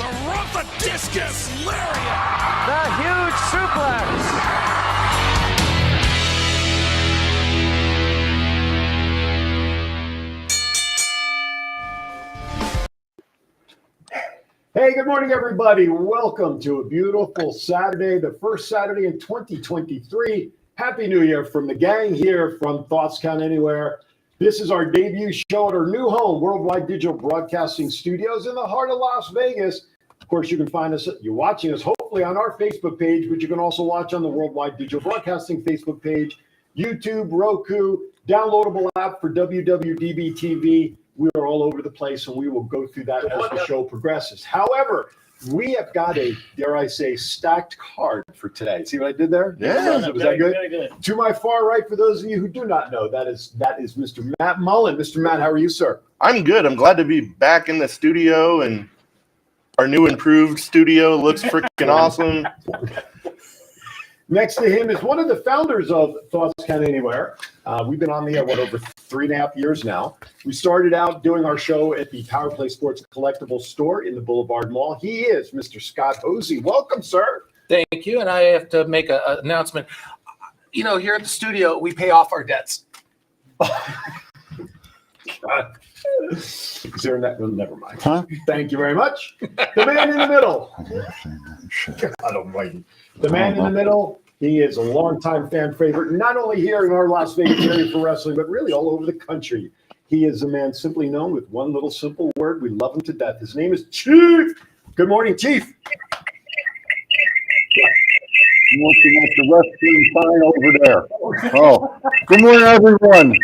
The rope, the discus, lariat. The huge suplex. Hey, good morning, everybody. Welcome to a beautiful Saturday, the first Saturday in 2023. Happy New Year from the gang here from Thoughts Count Anywhere. This is our debut show at our new home, Worldwide Digital Broadcasting Studios in the heart of Las Vegas. Of course, you can find us, you're watching us hopefully on our Facebook page, but you can also watch on the Worldwide Digital Broadcasting Facebook page, YouTube, Roku, downloadable app for WWDBTV. We are all over the place, and we will go through that as the show progresses. However, we have got a, dare I say, stacked card for today. See what I did there? Yeah. Was that good? Very good. To my far right, for those of you who do not know, that is Mr. Matt Mullen. Mr. Matt, how are you, sir? I'm good. I'm glad to be back in the studio, and our new improved studio looks freaking awesome. Next to him is one of the founders of Thoughts Count Anywhere. We've been on the air, over 3.5 years now. We started out doing our show at the Power Play Sports Collectibles store in the Boulevard Mall. He is Mr. Scott Hosey. Welcome, sir. Thank you. And I have to make an announcement. You know, here at the studio, we pay off our debts. God. Is there that? Well, never mind. Huh? Thank you very much. The man in the middle. God almighty. The man in the middle. He is a longtime fan favorite, not only here in our Las Vegas area for wrestling, but really all over the country. He is a man simply known with one little simple word. We love him to death. His name is Chief. Good morning, Chief. Looking at the wrestling sign over there. Oh, good morning, everyone.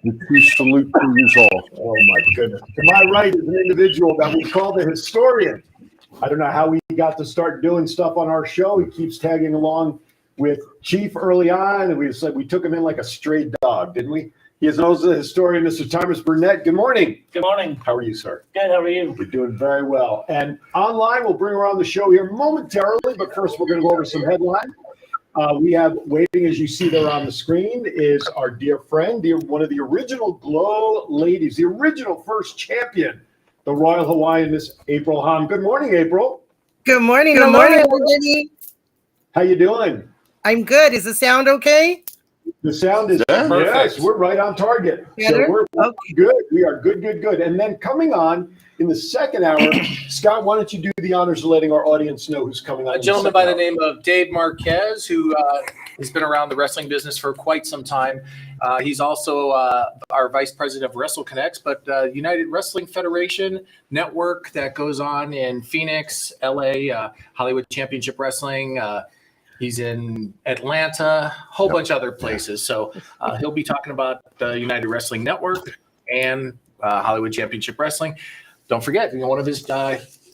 The true salute to you all. Oh, my goodness. To my right is an individual that we call the historian. I don't know how we got to start doing stuff on our show. He keeps tagging along with Chief early on, and we took him in like a stray dog, didn't we? He is also the historian, Mr. Thomas Burnett. Good morning. Good morning. How are you, sir? Good. How are you? We're doing very well. And online, we'll bring around the show here momentarily, but first we're going to go over some headlines. We have waiting, as you see there on the screen, is our dear friend, one of the original Glow ladies, the original first champion, the Royal Hawaiian, Miss April Hom. Good morning, April. Good morning. Good morning, everybody. How you doing? I'm good. Is the sound okay? The sound is perfect. Yes, we're right on target. Better? So we're Okay. good. We are good. And then coming on in the second hour, Scott, why don't you do the honors of letting our audience know who's coming on? A gentleman by the name of Dave Marquez, who has been around the wrestling business for quite some time. He's also our vice president of Wrestle Connects, but United Wrestling Federation network that goes on in Phoenix, LA, Hollywood Championship Wrestling. He's in Atlanta, a whole bunch of other places. So he'll be talking about the United Wrestling Network and Hollywood Championship Wrestling. Don't forget, one of his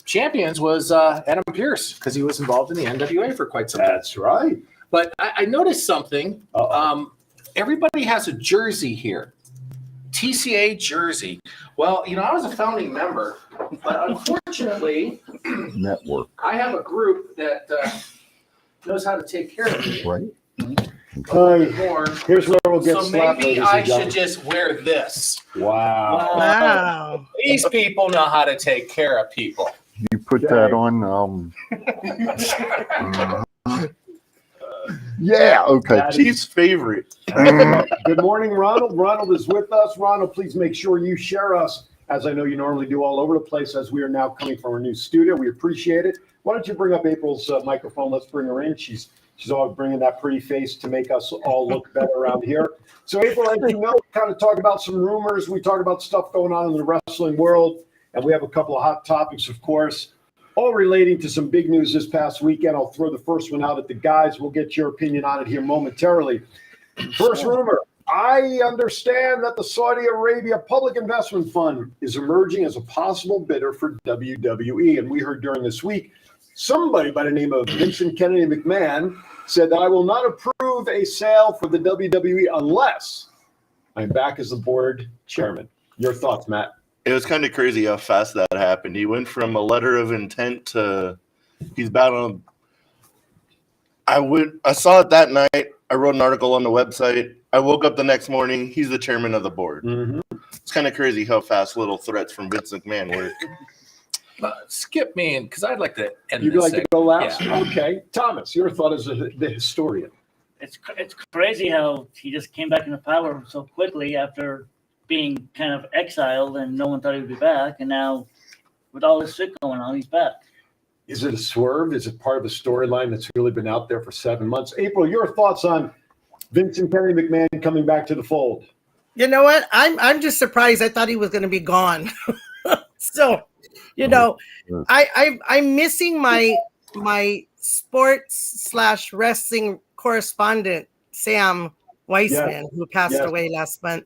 champions was Adam Pearce, because he was involved in the NWA for quite some time. That's right. But I noticed something. Everybody has a jersey here. TCA jersey. Well, I was a founding member, but unfortunately, Network. I have a group that knows how to take care of me. Right. Here's where we'll get So slapped. maybe I should just wear this. Wow. Wow. These people know how to take care of people. You put that on. Yeah. Okay. Chief's favorite. Good morning, Ronald. Ronald is with us. Ronald, please make sure you share us, as I know you normally do, all over the place, as we are now coming from our new studio. We appreciate it. Why don't you bring up April's microphone? Let's bring her in. She's always bringing that pretty face to make us all look better around here. So, April, as you know, we kind of talk about some rumors. We talk about stuff going on in the wrestling world, and we have a couple of hot topics, of course, all relating to some big news this past weekend. I'll throw the first one out at the guys. We'll get your opinion on it here momentarily. First rumor. I understand that the Saudi Arabia Public Investment Fund is emerging as a possible bidder for WWE. And we heard during this week, somebody by the name of Vincent Kennedy McMahon said that I will not approve a sale for the WWE unless I'm back as the board chairman. Your thoughts, Matt? It was kind of crazy how fast that happened. He went from a letter of intent to he's battling. I saw it that night. I wrote an article on the website. I woke up the next morning. He's the chairman of the board. Mm-hmm. It's kind of crazy how fast little threats from Vince McMahon work. skip me in because I'd like to end You'd this like to segment. go last? Yeah. Okay. Thomas, your thought as the historian. It's crazy how he just came back into power so quickly after being kind of exiled and no one thought he would be back. And now with all this shit going on, he's back. Is it a swerve? Is it part of a storyline that's really been out there for 7 months? April, your thoughts on Vincent Kennedy McMahon coming back to the fold? You know what? I'm just surprised. I thought he was going to be gone. So, you know, I'm missing my sports/wrestling correspondent, Sam Weissman, who passed away last month.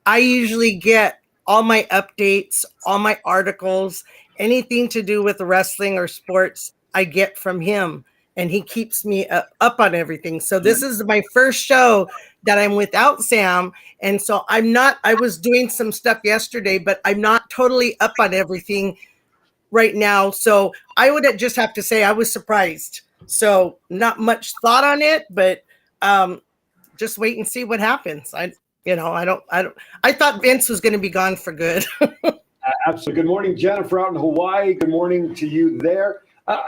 I usually get all my updates, all my articles, anything to do with wrestling or sports, I get from him. And he keeps me up on everything. So this is my first show that I'm without Sam. And so I was doing some stuff yesterday, but I'm not totally up on everything right now. So I would just have to say I was surprised. So not much thought on it, but just wait and see what happens. I thought Vince was going to be gone for good. Absolutely. Good morning, Jennifer out in Hawaii. Good morning to you there.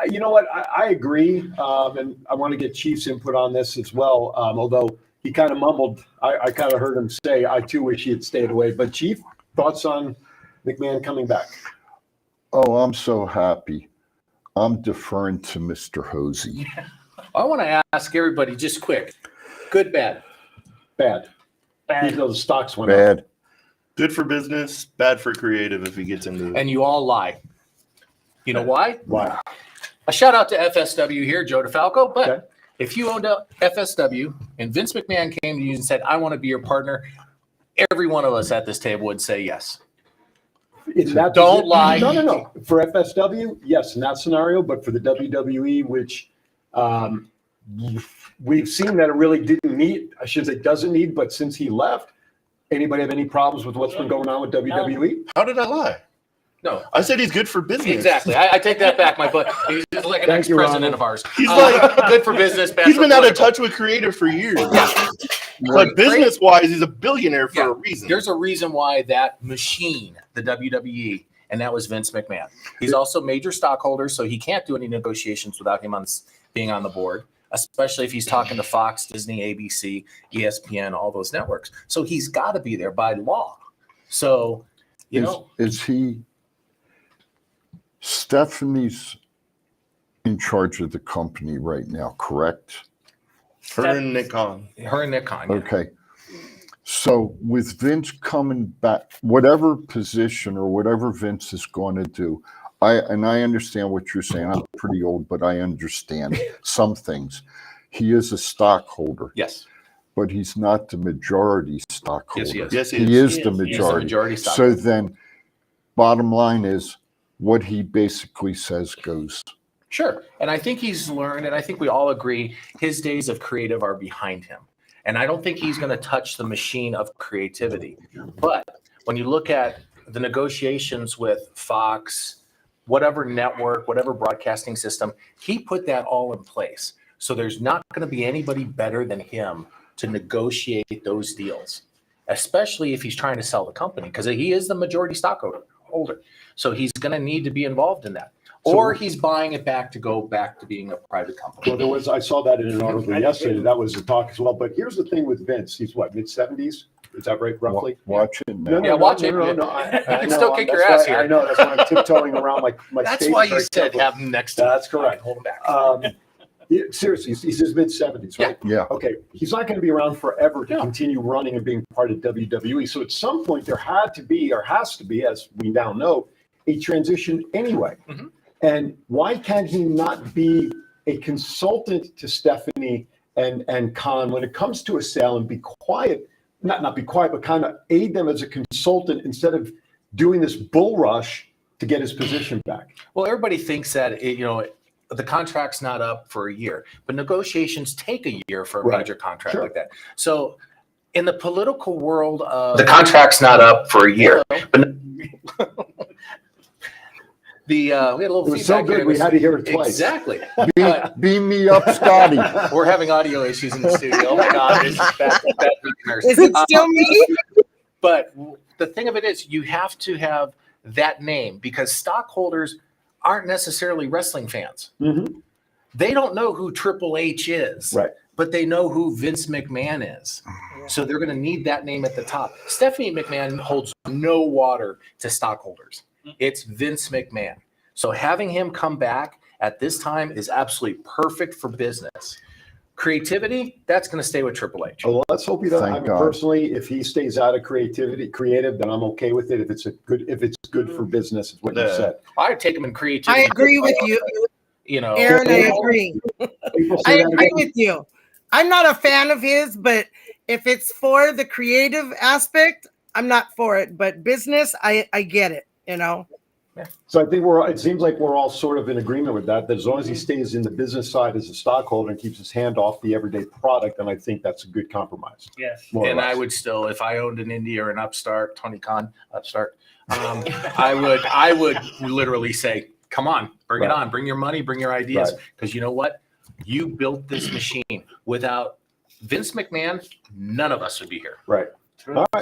You know what? I agree. And I want to get Chief's input on this as well. Although he kind of mumbled, I kind of heard him say, I too wish he had stayed away. But Chief, thoughts on McMahon coming back? Oh, I'm so happy. I'm deferring to Mr. Hosey. I want to ask everybody just quick. Good, bad. Bad. Bad. Even though the stocks went up. Bad. Good for business, bad for creative if he gets into it. And you all lie. You know why? Why? A shout out to FSW here, Joe DeFalco. But Okay. if you owned a FSW and Vince McMahon came to you and said, I want to be your partner, every one of us at this table would say yes. In that Don't lie. No. For FSW, yes, in that scenario. But for the WWE, which we've seen that it really didn't need, I should say doesn't need, but since he left, anybody have any problems with what's been going on with WWE? How did I lie? No. I said he's good for business. Exactly. I take that back, my butt. He's just like an Thank you, ex-president Ronald. of ours. He's like good for business, bad he's for been out of political. touch with creative for years. Yeah. But business-wise, he's a billionaire for Yeah. a reason. There's a reason why that machine, the WWE, and that was Vince McMahon. He's also major stockholder, so he can't do any negotiations without him being on the board, especially if he's talking to Fox, Disney, ABC, ESPN, all those networks. So he's got to be there by law. So, Is he? Stephanie's in charge of the company right now, correct? Her and Nick Khan. her and Nick Khan. yeah. Okay. So with Vince coming back, whatever position or whatever Vince is going to do, I understand what you're saying. I'm pretty old, but I understand some things. He is a stockholder, Yes. but he's not the majority stockholder. Yes, he is. Yes, he He is. is the He is the majority. majority So stockholder. then, bottom line is, what he basically says goes. Sure. And I think he's learned, and I think we all agree, his days of creative are behind him. And I don't think he's going to touch the machine of creativity. But when you look at the negotiations with Fox, whatever network, whatever broadcasting system, he put that all in place. So there's not going to be anybody better than him to negotiate those deals, especially if he's trying to sell the company, because he is the majority stockholder. So he's going to need to be involved in that. Or he's buying it back to go back to being a private company. Well, I saw that in an article yesterday. That was a talk as well. But here's the thing with Vince. He's what, mid-70s? Is that right, roughly? Watch it now. Yeah, watch it. No. You can still kick your ass here. I know. That's why I'm tiptoeing around my That's stage why you very said carefully. have him next to you. That's correct. Hold him back. Seriously, he's his mid-70s, right? Yeah. Okay, he's not going to be around forever to continue running and being part of WWE. So at some point, there had to be, or has to be, as we now know, a transition anyway. Mhm. And why can't he not be a consultant to Stephanie and Khan when it comes to a sale and be quiet, not be quiet, but kind of aid them as a consultant instead of doing this bull rush to get his position back? Well, everybody thinks that, the contract's not up for a year, but negotiations take a year for a Right. major contract Sure. like that. So in the political world of the contract's not up for a year, but we had a little It was so feedback here. good, we had to hear it twice. Exactly. Beam me up, Scotty. We're having audio issues in the studio. Oh my God, this is bad listeners. Is it still me? But the thing of it is, you have to have that name because stockholders aren't necessarily wrestling fans. Mhm. They don't know who Triple H is, Right. but they know who Vince McMahon is. So they're going to need that name at the top. Stephanie McMahon holds no water to stockholders. It's Vince McMahon. So having him come back at this time is absolutely perfect for business. Creativity, that's going to stay with Triple H. Well, let's hope he doesn't. Thank I mean, God. personally, if he stays out of creative, then I'm okay with it. If it's good for business, is what you Yeah. said. I'd take him in creativity. I agree with you, You know, Aaron. I agree. People I say that agree again. with you. I'm not a fan of his, but if it's for the creative aspect, I'm not for it. But business, I get it. You know. So I think it seems like we're all sort of in agreement with that as long as he stays in the business side as a stockholder and keeps his hand off the everyday product, then I think that's a good compromise. Yes. More or and I less. would still, if I owned an indie or an upstart, Tony Khan, upstart, I would literally say, come on, bring it Right. on, bring your money, bring your ideas. Right. Because you know what? You built this machine. Without Vince McMahon, none of us would be here. Right.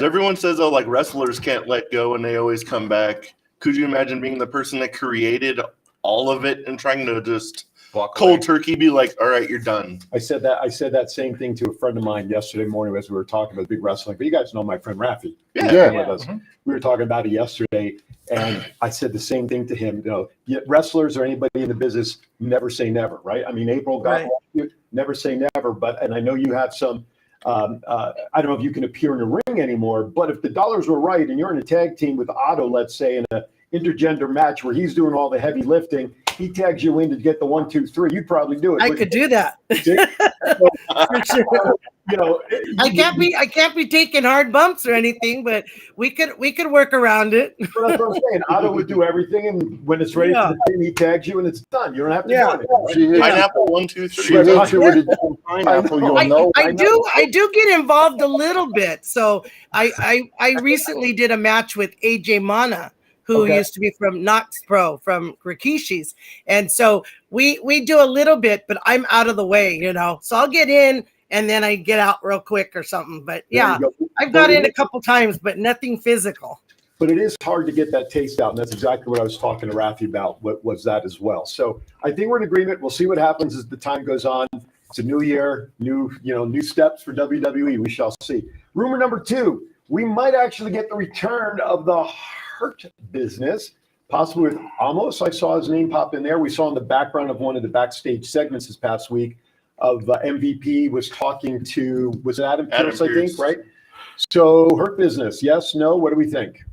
Everyone says, oh, like wrestlers can't let go and they always come back. Could you imagine being the person that created all of it and trying to just Walk away. cold turkey be like, all right, you're done? I said that same thing to a friend of mine yesterday morning as we were talking about big wrestling. But you guys know my friend Rafi. Yeah. Yeah. With us. Mhm. We were talking about it yesterday, and I said the same thing to him. Wrestlers or anybody in the business, never say never, right? I mean, April, God Right. bless you, never say never. And I know you have some. I don't know if you can appear in a ring anymore, but if the dollars were right and you're in a tag team with Otto, let's say in a intergender match where he's doing all the heavy lifting, he tags you in to get the 1, 2, 3. You'd probably do it. I could do that. For sure. You know, I can't be taking hard bumps or anything, but we could work around it. But that's what I'm saying. Otto would do everything, and when it's ready Yeah. for the thing, he tags you, and it's done. You don't have to Yeah. do anything. right? She hits, Pineapple 1, 2, 3. she hits you with a damn pineapple, you'll know. I do get involved a little bit. So I recently did a match with AJ Mana, who Okay. used to be from Knox Pro, from Rikishi's. And so we do a little bit, but I'm out of the way, you know. So I'll get in and then I get out real quick or something. But There yeah, you go. I've got in a couple times, but nothing physical. But it is hard to get that taste out, and that's exactly what I was talking to Rafi about. What was that as well? So I think we're in agreement. We'll see what happens as the time goes on. It's a new year, new steps for WWE. We shall see. Rumor number 2: we might actually get the return of the Hurt Business, possibly with Amos. I saw his name pop in there. We saw in the background of one of the backstage segments this past week of MVP was talking to, was it Adam Pearce, I think, Pearce. right? So Hurt Business, yes, no, what do we think?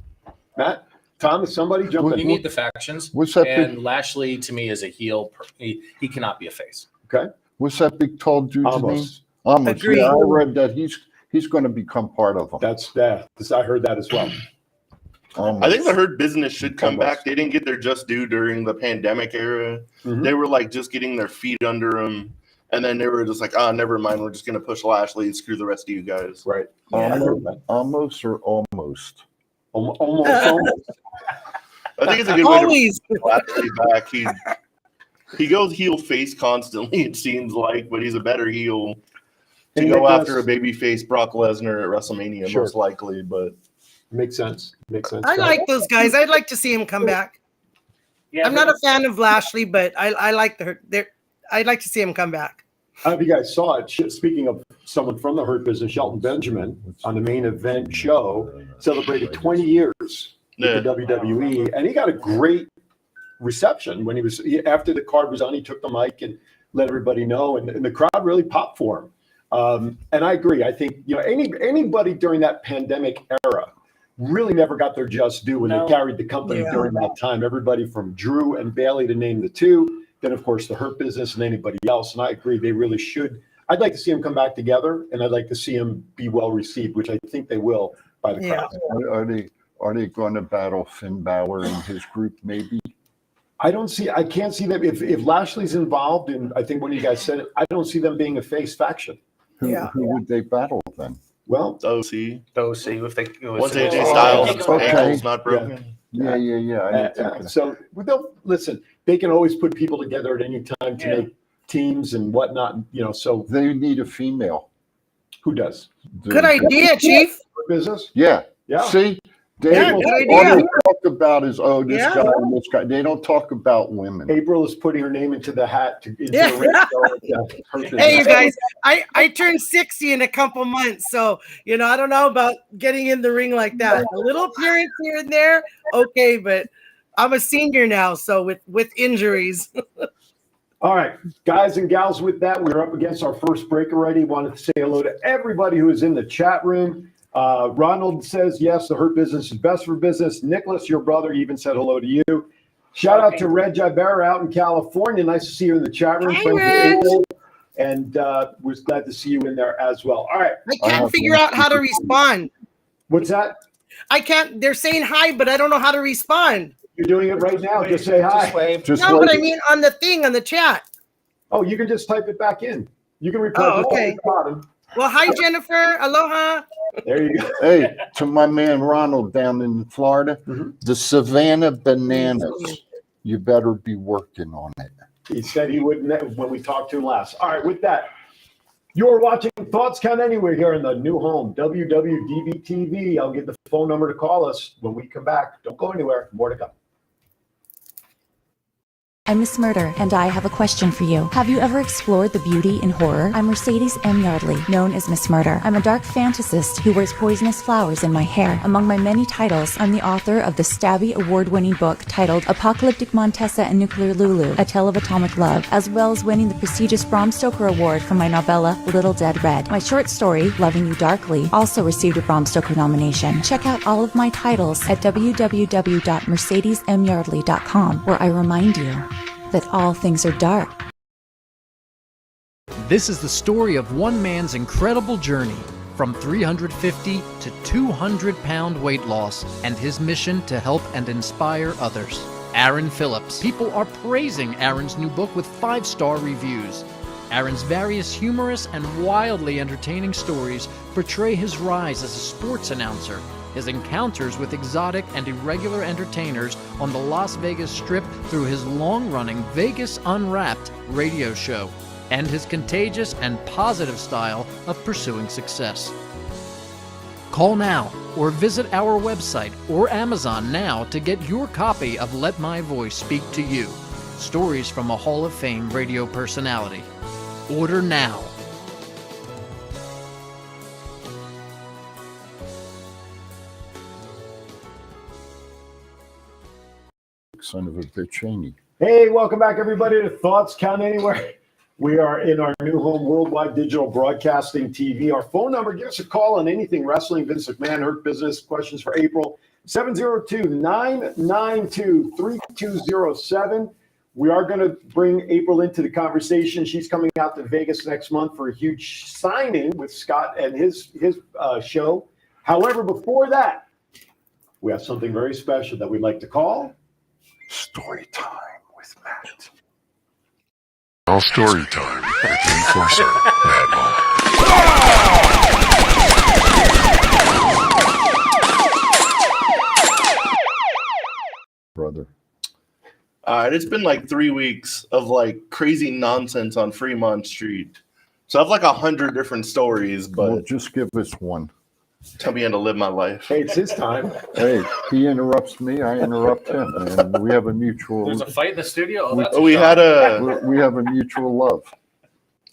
Matt, Tom, is somebody jump You in? need the factions. What's that And big, Lashley, to me, is a heel. He cannot be a face. what's that big tall dude's name? Amos. Amos. Agreed. Yeah, I read that he's going to become part of them. That's that. I heard that as well. Amos. I think the Hurt Business should come Almost. back. They didn't get their just due during the pandemic era. Mhm. They were like just getting their feet under them. And then they were just like, never mind. We're just going to push Lashley and screw the rest of you guys. Right. I heard that. Amos or almost? Almost. I think it's a good way to Always. bring Lashley back. He goes heel face constantly, it seems like, but he's a better heel to And go Nicholas- after a baby face Brock Lesnar at WrestleMania, Sure. most likely. But Makes sense. Makes sense. I like those guys. I'd like to see him come back. Yeah, I'm not a fan of Lashley, but I like I'd like to see him come back. I don't know if you guys saw it. Speaking of someone from the Hurt Business, Shelton Benjamin on the main event show celebrated 20 years with Yeah. the WWE, and he got a great reception when after the card was on. He took the mic and let everybody know, and the crowd really popped for him. And I agree. I think anybody during that pandemic era really never got their just due when No. they carried the company Yeah. during that time. Everybody from Drew and Bailey, to name the two. Then, of course, the Hurt Business and anybody else. And I agree, they really should. I'd like to see them come back together, and I'd like to see them be well received, which I think they will by the Yeah. crowd. Are they going to battle Finn Balor and his group? Maybe. I can't see them if Lashley's involved, and I think when you guys said it, I don't see them being a face faction. Yeah. Who would they battle then? Well, OC. So see if they Once if- AJ Styles' Okay. ankle's not broken. Yeah. I didn't think of that. so they'll listen. They can always put people together at any time to Yeah. make teams and whatnot. So They need a female. who does? Good idea, Chief. Hurt Business? Yeah. Yeah. See, Yeah, April, good All idea. they talk about is, oh, this Yeah. guy and this guy. They don't talk about women. April is putting her name into the hat. Into Yeah. the ring. So, yeah, her Hey, business. you guys, I turned 60 in a couple months, so I don't know about getting in the ring like that. A little appearance here and there, okay, but I'm a senior now, so with injuries. All right, guys and gals, with that, we're up against our first break already. Wanted to say hello to everybody who is in the chat room. Ronald says, yes, the Hurt Business is best for business. Nicholas, your brother, even said hello to you. Shout out to Reg Ibarra out in California. Nice to see you in the chat room. Hi, Friends with Reg. April. And we're glad to see you in there as well. All right, I can't figure out how to respond. what's that? I can't. They're saying hi, but I don't know how to respond. You're doing it right now. Just say hi. Just wave. Just No, like, but I mean on the thing on the chat. Oh, you can just type it back in. You can reply Oh, to okay. the bottom. Well, hi Jennifer. Aloha. There you go. hey, to my man Ronald down in Florida, Mhm. the Savannah bananas. You better be working on it. He said he wouldn't when we talked to him last. All right, with that, you're watching Thoughts Count Anywhere here in the new home, WWDBTV. I'll give the phone number to call us when we come back. Don't go anywhere. More to come. I'm Miss Murder, and I have a question for you. Have you ever explored the beauty in horror? I'm Mercedes M. Yardley, known as Miss Murder. I'm a dark fantasist who wears poisonous flowers in my hair. Among my many titles, I'm the author of the Stabby award-winning book titled Apocalyptic Montessa and Nuclear Lulu, A Tale of Atomic Love, as well as winning the prestigious Bram Stoker Award for my novella, Little Dead Red. My short story, Loving You Darkly, also received a Bram Stoker nomination. Check out all of my titles at www.mercedesmyardley.com, where I remind you that all things are dark. This is the story of one man's incredible journey from 350 to 200-pound weight loss and his mission to help and inspire others. Aaron Phillips. People are praising Aaron's new book with 5-star reviews. Aaron's various humorous and wildly entertaining stories portray his rise as a sports announcer, his encounters with exotic and irregular entertainers on the Las Vegas Strip through his long-running Vegas Unwrapped radio show, and his contagious and positive style of pursuing success. Call now or visit our website or Amazon now to get your copy of Let My Voice Speak to You, stories from a Hall of Fame radio personality. Order now. Son of a bitch, Cheney. Hey, welcome back, everybody, to Thoughts Count Anywhere. We are in our new home, Worldwide Digital Broadcasting TV. Our phone number, give us a call on anything wrestling, Vince McMahon, Hurt Business, questions for April, 702-992-3207. We are going to bring April into the conversation. She's coming out to Vegas next month for a huge signing with Scott and his show. However, before that, we have something very special that we'd like to call Story time with Matt. All story time with the enforcer, Matt Long. Brother. All right, it's been like 3 weeks of like crazy nonsense on Fremont Street. So I have like 100 different stories, Well, but just give us one. tell me how to live my life. Hey, it's his time. Hey, he interrupts me, I interrupt him, and we have a mutual. There's a fight in the studio. Oh, that's We had We have a mutual love.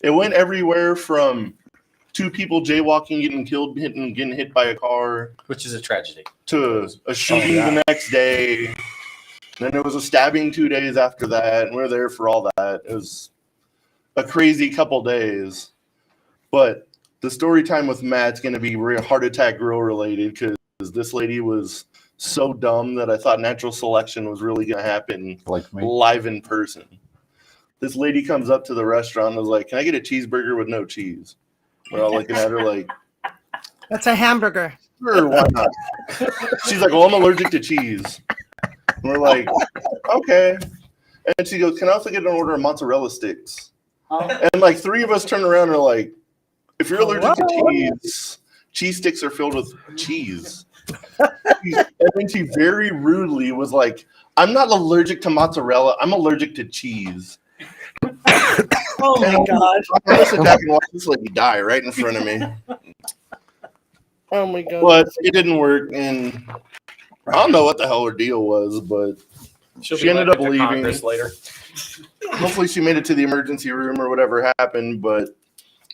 it went everywhere from 2 people jaywalking, getting killed, getting hit by a car, which is a tragedy. to a shooting the next day. Then there was a stabbing 2 days after that, and we were there for all that. It was a crazy couple days. But the story time with Matt's going to be heart attack girl related because this lady was so dumb that I thought natural selection was really going to happen Like me. live in person. This lady comes up to the restaurant and was like, "Can I get a cheeseburger with no cheese?" We're all looking at her like, That's a hamburger. "Sure, why not?" She's like, "Well, I'm allergic to cheese." And we're like, "Okay." And she goes, "Can I also get an order of mozzarella sticks?" And like 3 of us turn around and are like, "If you're allergic to cheese sticks are filled with cheese." And then she very rudely was like, "I'm not allergic to mozzarella. I'm allergic to cheese." Oh my god. I'm gonna sit back and watch this lady die right in front of me. Oh my god. But it didn't work, and I don't know what the hell her deal was, but She'll she be ended elected up to leaving. Congress later. Hopefully she made it to the emergency room or whatever happened, but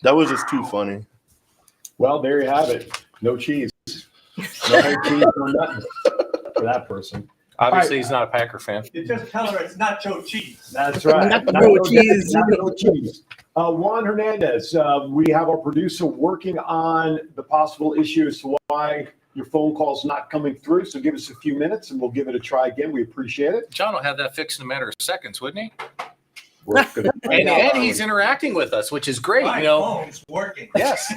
that was just too funny. Well, there you have it. No cheese. No head cheese, no nothing for that person. Obviously, he's not a Packer fan. You just tell her it's not Joe Cheese. That's right. Not no cheese. Not no cheese. Juan Hernandez, we have our producer working on the possible issue as to why your phone call's not coming through. So give us a few minutes and we'll give it a try again. We appreciate it. John will have that fixed in a matter of seconds, wouldn't he? We're gonna find out. And he's interacting with us, which is great. My You know, phone's working. yes.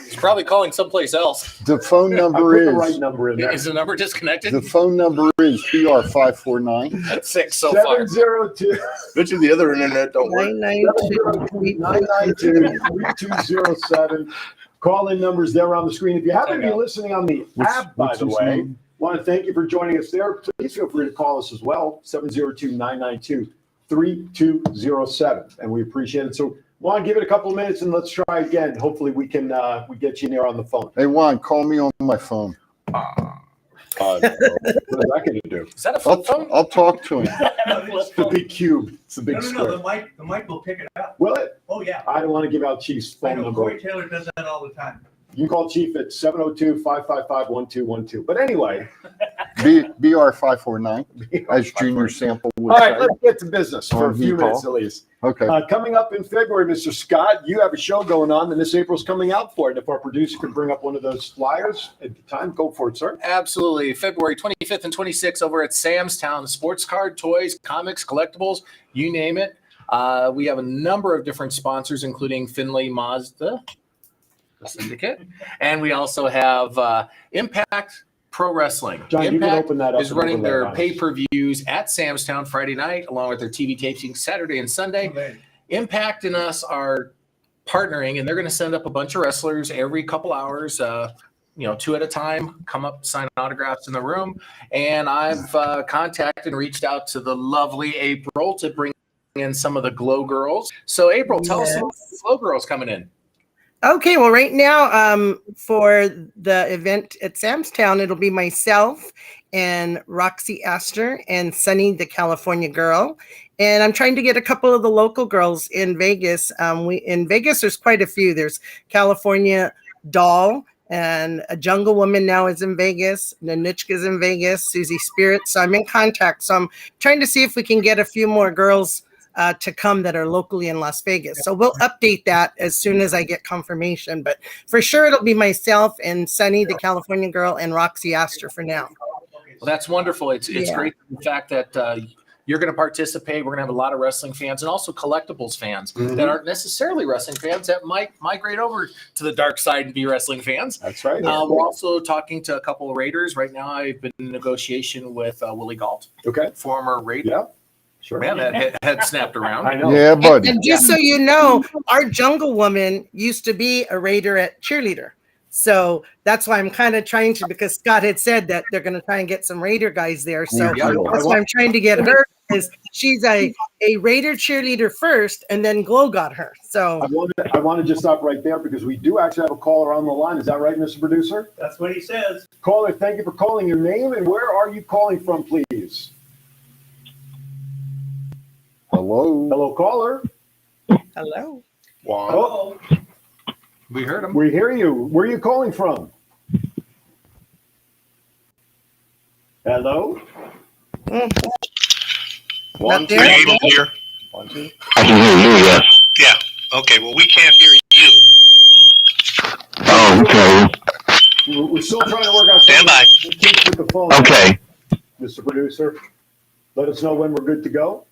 He's probably calling someplace else. The phone I number put the is right number in there. Is the number disconnected? the phone number is BR549. That's 6 so far. 702 Bet you the other internet don't work. 992-3207. Call-in numbers there on the screen. If you happen to be listening on the app, by what's the his way, name? want to thank you for joining us there. Please feel free to call us as well, 702-992-3207. And we appreciate it. So, Juan, give it a couple of minutes and let's try again. Hopefully we can we get you in there on the phone. Hey, Juan, call me on my phone. What is that going to do? Is that a flip phone? I'll talk to him. It's the big cube. It's the big No, square. the mic will pick it up. Will it? Oh, yeah. I don't want to give out Chief's I phone know number. Corey Taylor does that all the time. You can call Chief at 702-555-1212. But anyway, BR549, as Junior Sample would all right, say. let's get to business for a On few call. minutes at least. Okay. Coming up in February, Mr. Scott, you have a show going on, and this April's coming out for it. If our producer could bring up one of those flyers at the time, go for it, sir. Absolutely. February 25th and 26th over at Sam's Town. Sports card, toys, comics, collectibles, you name it. We have a number of different sponsors, including Finlay Mazda, the syndicate. And we also have Impact Pro Wrestling. John, you can Impact open that up. is and running open that their on us. pay-per-views at Sam's Town Friday night, along with their TV taping Saturday and Sunday. Impact and us are partnering, and they're going to send up a bunch of wrestlers every couple hours, 2 at a time, come up, sign autographs in the room. And I've contacted and reached out to the lovely April to bring in some of the Glow Girls. So, April, tell us about the Glow Girls coming in. Okay, well, right now, for the event at Sam's Town, it'll be myself and Roxy Astor and Sunny, the California girl. And I'm trying to get a couple of the local girls in Vegas. In Vegas, there's quite a few. There's California Doll, and a Jungle Woman now is in Vegas. Nanuchka's in Vegas. Susie Spirit. So I'm in contact. So I'm trying to see if we can get a few more girls to come that are locally in Las Vegas. So we'll update that as soon as I get confirmation. But for sure, it'll be myself and Sunny, the California girl, and Roxy Astor for now. Well, that's wonderful. It's great, the fact that you're going to participate. We're going to have a lot of wrestling fans and also collectibles fans that aren't necessarily wrestling fans that might migrate over to the dark side and be wrestling fans. That's right. We're also talking to a couple of Raiders. Right now, I've been in negotiation with Willie Galt, Okay. former Raider. Yeah. Sure. Man, that head snapped around. I know. Yeah, buddy. And just so you know, our Jungle Woman used to be a Raider at cheerleader. So that's why I'm kind of trying to, because Scott had said that they're going to try and get some Raider guys there. So Yeah. that's why I'm trying to get her, because she's a Raider cheerleader first, and then Glow got her. So I want to just stop right there because we do actually have a caller on the line. Is that right, Mr. Producer? That's what he says. Caller, thank you for calling. Your name and where are you calling from, please? Hello. Hello, caller. hello. Juan. Oh, We heard him. we hear you. Where are you calling from? Hello? Not there? Are you able to hear? 1, 2. I can hear you, yes. Yeah. Okay. Well, we can't hear you. Oh, okay. We're still trying to work out. Stand by. Keep with the phone. Okay. Mr. Producer, let us know when we're good to go.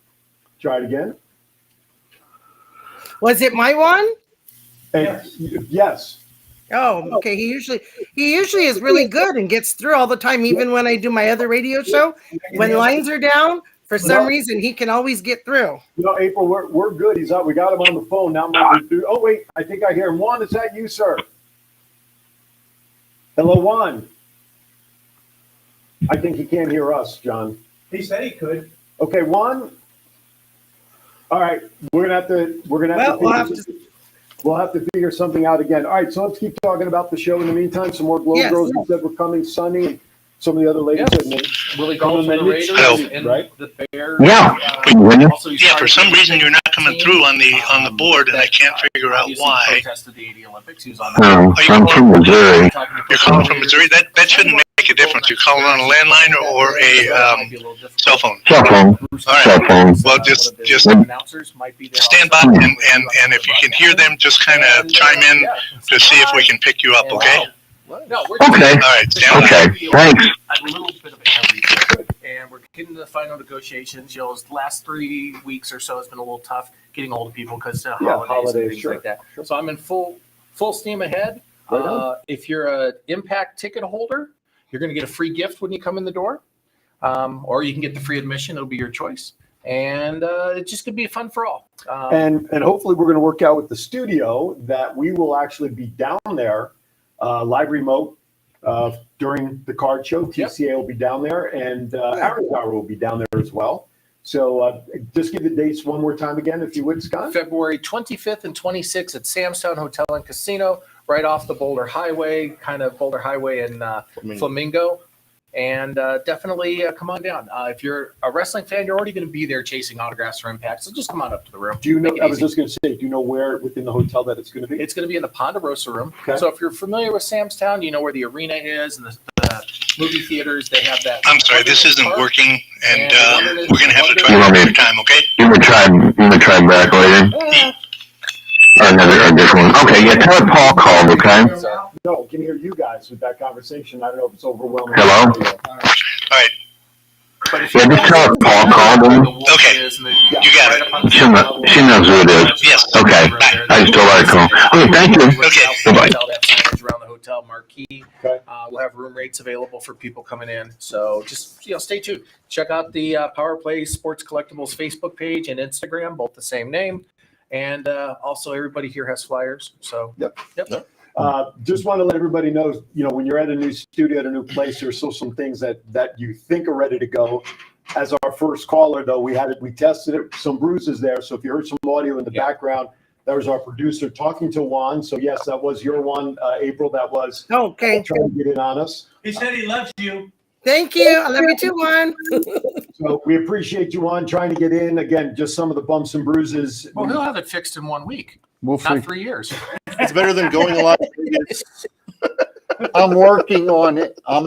Try it again. Was it my one? And yes. Oh, okay. He usually is really good and gets through all the time, even when I do my other radio show. When lines are down, for some reason, he can always get through. No, April, we're good. He's up. We got him on the phone now. Oh wait, I think I hear him. Juan, is that you, sir? Hello, Juan. I think he can't hear us, John. He said he could. Okay, Juan. All right, we're gonna have to. We'll have to figure something out again. All right, so let's keep talking about the show in the meantime. Some more Glow Yes. Girls. You said we're coming. Sunny some of the other ladies. Yeah. And they- Willie Gall from the Raiders and right? the Bears. Yeah. Can you hear me? Also, he's Yeah, part for of some the reason you're not coming through on the board, and I can't figure out obviously why. protested the 80 Olympics. He was on I'm from Missouri. You're calling from Missouri. That shouldn't make a difference. You're calling on a landline or a cell phone. Cell phone. All right. Cell phone. Well, just announcers might be there stand by, and if you can hear them, just kind of chime in to see if we can pick you up. Okay. No, we're Okay. All right. Stand by. Okay. Thanks. A little bit of everything, and we're getting to the final negotiations. You know, the last 3 weeks or so has been a little tough getting hold of people because of holidays and things sure. like that. So I'm in full steam ahead. Right on. If you're a Impact ticket holder, you're going to get a free gift when you come in the door, or you can get the free admission. It'll be your choice, and it's just going to be fun for all. And hopefully we're going to work out with the studio that we will actually be down there, live remote, during the card show. TCA will be down there, and Arizona will be down there as well. So just give the dates one more time again, if you would, Scott. February 25th and 26th at Samstown Hotel and Casino, right off the Boulder Highway, kind of Boulder Highway and Flamingo. And definitely come on down. If you're a wrestling fan, you're already going to be there chasing autographs for Impact. So just come on up to the room. Do you know? Make it I was easy. just going to say, do you know where within the hotel that it's going to be? It's going to be in the Ponderosa room. Okay. So if you're familiar with Samstown, you know where the arena is and the movie theaters. They have that. I'm sorry, this isn't working, and And we're gonna have to You try want me- another time. Okay. You want to try back later? Or a different one? Okay, yeah, tell her Paul called, okay? No, can hear you guys with that conversation. I don't know if it's overwhelming. Hello? All right. But if Yeah, just tell her Paul called him. Okay. You got it. She knows who it is. Yes. Okay, I just told her to call. Okay, thank you. Okay. Bye-bye. Around the hotel marquee. Okay. We'll have room rates available for people coming in. So just stay tuned. Check out the Power Play Sports Collectibles Facebook page and Instagram, both the same name. And also, everybody here has flyers. So Yep. Yep. Just want to let everybody know, when you're at a new studio, at a new place, there's still some things that you think are ready to go. As our first caller, though, we tested it, some bruises there. So if you heard some audio in the background, that was our producer talking to Juan. So yes, that was your one, April. That was Okay. trying to get in on us. He said he loves you. Thank you. I love you too, Juan. So we appreciate you, Juan, trying to get in. Again, just some of the bumps and bruises. Well, he'll have it fixed in 1 week, We'll not fig- 3 years. It's better than going a lot. I'm working on it. I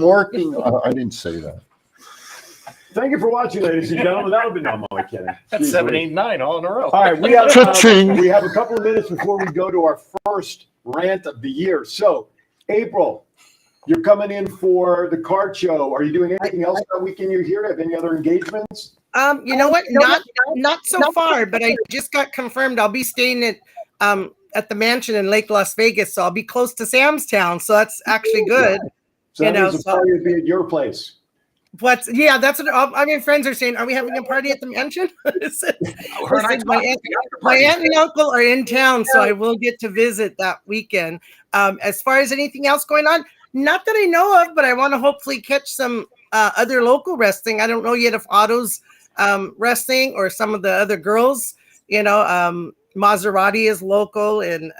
didn't say that. Thank you for watching, ladies and gentlemen. That'll be no, I'm kidding. That's Jeez, 7, Louise. 8, 9 all in a row. All right, we have Cha-ching. we have a couple of minutes before we go to our first rant of the year. So, April, you're coming in for the card show. Are you doing anything else that weekend? You're here? Have any other engagements? You know what? Not so far, but I just got confirmed. I'll be staying at the mansion in Lake Las Vegas, so I'll be close to Samstown. So that's actually good. So that You know, means the party will be at your place. That's what I mean. Friends are saying, "Are we having a party at the mansion?" Her and I my talked. aunt, We got the my party. aunt and uncle are in town, so I will get to visit that weekend. As far as anything else going on, not that I know of, but I want to hopefully catch some other local wrestling. I don't know yet if Otto's wrestling or some of the other girls. Maserati is local, and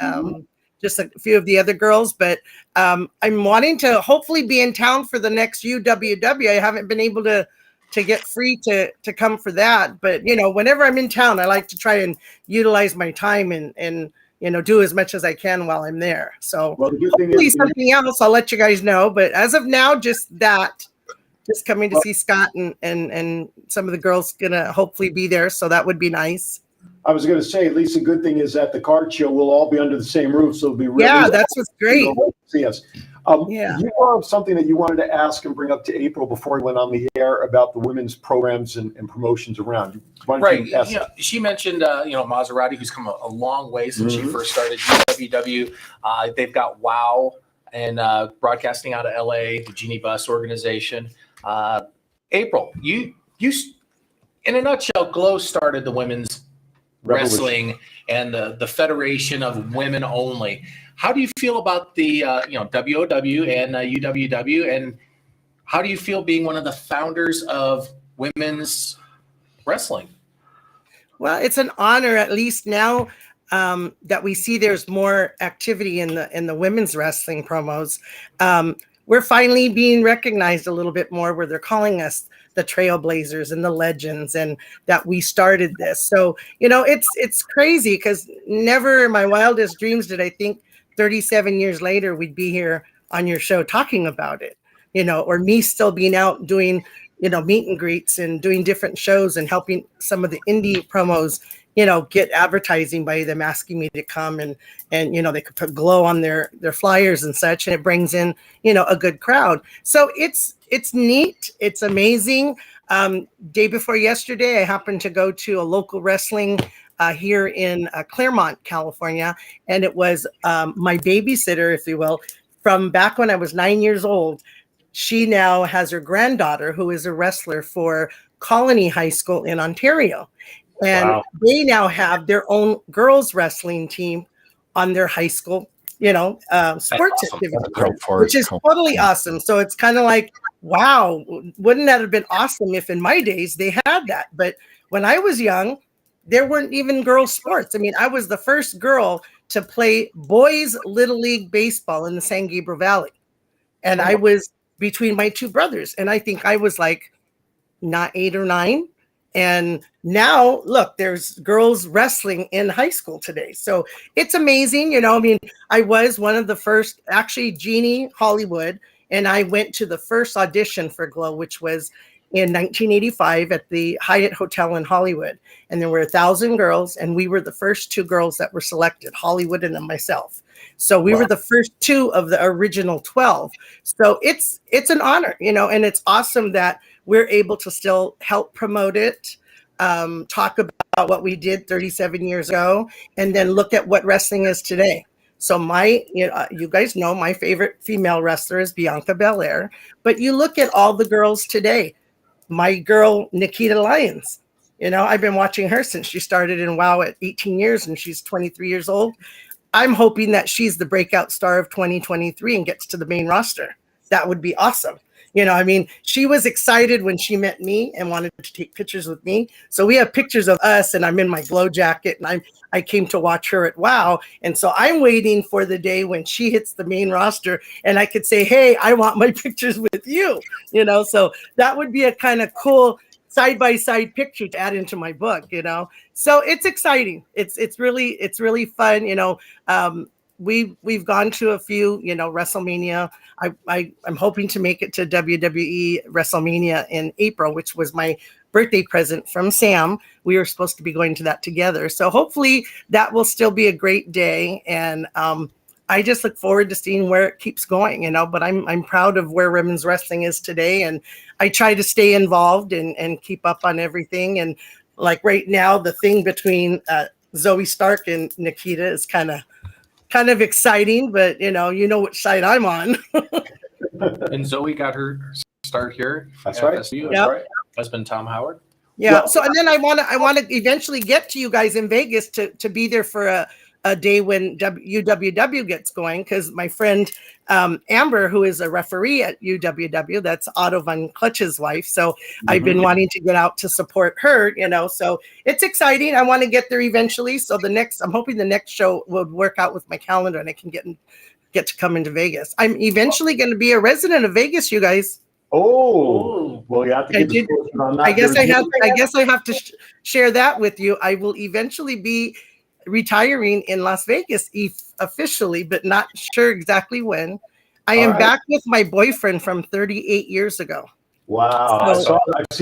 just a few of the other girls. But I'm wanting to hopefully be in town for the next UWW. I haven't been able to get free to come for that. But whenever I'm in town, I like to try and utilize my time and do as much as I can while I'm there. So Well, the good thing hopefully is, something else, I'll let you guys know. But as of now, just coming to see Scott and some of the girls gonna hopefully be there. So that would be nice. I was going to say, at least the good thing is that the card show will all be under the same roof, so it'll be really Yeah, that's what's great. see us. Yeah. You have something that you wanted to ask and bring up to April before we went on the air about the women's programs and promotions around. Why don't Right. you ask- Yeah. She mentioned, Maserati, who's come a long way since she first started UWW. They've got WOW and broadcasting out of LA, the Genie Bus organization. April, you, in a nutshell, Glow started the women's wrestling and the Federation of Women Only. How do you feel about the WOW and UWW, and how do you feel being one of the founders of women's wrestling? Well, it's an honor, at least now that we see there's more activity in the women's wrestling promos. we're finally being recognized a little bit more, where they're calling us the trailblazers and the legends, and that we started this. So, it's crazy, because never in my wildest dreams did I think 37 years later we'd be here on your show talking about it, or me still being out doing, meet and greets and doing different shows and helping some of the indie promos, get advertising by them asking me to come, and they could put glow on their flyers and such, and it brings in, a good crowd. So it's neat. It's amazing. Day before yesterday, I happened to go to a local wrestling here in Claremont, California, and it was my babysitter, if you will, from back when I was 9 years old. She now has her granddaughter, who is a wrestler for Colony High School in Ontario. And Wow. they now have their own girls wrestling team on their high school, sports awesome. activity, How far which it's is come. totally awesome. So it's kind of like, wow, wouldn't that have been awesome if in my days they had that? But when I was young, there weren't even girls sports. I mean, I was the first girl to play boys Little League baseball in the San Gabriel Valley. And I was between my two brothers. And I think I was like not 8 or 9. And now, look, there's girls wrestling in high school today. So it's amazing. I was one of the first, actually, Jeannie Hollywood, and I went to the first audition for Glow, which was in 1985 at the Hyatt Hotel in Hollywood. And there were 1,000 girls, and we were the first 2 girls that were selected, Hollywood and then myself. So we were the first 2 of the original 12. So it's an honor, and it's awesome that we're able to still help promote it, talk about what we did 37 years ago, and then look at what wrestling is today. So you guys know my favorite female wrestler is Bianca Belair, but you look at all the girls today. My girl, Nikita Lyons, I've been watching her since she started in WOW at 18 years, and she's 23 years old. I'm hoping that she's the breakout star of 2023 and gets to the main roster. That would be awesome. She was excited when she met me and wanted to take pictures with me. So we have pictures of us, and I'm in my glow jacket, and I came to watch her at WOW. And so I'm waiting for the day when she hits the main roster and I could say, hey, I want my pictures with you, so that would be a kind of cool side-by-side picture to add into my book, So it's exciting. It's really fun. We've gone to a few, WrestleMania. I'm hoping to make it to WWE WrestleMania in April, which was my birthday present from Sam. We were supposed to be going to that together. So hopefully that will still be a great day. And I just look forward to seeing where it keeps going, but I'm proud of where women's wrestling is today. And I try to stay involved and keep up on everything. And like right now, the thing between Zoe Stark and Nikita is kind of exciting, but you know which side I'm on. And Zoe got her start here. That's at right. SU, Yep. right? Husband Tom Howard. Yeah. Well- So, and then I want to eventually get to you guys in Vegas to be there for a day when UWW gets going, because my friend Amber, who is a referee at UWW, that's Otto von Clutch's wife. So I've been wanting to get out to support her, so it's exciting. I want to get there eventually. So I'm hoping the next show will work out with my calendar and I can get to come into Vegas. I'm eventually going to be a resident of Vegas, you guys. Oh, well, you have to I get did- the posted on that. I guess There's- I have to share that with you. I will eventually be retiring in Las Vegas officially, but not sure exactly when. I am All right. back with my boyfriend from 38 years ago. Wow. So-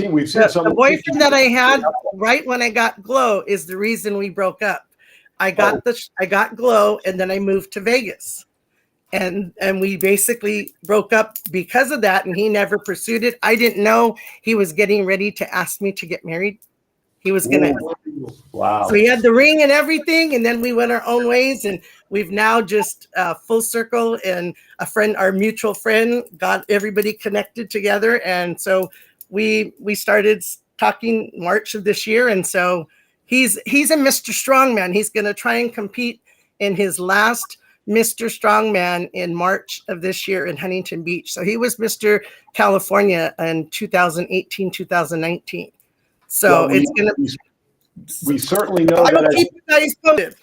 We've seen some. The boyfriend that I had right when I got Glow is the reason we broke up. I got Glow, and then I moved to Vegas. And we basically broke up because of that, and he never pursued it. I didn't know he was getting ready to ask me to get married. He was going to. Wow. So he had the ring and everything, and then we went our own ways, and we've now just full circle. And our mutual friend, got everybody connected together, and so we started talking March of this year, and so he's a Mr. Strongman. He's going to try and compete in his last Mr. Strongman in March of this year in Huntington Beach. So he was Mr. California in 2018, 2019. So Well, it's going to. We certainly know I will that. keep you guys posted.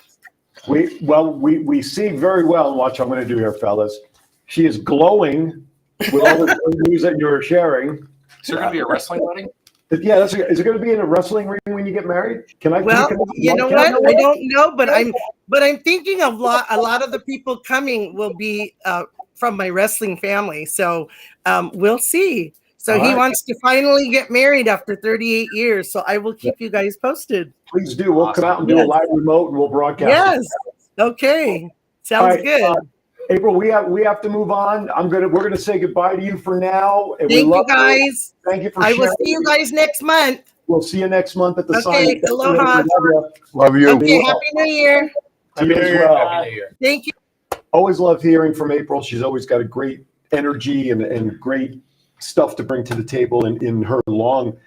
We see very well. Watch, I'm going to do here, fellas. She is glowing with all the news that you're sharing. Is there going to be a wrestling wedding? Yeah, is it going to be in a wrestling ring when you get married? Can I? Well, can I- you know can I what? I don't know, but I'm thinking of a lot of the people coming will be from my wrestling family. So we'll see. So All he right. wants to finally get married after 38 years. So I will keep you guys posted. Please do. We'll come Awesome. out and do a live remote, and we'll broadcast. Yes. Okay. All Sounds right, good. April, we have to move on. We're gonna say goodbye to you for now. And we Thank you love guys. Thank you for I sharing. will see you guys next month. We'll see you next month at the Okay, sign. aloha. Love you. Okay. Happy New Year. To you as well. Happy New Year. Thank you. Always love hearing from April. She's always got a great energy and great stuff to bring to the table in her long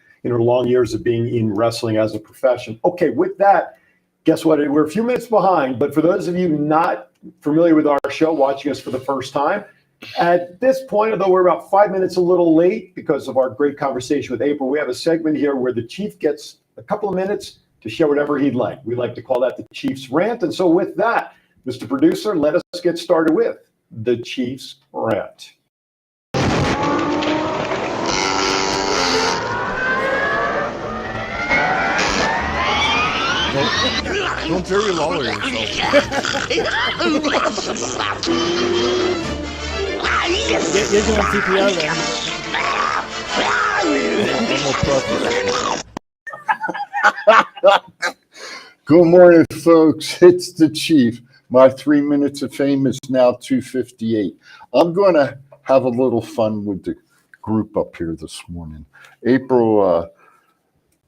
years of being in wrestling as a profession. Okay, with that, guess what? We're a few minutes behind, but for those of you not familiar with our show, watching us for the first time, at this point, although we're about 5 minutes a little late because of our great conversation with April, we have a segment here where the chief gets a couple of minutes to share whatever he'd like. We like to call that the Chief's Rant. And so with that, Mr. Producer, let us get started with the Chief's Rant. Don't Jerry Lawler yourself. You're doing CPR then. Good morning, folks. It's the Chief. My 3 minutes of fame is now 2:58. I'm going to have a little fun with the group up here this morning. April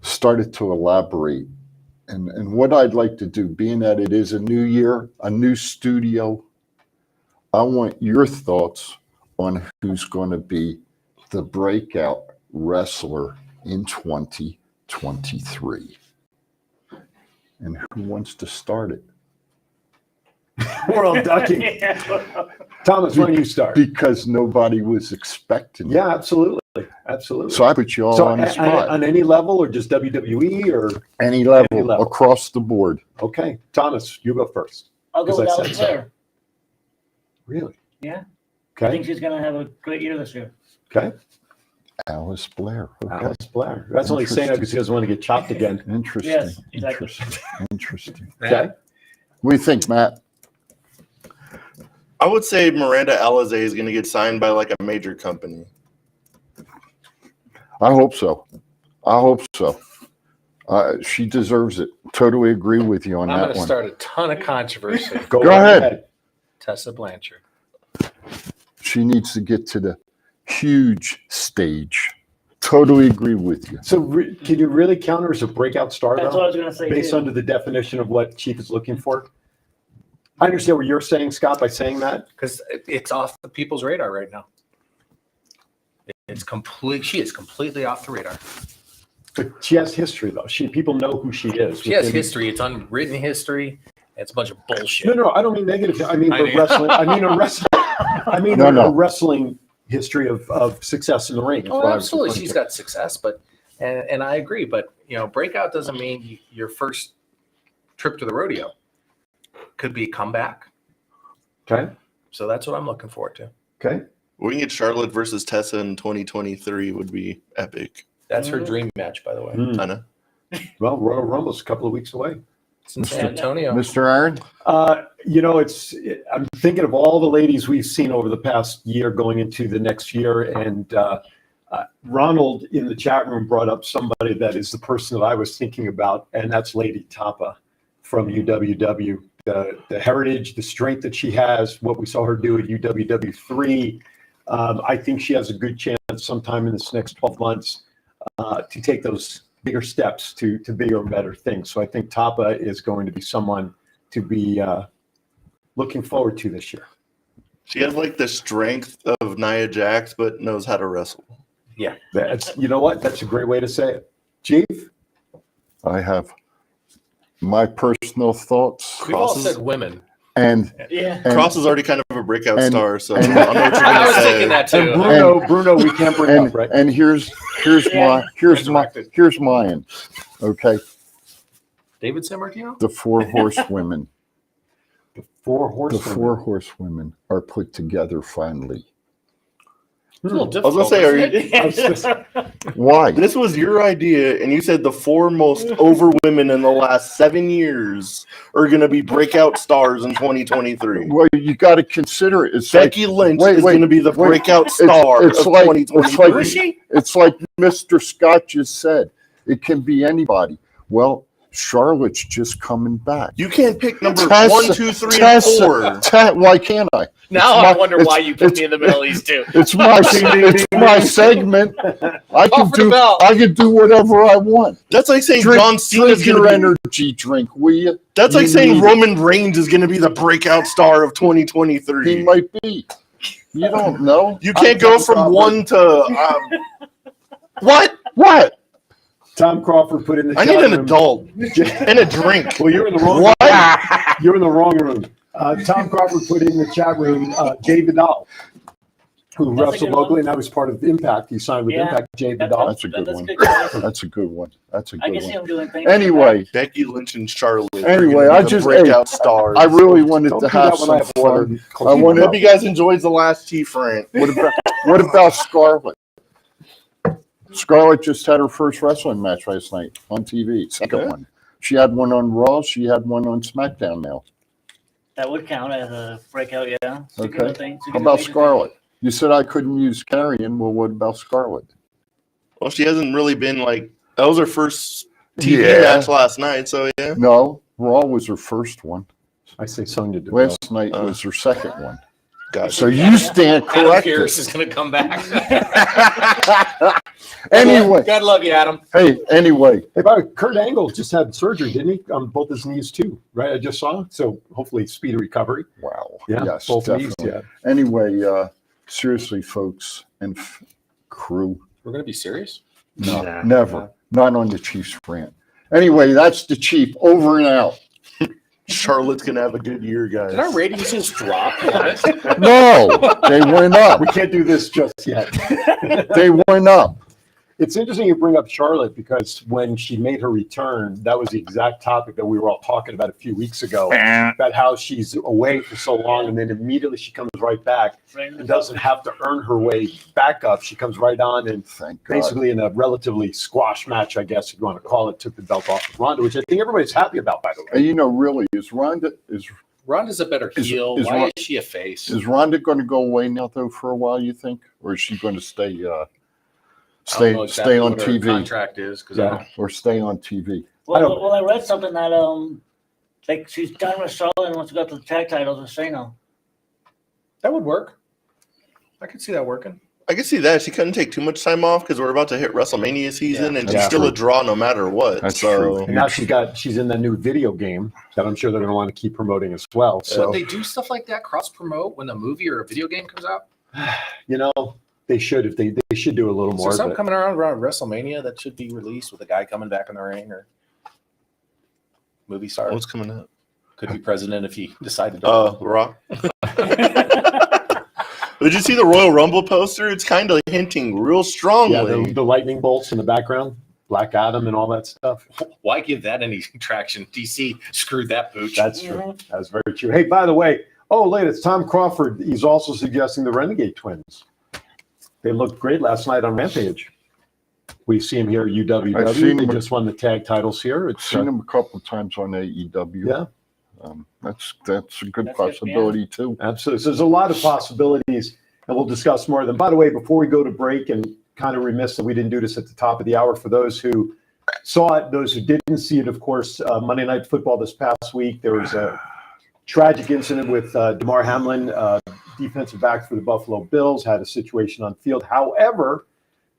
started to elaborate. And what I'd like to do, being that it is a new year, a new studio, I want your thoughts on who's going to be the breakout wrestler in 2023. And who wants to start it? We're all ducking. Thomas, why don't you start? Because nobody was expecting it. Yeah, absolutely. Absolutely. So I put you all So on the spot. on any level or just WWE or? Any level, Any level. across the board. Okay, Thomas, you go first. I'll go with Because I Alice said so. Blair. Really? Yeah. I Okay, think she's gonna have a great year this year. okay. Alice Blair. Okay. Alice Blair. That's only saying that because he doesn't want to get chopped again. Interesting. Yes, exactly. Interesting. Okay. What do you think, Matt? I would say Miranda Alizé is going to get signed by like a major company. I hope so. I hope so. She deserves it. Totally agree with you on I'm that going to one. start a ton of controversy. Go ahead. Tessa Blanchard. She needs to get to the huge stage. Totally agree with you. So can you really count her as a breakout star That's what I though? was gonna say Based too. under the definition of what Chief is looking for? I understand what you're saying, Scott, by saying that. Because it's off the people's radar right now. It's complete. She is completely off the radar. But she has history though. People know who she is. She has within- history. It's unwritten history. It's a bunch of bullshit. No, I don't mean negative. I mean I for mean- wrestling. I mean a wrestling. I mean No, a no. wrestling history of success in the ring. is Oh, what I was absolutely. referring She's to. got success, but and I agree. But breakout doesn't mean your first trip to the rodeo. Could be comeback. Okay. So that's what I'm looking forward to. Okay. We can get Charlotte versus Tessa in 2023 would be epic. That's her dream match, by the way. Hmm. I know. Well, Royal Rumble's a couple of weeks away. It's in San Antonio. Mr. Aaron? I'm thinking of all the ladies we've seen over the past year going into the next year. And Ronald in the chat room brought up somebody that is the person that I was thinking about, and that's Lady Tapa from UWW. The heritage, the strength that she has, what we saw her do at UWW3. I think she has a good chance sometime in this next 12 months to take those bigger steps to bigger and better things. So I think Tapa is going to be someone to be looking forward to this year. She has like the strength of Nia Jax, but knows how to wrestle. That's, you know what? That's a great way to say it. Chief? I have my personal thoughts. We've all Crosses. said women. And Yeah. Cross is already kind of a breakout and- star, so and- I don't know what you're I gonna was say. thinking that And too. Bruno, we can't bring up, right? and here's Yeah. here's mine. Okay. David Sammartino? The four horsewomen. Four The horsemen. four horsewomen are put together finally. It's a little I was difficult. gonna say, are isn't you, it? Why? this was your idea, and you said the 4 most over women in the last 7 years are gonna be breakout stars in 2023. Well, you got to consider it. It's Becky Lynch wait, is wait, gonna be the wait. breakout star it's of like- 2023. Who is she? it's like Mr. Scott just said. It can be anybody. Well, Charlotte's just coming back. You can't pick number Tessa- 1, 2, 3, and Tessa- 4. Why can't I? Now It's I my- wonder it's- why you put it's- me in the middle of these two. It's my segment. I Call can for the do bell. I can do whatever I want. That's like saying Drink, John Cena's drink your gonna be. energy drink, will you? That's like You saying need it. Roman Reigns is gonna be the breakout star of He 2023. might be. You don't know. You can't go from 1 to what? What? Tom Crawford put in the I chat need an room. adult and a drink. Well, you're in the wrong What? You're in the wrong room. Tom Crawford put in the chat room Jay Vidal, who That's a wrestled good one. locally, and that was part of Impact. He signed with Yeah. Impact. Jay Vidal. That's a good That's one. good choice. That's a good one. That's a I good can see one. him doing things. Anyway, Becky Lynch and Charlotte. are Anyway, gonna I be the just- breakout stars. I really wanted Don't to do that have when I some have fun. fun. I wanted- Hope you guys enjoyed the last Chief rant. What about Scarlett? Scarlett just had her first wrestling match last night on TV. Second Okay. one. She had one on Raw. She had one on SmackDown now. That would count as a breakout, yeah. It's a Okay. good thing. It's a How good about major Scarlett? You said I couldn't use Carrion. Well, what about Scarlett? Well, she hasn't really been like that was her first TV Yeah. match last night, so yeah. No, Raw was her first one. I say Sonya Deville. Last night was her second one. Gotcha. So you stand Adam corrected. Pierce is going to come back. Anyway, God love you, Adam. hey, anyway, Hey, by the way, Kurt Angle just had surgery, didn't he? On both his knees too, right? I just saw. So hopefully speedy recovery. wow. Yeah, Yes, both knees. definitely. Yeah. Anyway, seriously, folks and crew, We're going to be serious? no, Nah. never, not on the Chiefs rant. Anyway, that's the Chief. Over and out. Charlotte's gonna have a good year, guys. Did our ratings just drop? No, they went up. We can't do this just yet. They went up. It's interesting you bring up Charlotte because when she made her return, that was the exact topic that we were all talking about a few weeks ago. About how she's away for so long and then immediately she comes right back Right in the and doesn't have to earn her way back up. She comes right on and Thank God. basically in a relatively squash match, I guess if you want to call it, took the belt off of Ronda, which I think everybody's happy about, by the way. And you know, really, is Ronda Ronda's a better Is- heel. is Why Ron- is she a face? going to go away now though for a while? You think, or is she going to stay? I don't know exactly Stay on what her TV contract is because Yeah. or stay on TV. Well, I read something that like she's done with Charlotte and wants to go to the tag titles with Shayna. that would work. I could see that working. I can see that. She couldn't take too much time off because we're about to hit WrestleMania season, and she's Yeah. still a draw no matter what. That's so true. And now she's in the new video game that I'm sure they're going to want to keep promoting as well. So So, they do stuff like that, cross promote when a movie or a video game comes out. you know, they should if they should do a little Is more. there something But coming around WrestleMania that should be released with a guy coming back in the ring or movie star? what's coming up? Could be president if he decided to. Rock. Did you see the Royal Rumble poster? It's kind of hinting real yeah, strongly. the lightning bolts in the background, Black Adam and all that stuff. Why give that any traction? DC screwed that pooch. That's true. That's very true. Hey, by the way, it's Tom Crawford. He's also suggesting the Renegade Twins. They looked great last night on Rampage. We see him here at I've UWW. seen They him- just won the tag titles here. I've It's seen him a couple of times on AEW. yeah, That's a good That's good, possibility too. absolutely. So there's a lot of possibilities, and we'll discuss more of them. By the way, before we go to break, and kind of remiss that we didn't do this at the top of the hour, for those who saw it, those who didn't see it, of course, Monday Night Football this past week, there was a tragic incident with Damar Hamlin, defensive back for the Buffalo Bills, had a situation on field. However,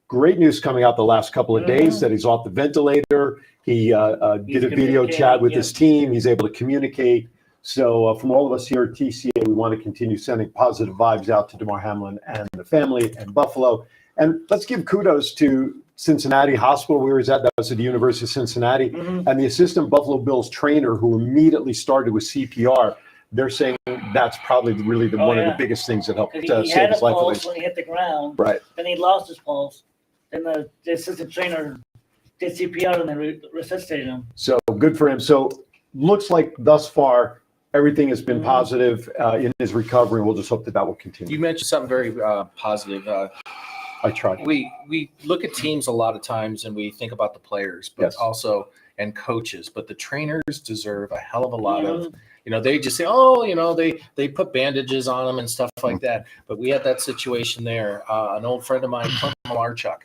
great news coming out the last couple of days that he's off the ventilator. He did a video chat with his team. He's able to communicate. So from all of us here at TCA, we want to continue sending positive vibes out to Damar Hamlin and the family and Buffalo. And let's give kudos to Cincinnati Hospital, where he's at. That was at the University of Cincinnati. And the assistant Buffalo Bills trainer who immediately started with CPR. They're saying that's probably really one of the biggest things that helped Because he save had a his life. At pulse least. when he hit the ground. Right. Then he lost his pulse. Then the assistant trainer did CPR and then resuscitated him. So good for him. So looks like thus far, everything has been positive in his recovery. We'll just hope that will continue. You mentioned something very positive. I tried. We look at teams a lot of times and we think about the players, but Yes. also and coaches, but the trainers deserve a hell of a lot of, they just say, oh, they put bandages on them and stuff like that. But we had that situation there. An old friend of mine, Clint Malarchuk,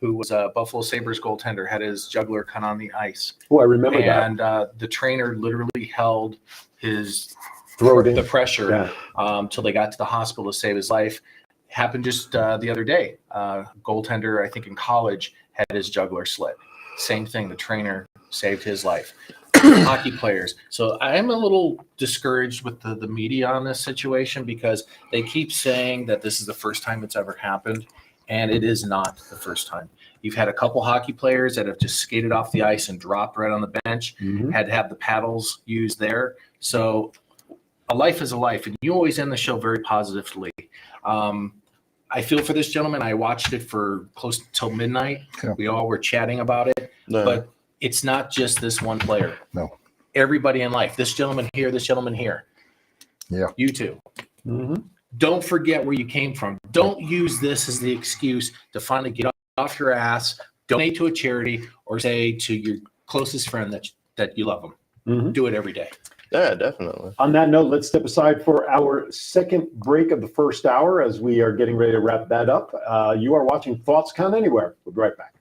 who was a Buffalo Sabres goaltender, had his jugular cut on the ice. Oh, I remember that. And the trainer literally held his Throat in. the pressure Yeah. till they got to the hospital to save his life. Happened just the other day. Goaltender, I think in college, had his jugular slit. Same thing. The trainer saved his life. Hockey players. So I am a little discouraged with the media on this situation because they keep saying that this is the first time it's ever happened, and it is not the first time. You've had a couple hockey players that have just skated off the ice and dropped right on the bench, had to have the paddles used there. So a life is a life, and you always end the show very positively. I feel for this gentleman. I watched it for close till midnight. Yeah. We all were chatting about it, but it's not just this one player. No. Everybody in life. This gentleman here, this gentleman here. Yeah. You too. Don't forget where you came from. Don't use this as the excuse to finally get off your ass, donate to a charity, or say to your closest friend that you love them. Do it every day. Yeah, definitely. On that note, let's step aside for our second break of the first hour as we are getting ready to wrap that up. You are watching Thoughts Count Anywhere. We'll be right back.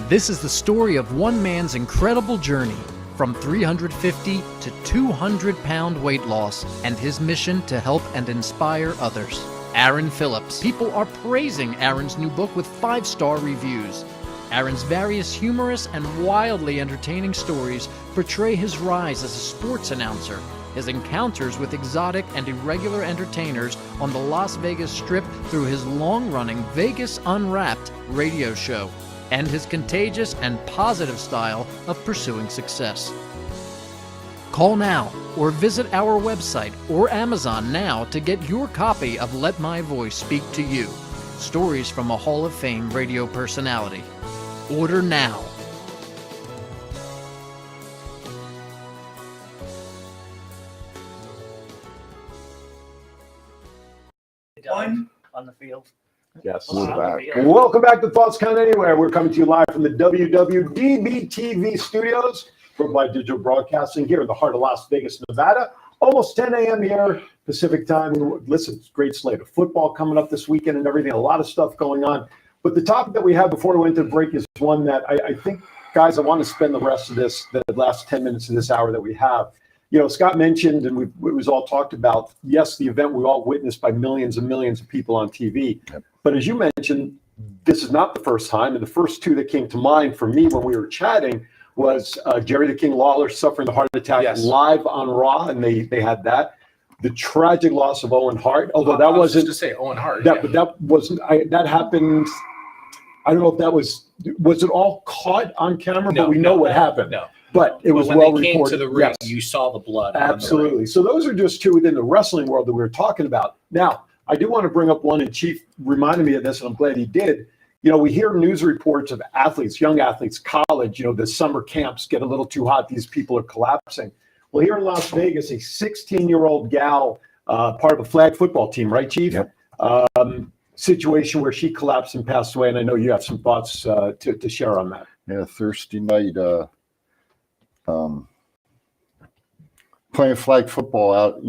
This is the story of one man's incredible journey from 350 to 200-pound weight loss and his mission to help and inspire others. Aaron Phillips. People are praising Aaron's new book with 5-star reviews. Aaron's various humorous and wildly entertaining stories portray his rise as a sports announcer, his encounters with exotic and irregular entertainers on the Las Vegas Strip through his long-running Vegas Unwrapped radio show, and his contagious and positive style of pursuing success. Call now or visit our website or Amazon now to get your copy of Let My Voice Speak to You, stories from a Hall of Fame radio personality. Order now. On the field. Yes. We're back. Welcome back to Thoughts Count Anywhere. We're coming to you live from the WWDBTV studios, Worldwide Digital Broadcasting here in the heart of Las Vegas, Nevada. Almost 10 a.m. here, Pacific time. Listen, it's a great slate of football coming up this weekend and everything. A lot of stuff going on. But the topic that we have before we went to break is one that I think, guys, I want to spend the rest of the last 10 minutes of this hour that we have. Scott mentioned, and it was all talked about, yes, the event we all witnessed by millions and millions of people on TV. Yep. But as you mentioned, this is not the first time. And the first two that came to mind for me when we were chatting was Jerry the King Lawler suffering the heart attack live on Raw, and they had that. The tragic loss of Owen Hart, although that wasn't to say Owen Hart. that, that wasn't. That happened. I don't know if that was it all caught on camera, but we know what happened. No. But it was when well they came reported. to the ring, Yes. you saw the blood. Absolutely. So those are just two within the wrestling world that we were talking about. Now, I do want to bring up one, and Chief reminded me of this, and I'm glad he did. We hear news reports of athletes, young athletes, college, the summer camps get a little too hot. These people are collapsing. Well, here in Las Vegas, a 16-year-old gal, part of a flag football team, right, Chief? Yep. Situation where she collapsed and passed away, and I know you have some thoughts to share on that. Yeah, Thursday night, playing flag football out,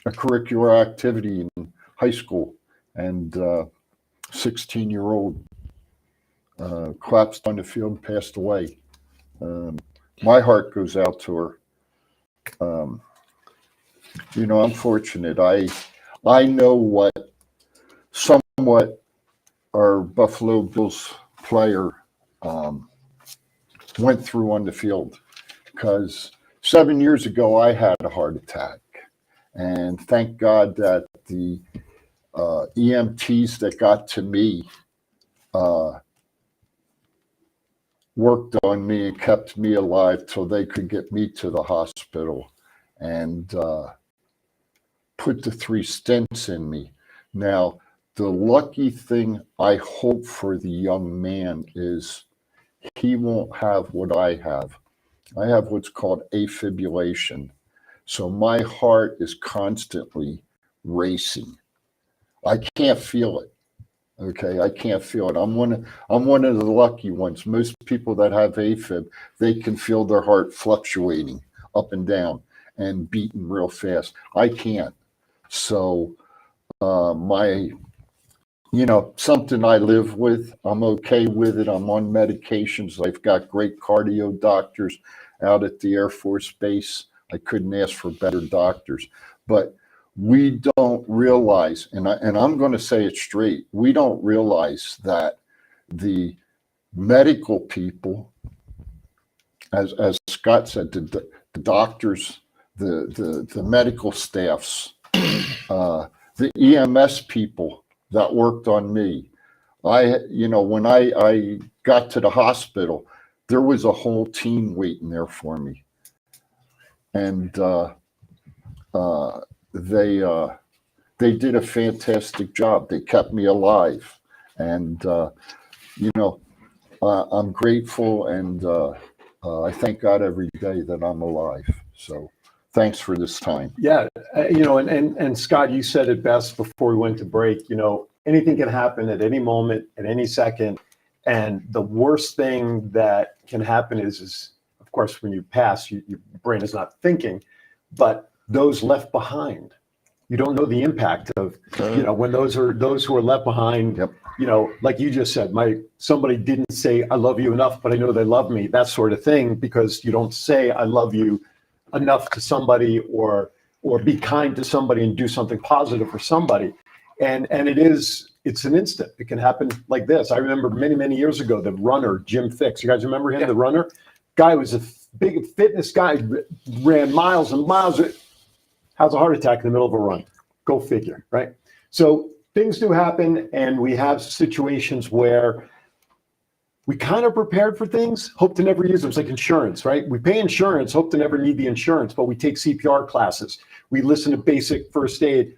a curricular activity in high school, and 16-year-old collapsed on the field and passed away. My heart goes out to her. I'm fortunate. I know what somewhat our Buffalo Bills player went through on the field, because 7 years ago I had a heart attack, and thank God that the EMTs that got to me worked on me and kept me alive till they could get me to the hospital and put the 3 stents in me. Now, the lucky thing I hope for the young man is he won't have what I have. I have what's called afibrillation. So my heart is constantly racing. I can't feel it. Okay, I can't feel it. I'm one of the lucky ones. Most people that have AFib, they can feel their heart fluctuating up and down and beating real fast. I can't. So something I live with. I'm okay with it. I'm on medications. I've got great cardio doctors out at the Air Force Base. I couldn't ask for better doctors. But we don't realize, and I'm going to say it straight, we don't realize that the medical people, as Scott said, the doctors, the medical staffs, the EMS people that worked on me. When I got to the hospital, there was a whole team waiting there for me. And they did a fantastic job. They kept me alive. And, I'm grateful, and I thank God every day that I'm alive. So thanks for this time. Yeah, and Scott, you said it best before we went to break. Anything can happen at any moment, at any second, and the worst thing that can happen is of course, when you pass, your brain is not thinking, but those left behind, you don't know the impact of, when those who are left behind. Yep. Like you just said, somebody didn't say I love you enough, but I know they love me, that sort of thing, because you don't say I love you enough to somebody or be kind to somebody and do something positive for somebody. And it's an instant. It can happen like this. I remember many years ago, the runner, Jim Fix. You guys remember him? Yeah. The runner guy was a big fitness guy, ran miles and miles. Has a heart attack in the middle of a run. Go figure, right? So things do happen, and we have situations where we kind of prepared for things, hope to never use them. It's like insurance, right? We pay insurance, hope to never need the insurance, but we take CPR classes. We listen to basic first aid,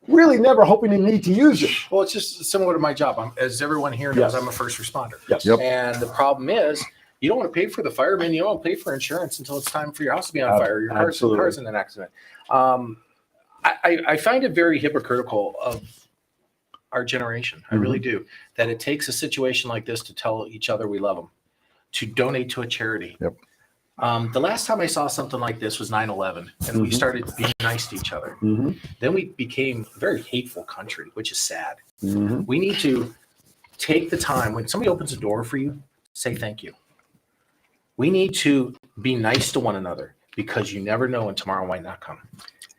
really never hoping to need to use it. Well, it's just similar to my job. As everyone here knows, I'm a first responder. Yes. Yep. And the problem is, you don't want to pay for the fireman. You don't want to pay for insurance until it's time for your house to be on fire. Your car's in an accident. I find it very hypocritical of our generation. I really do. That it takes a situation like this to tell each other we love them, to donate to a charity. Yep. The last time I saw something like this was 9/11, and we started being nice to each other. Then we became a very hateful country, which is sad. We need to take the time when somebody opens a door for you, say thank you. We need to be nice to one another, because you never know when tomorrow might not come.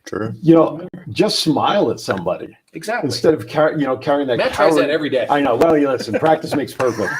True. Just smile at somebody. Exactly. Instead of carrying that. Matt tries that every day. I know. Well, listen, practice makes perfect.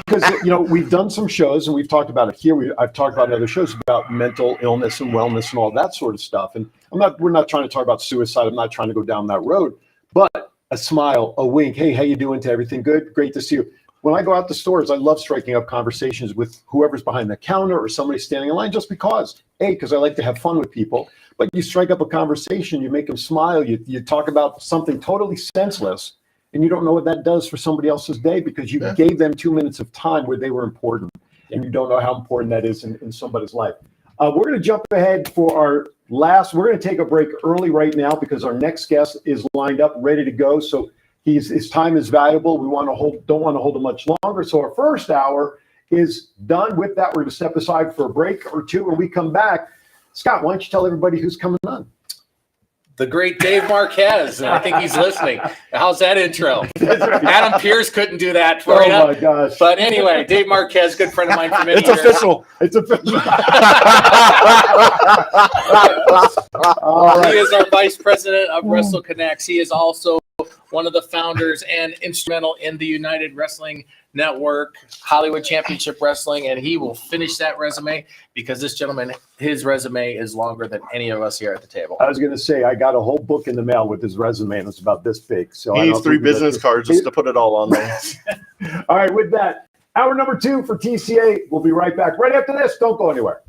Because we've done some shows, and we've talked about it here. I've talked about other shows about mental illness and wellness and all that sort of stuff. And we're not trying to talk about suicide. I'm not trying to go down that road. But a smile, a wink. Hey, how you doing? To everything good? Great to see you. When I go out to stores, I love striking up conversations with whoever's behind the counter or somebody standing in line, just because I like to have fun with people. But you strike up a conversation, you make them smile, you talk about something totally senseless, and you don't know what that does for somebody else's day, because you gave them 2 minutes of time where they were important, and you don't know how important that is in somebody's life. We're going to jump ahead for our we're going to take a break early right now, because our next guest is lined up, ready to go. So his time is valuable. We don't want to hold him much longer. So our first hour is done. With that, we're going to step aside for a break or two. When we come back, Scott, why don't you tell everybody who's coming on? The great Dave Marquez. And I think he's listening. How's that intro? Adam Pierce couldn't do that for you. Oh my gosh. But anyway, Dave Marquez, good friend of mine for many It's years. official. It's official. He is our vice president of Wrestle Connects. He is also one of the founders and instrumental in the United Wrestling Network, Hollywood Championship Wrestling, and he will finish that resume, because this gentleman, his resume is longer than any of us here at the table. I was going to say, I got a whole book in the mail with his resume, and it's about this big. So he needs 3 business cards just to put it all on there. All right, with that, hour number 2 for TCA. We'll be right back right after this. Don't go anywhere.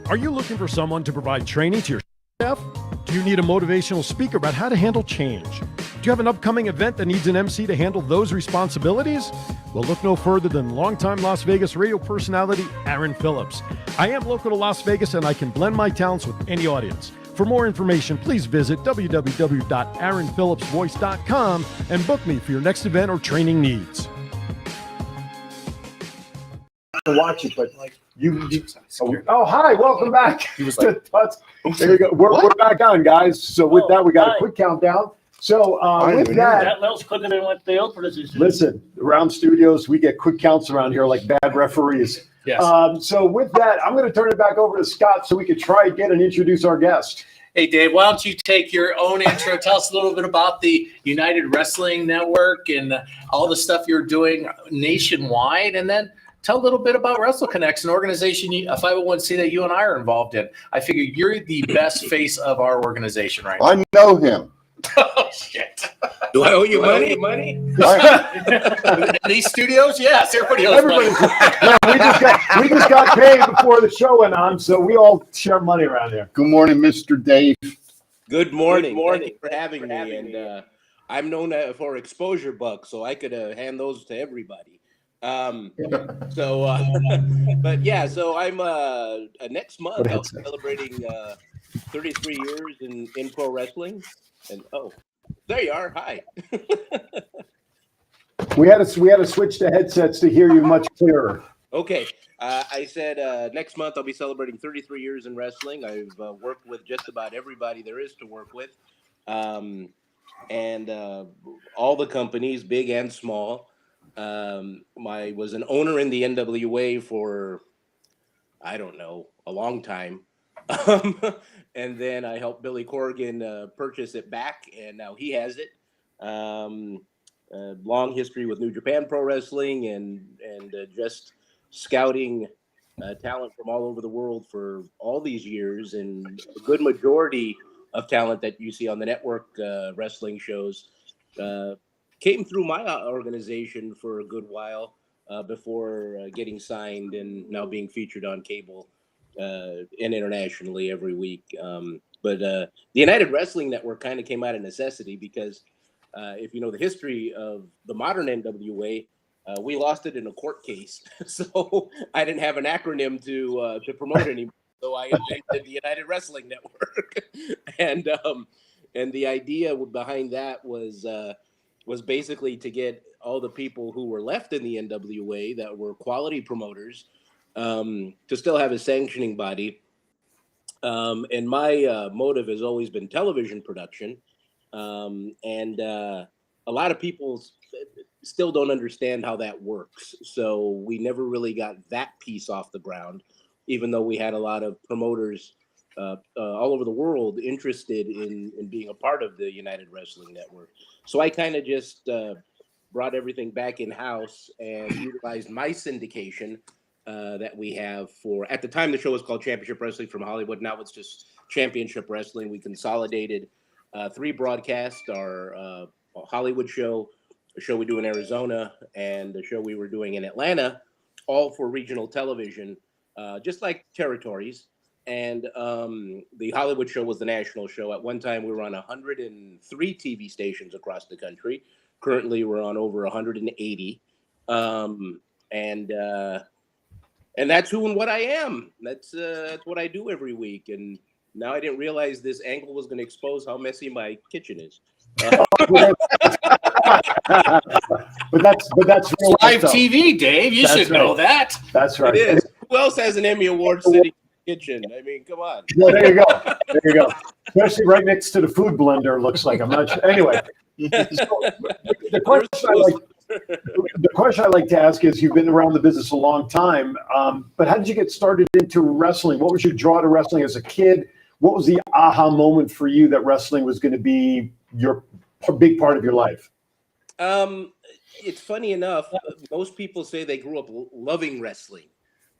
Are you looking for someone to provide training to your staff? Do you need a motivational speaker about how to handle change? Do you have an upcoming event that needs an MC to handle those responsibilities? Well, look no further than longtime Las Vegas radio personality Aaron Phillips. I am local to Las Vegas, and I can blend my talents with any audience. For more information, please visit www.aaronphillipsvoice.com and book me for your next event or training needs. To watch it, but oh, hi, welcome back. He was like, there you go. We're back on, guys. So with that, we got a quick countdown. So with that was quicker than what the openers used to. Listen, around studios, we get quick counts around here like bad referees. Yes. So with that, I'm going to turn it back over to Scott so we could try again and introduce our guest. Hey, Dave, why don't you take your own intro? Tell us a little bit about the United Wrestling Network and all the stuff you're doing nationwide, and then tell a little bit about WrestleConnects, an organization, a 501c that you and I are involved in. I figure you're the best face of our organization right now. I know him. Oh, shit. Do I owe you money? These studios? Yes, everybody owes money. We just got paid before the show went on, so we all share money around here. Good morning, Mr. Dave. Good morning. Thank you for having me. And I'm known for exposure bucks, so I could hand those to everybody. But yeah, so I'm next month I'll be celebrating 33 years in pro wrestling. And there you are. Hi. We had to switch the headsets to hear you much clearer. Okay. I said next month I'll be celebrating 33 years in wrestling. I've worked with just about everybody there is to work with, and all the companies, big and small. I was an owner in the NWA for, I don't know, a long time. And then I helped Billy Corgan purchase it back, and now he has it. Long history with New Japan Pro Wrestling and just scouting talent from all over the world for all these years, and a good majority of talent that you see on the network wrestling shows came through my organization for a good while before getting signed and now being featured on cable and internationally every week. But the United Wrestling Network kind of came out of necessity because if you know the history of the modern NWA, we lost it in a court case. So I didn't have an acronym to promote anymore. So I invented the United Wrestling Network. And the idea behind that was basically to get all the people who were left in the NWA that were quality promoters to still have a sanctioning body. And my motive has always been television production. And a lot of people still don't understand how that works. So we never really got that piece off the ground, even though we had a lot of promoters all over the world interested in being a part of the United Wrestling Network. So I kind of just brought everything back in-house and utilized my syndication that we have for, at the time the show was called Championship Wrestling from Hollywood. Now it's just Championship Wrestling. We consolidated 3 broadcasts, our Hollywood show, a show we do in Arizona, and the show we were doing in Atlanta, all for regional television, just like territories. And the Hollywood show was the national show. At one time, we were on 103 TV stations across the country. Currently, we're on over 180. And that's who and what I am. That's what I do every week. And now I didn't realize this angle was going to expose how messy my kitchen is. But that's real live stuff. TV, Dave. You should know that. That's right. It is. Who else has an Emmy Award sitting in the kitchen? I mean, come on. Well, there you go. There you go. Especially right next to the food blender, looks like. I'm not sure. Anyway, so the question I like to ask is, you've been around the business a long time, but how did you get started into wrestling? What was your draw to wrestling as a kid? What was the aha moment for you that wrestling was going to be a big part of your life? It's funny enough, most people say they grew up loving wrestling.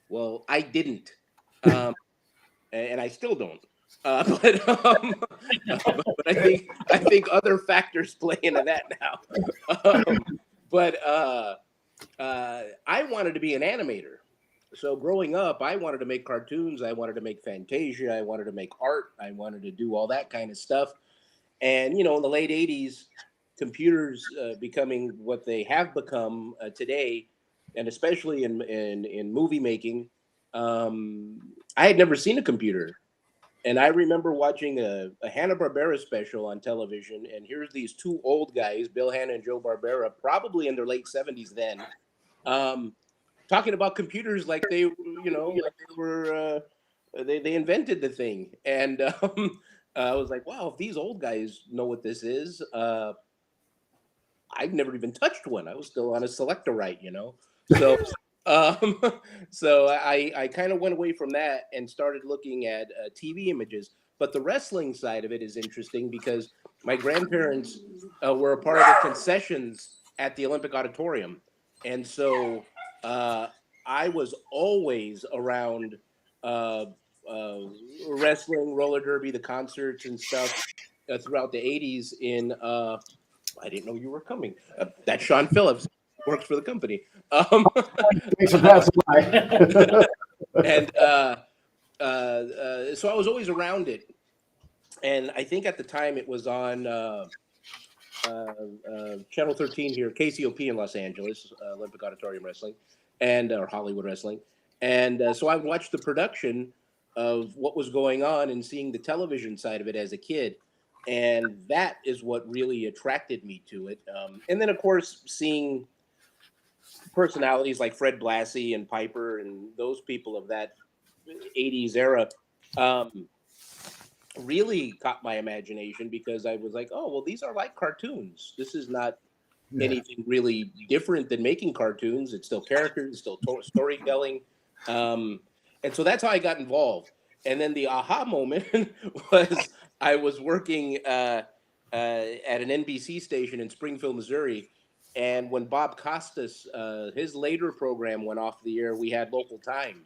Well, I didn't, and I still don't. But I think other factors play into that now. But I wanted to be an animator. So growing up, I wanted to make cartoons. I wanted to make Fantasia. I wanted to make art. I wanted to do all that kind of stuff. And, in the late 80s, computers becoming what they have become today, and especially in movie making, I had never seen a computer. And I remember watching a Hanna-Barbera special on television, and here's these two old guys, Bill Hanna and Joe Barbera, probably in their late 70s then, talking about computers like they, like they were, they invented the thing. And I was like, wow, if these old guys know what this is, I've never even touched one. I was still on a Selectorite, So, um, so I kind of went away from that and started looking at TV images. But the wrestling side of it is interesting because my grandparents were a part of the concessions at the Olympic Auditorium, and so I was always around wrestling, roller derby, the concerts and stuff throughout the '80s. I didn't know you were coming. That's Sean Phillips, works for the company. Thanks for passing by. And so I was always around it. And I think at the time it was on Channel 13 here, KCOP in Los Angeles, Olympic Auditorium Wrestling, or Hollywood Wrestling. And so I watched the production of what was going on and seeing the television side of it as a kid. And that is what really attracted me to it. And then, of course, seeing personalities like Fred Blassie and Piper and those people of that 80s era really caught my imagination, because I was like, oh, well, these are like cartoons. This is not anything really different than making cartoons. It's still characters, it's still storytelling. And so that's how I got involved. And then the aha moment was I was working at an NBC station in Springfield, Missouri. And when Bob Costas, his later program went off the air, we had local time.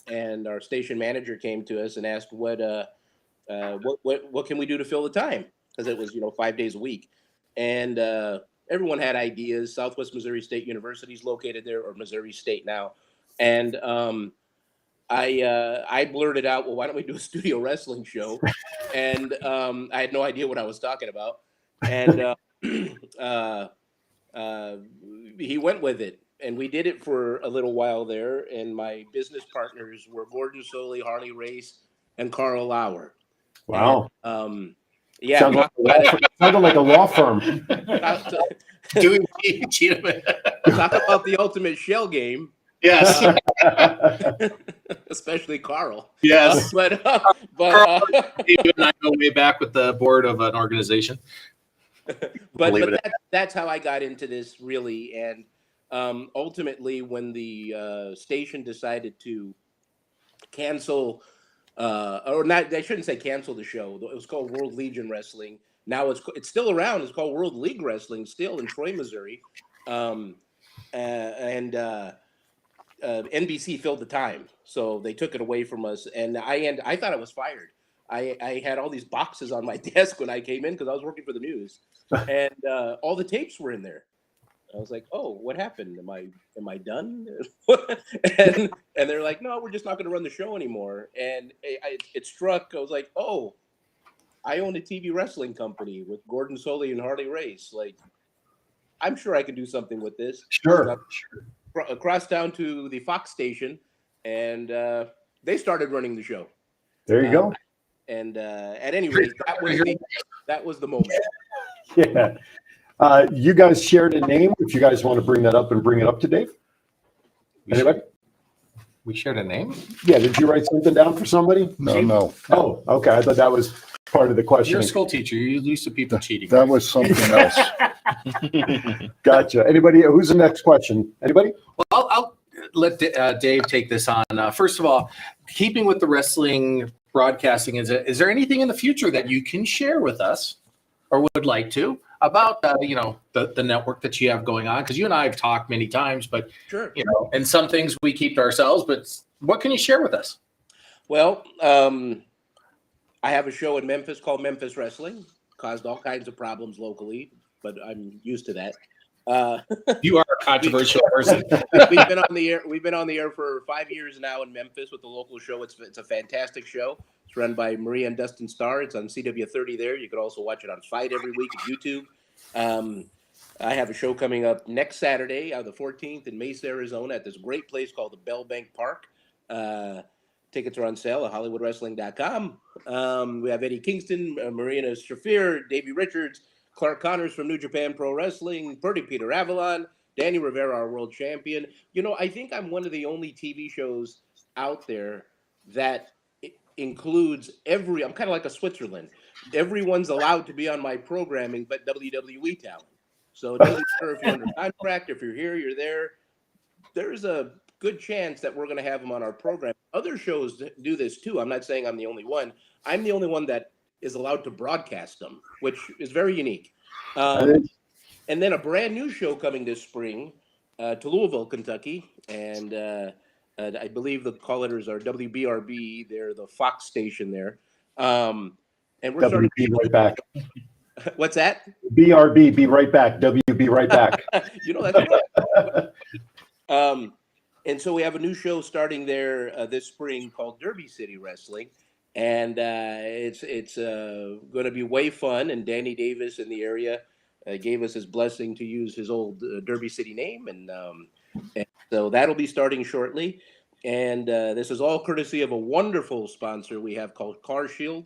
And our station manager came to us and asked what can we do to fill the time? Because it was, 5 days a week. And everyone had ideas. Southwest Missouri State University is located there, or Missouri State now. And I blurted out, well, why don't we do a studio wrestling show? And I had no idea what I was talking about. And he went with it. And we did it for a little while there. And my business partners were Gordon Soley, Harley Race, and Carl Lauer. Wow. And, Sounded like a law firm. Talk about the ultimate shell game. Yes. Especially Carl. Yes. But David and I go way back with the board of an organization. But that's how I got into this, really. And ultimately, when the station decided to cancel, or not, I shouldn't say cancel the show. It was called World Legion Wrestling. Now it's still around. It's called World League Wrestling, still in Troy, Missouri. NBC filled the time, so they took it away from us. And I thought I was fired. I had all these boxes on my desk when I came in because I was working for the news, and all the tapes were in there. I was like, "Oh, what happened? Am I done?" and they're like, "No, we're just not going to run the show anymore." And it struck. I was like, "Oh, I own a TV wrestling company with Gordon Soley and Harley Race. Like, I'm sure I can do something with this." Sure. So across town to the Fox station, and they started running the show. There you go. And at any rate, that was the moment. Yeah. You guys shared a name. If you guys want to bring that up and bring it up to Dave. Anybody? We shared a name? Yeah. Did you write something down for somebody? No. Oh, okay. I thought that was part of the question. You're a school teacher. You're used to people cheating. That was something else. Gotcha. Anybody? Who's the next question? Anybody? Well, I'll let Dave take this on. First of all, keeping with the wrestling broadcasting, is there anything in the future that you can share with us or would like to about the network that you have going on? Because you and I have talked many times, but sure, and some things we keep to ourselves. But what can you share with us? Well, I have a show in Memphis called Memphis Wrestling. Caused all kinds of problems locally, but I'm used to that. You are a controversial person. We've been on the air. We've been on the air for 5 years now in Memphis with the local show. It's a fantastic show. It's run by Maria and Dustin Starr. It's on CW30 there. You can also watch it on Fight every week at YouTube. I have a show coming up next Saturday, the 14th in Mesa, Arizona, at this great place called the Bell Bank Park. Tickets are on sale at HollywoodWrestling.com. We have Eddie Kingston, Marina Shafir, Davey Richards, Clark Connors from New Japan Pro Wrestling, Purdy Peter Avalon, Danny Rivera, our world champion. You know, I think I'm one of the only TV shows out there that includes I'm kind of like a Switzerland. Everyone's allowed to be on my programming, but WWE talent. So it doesn't matter if you're under contract, if you're here, you're there. There's a good chance that we're going to have them on our program. Other shows do this too. I'm not saying I'm the only one. I'm the only one that is allowed to broadcast them, which is very unique. And then a brand new show coming this spring to Louisville, Kentucky. And I believe the call letters are WBRB. They're the Fox station there. And we're starting WB right back. What's that? BRB, be right back. WB right back. You know, that's right. And so we have a new show starting there this spring called Derby City Wrestling. And it's going to be way fun. And Danny Davis in the area gave us his blessing to use his old Derby City name. And so that'll be starting shortly. And this is all courtesy of a wonderful sponsor we have called Car Shield.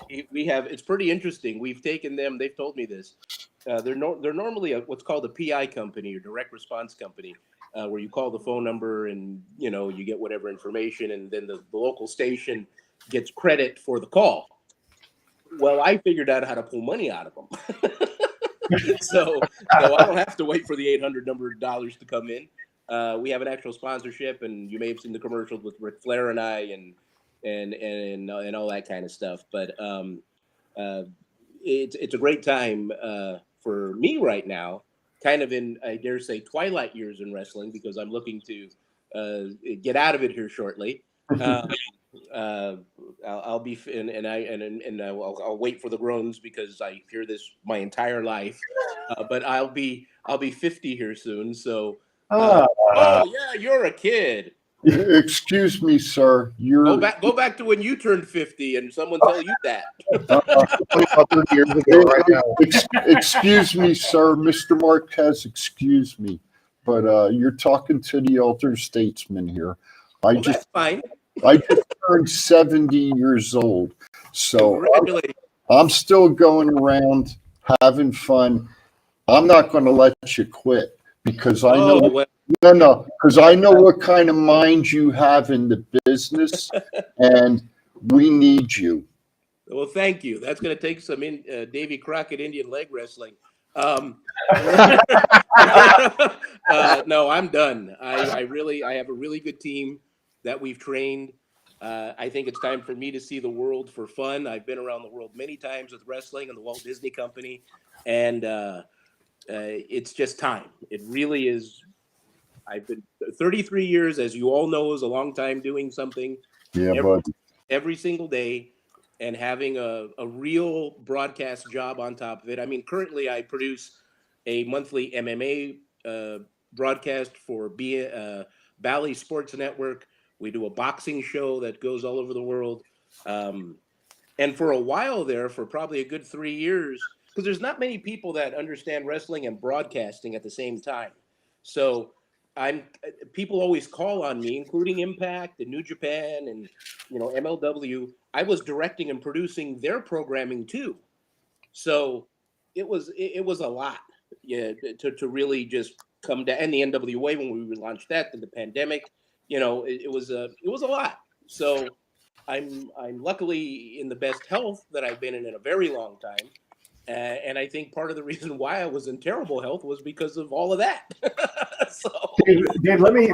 It's pretty interesting. We've taken them. They've told me this. They're normally what's called a PI company or direct response company, where you call the phone number and you get whatever information, and then the local station gets credit for the call. Well, I figured out how to pull money out of them, so I don't have to wait for the $800 number of dollars to come in. We have an actual sponsorship, and you may have seen the commercials with Ric Flair and I, and all that kind of stuff. But it's a great time for me right now, kind of in, I dare say, twilight years in wrestling, because I'm looking to get out of it here shortly. I'll be I'll wait for the groans because I hear this my entire life. But I'll be 50 here soon. So oh yeah, you're a kid. Excuse me, sir. Go back to when you turned 50 and someone tell you that. Excuse me, sir. Mr. Marquez, excuse me. But you're talking to the elder statesman here. That's fine. I just turned 70 years old. So I'm still going around having fun. I'm not going to let you quit because I know because I know what kind of mind you have in the business, and we need you. Well, thank you. That's going to take some Davy Crockett Indian leg wrestling. No, I'm done. I have a really good team that we've trained. I think it's time for me to see the world for fun. I've been around the world many times with wrestling and the Walt Disney Company, and it's just time. It really is. I've been 33 years, as you all know, is a long time doing something every single day and having a real broadcast job on top of it. I mean, currently I produce a monthly MMA broadcast for Bally Sports Network. We do a boxing show that goes all over the world. And for a while there, for probably a good 3 years, because there's not many people that understand wrestling and broadcasting at the same time. So people always call on me, including Impact and New Japan and MLW. I was directing and producing their programming too. So it was a lot, to really just come down. And the NWA, when we relaunched that, then the pandemic, it was a lot. So I'm luckily in the best health that I've been in a very long time. And I think part of the reason why I was in terrible health was because of all of that. Dave, let me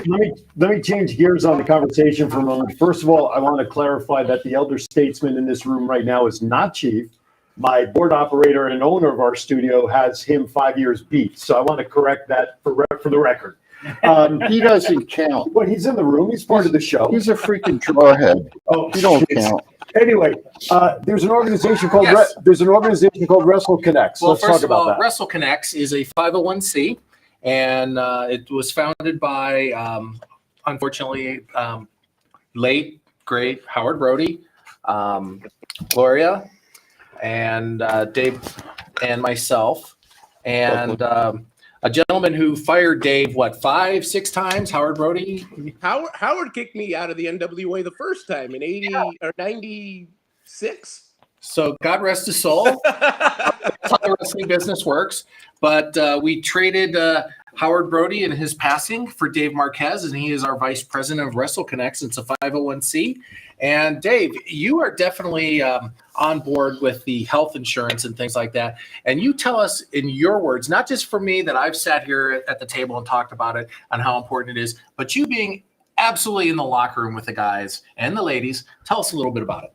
change gears on the conversation for a moment. First of all, I want to clarify that the elder statesman in this room right now is not Chief. My board operator and owner of our studio has him 5 years beat. So I want to correct that for the record. He doesn't count. But he's in the room. He's part of the show. He's a freaking drawhead. Oh, he don't count. Anyway, there's an organization called Wrestle Connects. Well, Let's talk about that. Wrestle Connects is a 501c, and it was founded by, unfortunately, late great Howard Brody, Gloria, and Dave and myself, and a gentleman who fired Dave, what, 5, 6 times? Howard Brody? Howard kicked me out of the NWA the first time in 80 or 96. So God rest his soul. That's how the wrestling business works. But we traded Howard Brody and his passing for Dave Marquez, and he is our vice president of Wrestle Connects. It's a 501c. And Dave, you are definitely on board with the health insurance and things like that. And you tell us in your words, not just for me that I've sat here at the table and talked about it and how important it is, but you being absolutely in the locker room with the guys and the ladies. Tell us a little bit about it.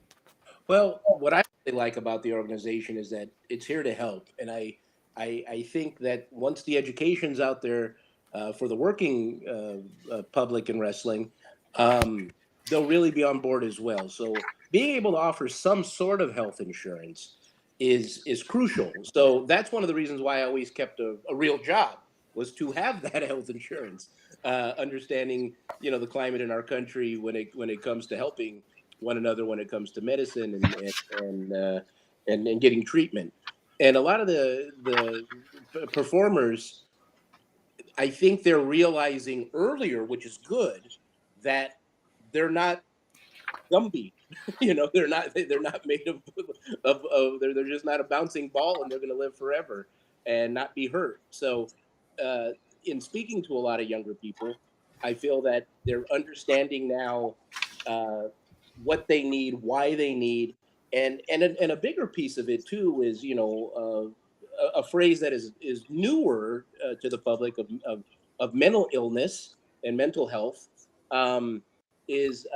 Well, what I really like about the organization is that it's here to help. And I think that once the education's out there for the working public in wrestling, they'll really be on board as well. So being able to offer some sort of health insurance is crucial. So that's one of the reasons why I always kept a real job, was to have that health insurance, understanding, the climate in our country when it comes to helping one another, when it comes to medicine and getting treatment. And a lot of the performers, I think they're realizing earlier, which is good, that they're not Gumby. They're not made of they're just not a bouncing ball, and they're going to live forever and not be hurt. So in speaking to a lot of younger people, I feel that they're understanding now what they need, why they need, and a bigger piece of it too is a phrase that is newer to the public of mental illness and mental health. Is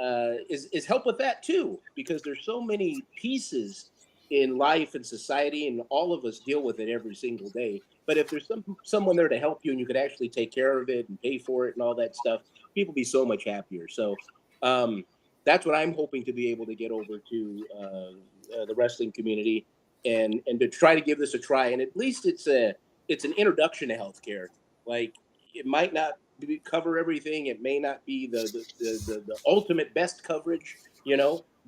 help with that too, because there's so many pieces in life and society, and all of us deal with it every single day. But if there's someone there to help you, and you could actually take care of it and pay for it and all that stuff, people be so much happier. So that's what I'm hoping to be able to get over to the wrestling community, and to try to give this a try. And at least it's an introduction to healthcare. Like, it might not cover everything. It may not be the ultimate best coverage,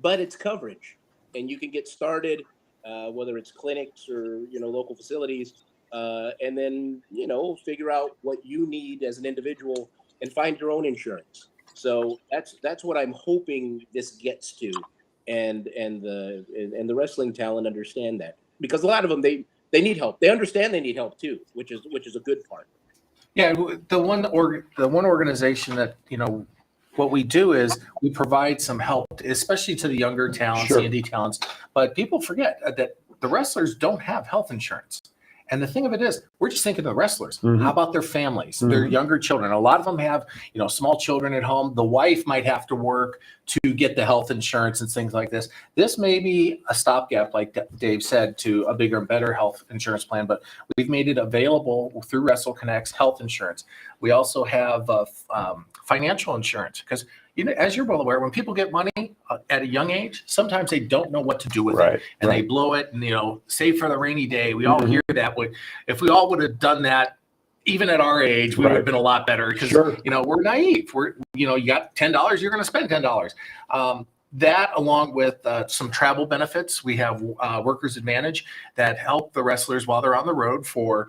but it's coverage, and you can get started, whether it's clinics or local facilities, and then figure out what you need as an individual and find your own insurance. So that's what I'm hoping this gets to, and the wrestling talent understand that, because a lot of them they need help. They understand they need help too, which is a good part. Yeah, the one organization that, what we do is we provide some help, especially to the younger talents, Sure. the indie talents. But people forget that the wrestlers don't have health insurance. And the thing of it is, we're just thinking of the wrestlers. Mhm. How about their families, Mhm. their younger children? A lot of them have, small children at home. The wife might have to work to get the health insurance and things like this. This may be a stopgap, like Dave said, to a bigger and better health insurance plan. But we've made it available through Wrestle Connect's health insurance. We also have financial insurance, because as you're well aware, when people get money at a young age, sometimes they don't know what to do with it, and they blow it, and save for the rainy day. We all hear that. If we all would have done that, even at our age, we would have been a lot better, because we're naive. You got $10, you're going to spend $10. That, along with some travel benefits, we have Workers Advantage that help the wrestlers while they're on the road for,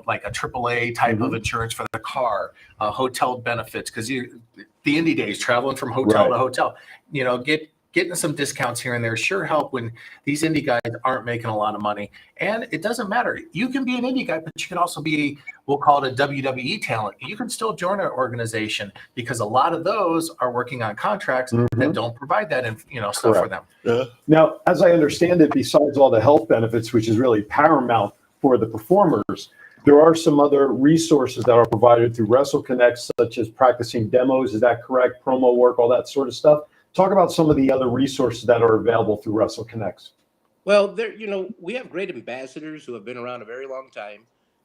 like a AAA type of insurance for the car, hotel benefits, because the indie days, traveling from hotel to hotel, getting some discounts here and there sure help when these indie guys aren't making a lot of money. And it doesn't matter. You can be an indie guy, but you can also be, we'll call it a WWE talent. You can still join our organization, because a lot of those are working on contracts that don't provide that, stuff for them. Now, as I understand it, besides all the health benefits, which is really paramount for the performers, there are some other resources that are provided through Wrestle Connect, such as practicing demos. Is that correct? Promo work, all that sort of stuff. Talk about some of the other resources that are available through Wrestle Connect. Well, we have great ambassadors who have been around a very long time,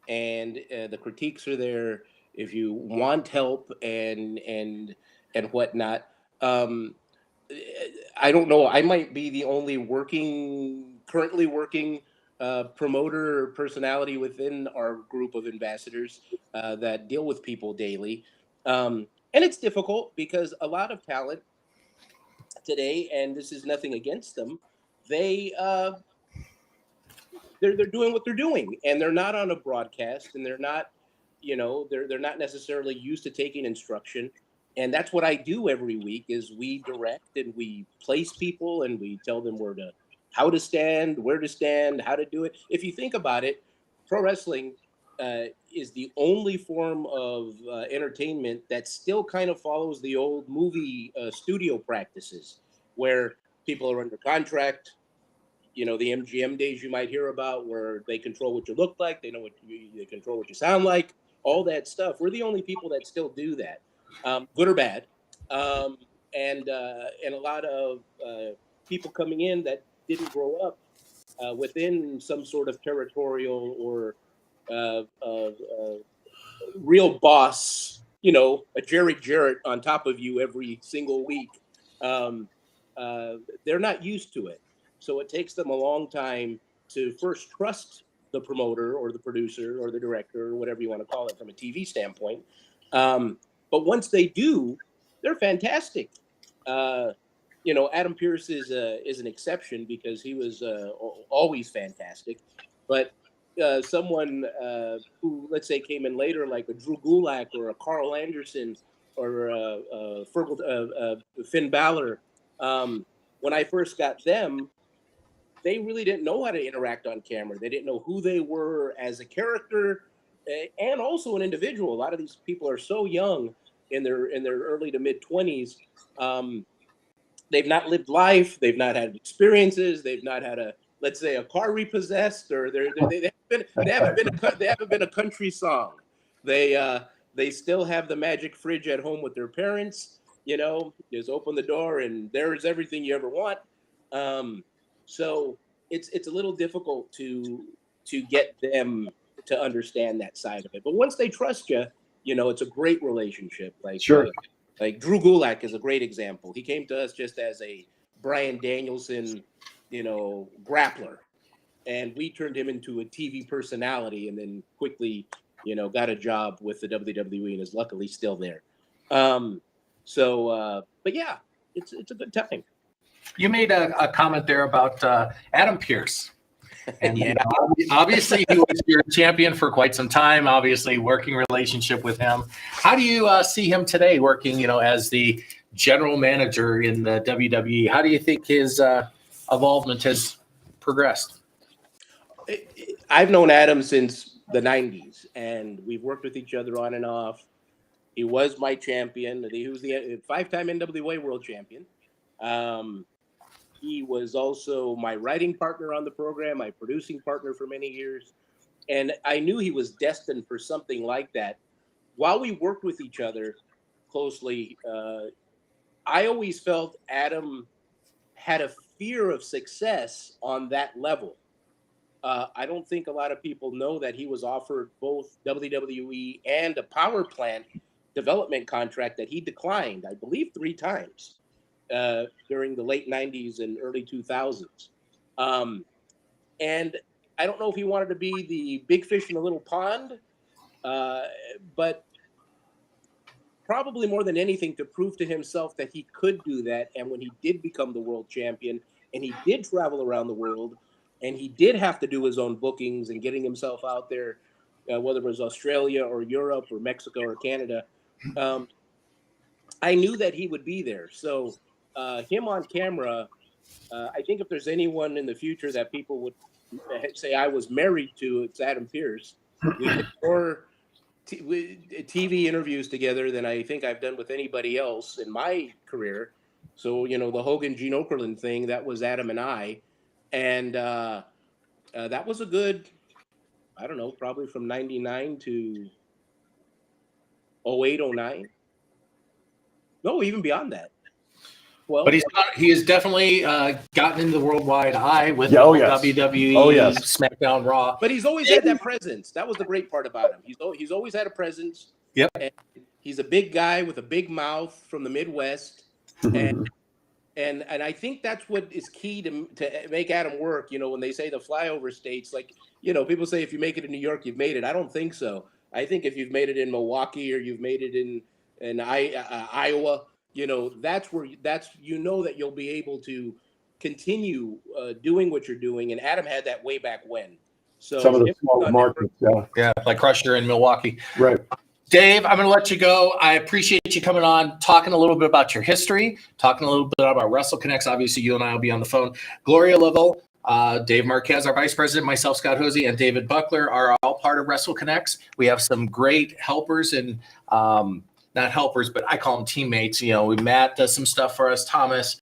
and the critiques are there if you want help and whatnot. I don't know. I might be the only currently working promoter or personality within our group of ambassadors that deal with people daily, and it's difficult because a lot of talent today, and this is nothing against them, they they're doing what they're doing, and they're not on a broadcast, and they're not, they're not necessarily used to taking instruction. And that's what I do every week is we direct and we place people and we tell them how to stand, where to stand, how to do it. If you think about it, pro wrestling is the only form of entertainment that still kind of follows the old movie studio practices, where people are under contract. The MGM days you might hear about, where they control what you look like, they control what you sound like, all that stuff. We're the only people that still do that, good or bad, and a lot of people coming in that didn't grow up within some sort of territorial or real boss, a Jerry Jarrett on top of you every single week. They're not used to it. So it takes them a long time to first trust the promoter or the producer or the director or whatever you want to call it from a TV standpoint. But once they do, they're fantastic. Adam Pearce is an exception because he was always fantastic. But someone who, let's say, came in later, like a Drew Gulak or a Carl Anderson or Finn Balor, when I first got them, they really didn't know how to interact on camera. They didn't know who they were as a character and also an individual. A lot of these people are so young in their early to mid 20s. They've not lived life. They've not had experiences. They've not had let's say, a car repossessed, or they haven't been a country song. They still have the magic fridge at home with their parents. Just open the door and there's everything you ever want. So it's a little difficult to get them to understand that side of it. But once they trust you, it's a great relationship. Sure. Like Drew Gulak is a great example. He came to us just as a Bryan Danielson, grappler, and we turned him into a TV personality, and then quickly, got a job with the WWE and is luckily still there. But yeah, it's a good time. You made a comment there about Adam Pearce. And Yeah. Obviously, he was your champion for quite some time, obviously, working relationship with him. How do you see him today working, as the general manager in the WWE? How do you think his involvement has progressed? I've known Adam since the 90s, and we've worked with each other on and off. He was my champion. He was the 5-time NWA world champion. He was also my writing partner on the program, my producing partner for many years. And I knew he was destined for something like that. While we worked with each other closely, I always felt Adam had a fear of success on that level. I don't think a lot of people know that he was offered both WWE and a power plant development contract that he declined, I believe, 3 times. During the late 90s and early 2000s. And I don't know if he wanted to be the big fish in a little pond, but probably more than anything to prove to himself that he could do that. And when he did become the world champion and he did travel around the world and he did have to do his own bookings and getting himself out there, whether it was Australia or Europe or Mexico or Canada, I knew that he would be there. So him on camera, I think if there's anyone in the future that people would say I was married to, it's Adam Pearce. We did more TV interviews together than I think I've done with anybody else in my career. So, the Hogan Gene Okerlund thing, that was Adam and I. And that was a good, I don't know, probably from 99 to 08, 09. No, even beyond that. Well, But he has definitely gotten into the worldwide eye with WWE, SmackDown, Raw. But he's always had that presence. That was the great part about him. He's always had a presence. Yep. And he's a big guy with a big mouth from the Midwest, and I think that's what is key to make Adam work. When they say the flyover states, like people say if you make it in New York, you've made it. I don't think so. I think if you've made it in Milwaukee or you've made it in Iowa. That's where that you'll be able to continue doing what you're doing. And Adam had that way back when. So Some of the small markets, yeah. Yeah, like Crusher in Milwaukee. Right. Dave, I'm going to let you go. I appreciate you coming on, talking a little bit about your history, talking a little bit about Wrestle Connects. Obviously, you and I will be on the phone. Gloria Lovell, Dave Marquez, our vice president, myself, Scott Hosey, and David Buckler are all part of Wrestle Connects. We have some great helpers and not helpers, but I call them teammates. You know, Matt does some stuff for us, Thomas.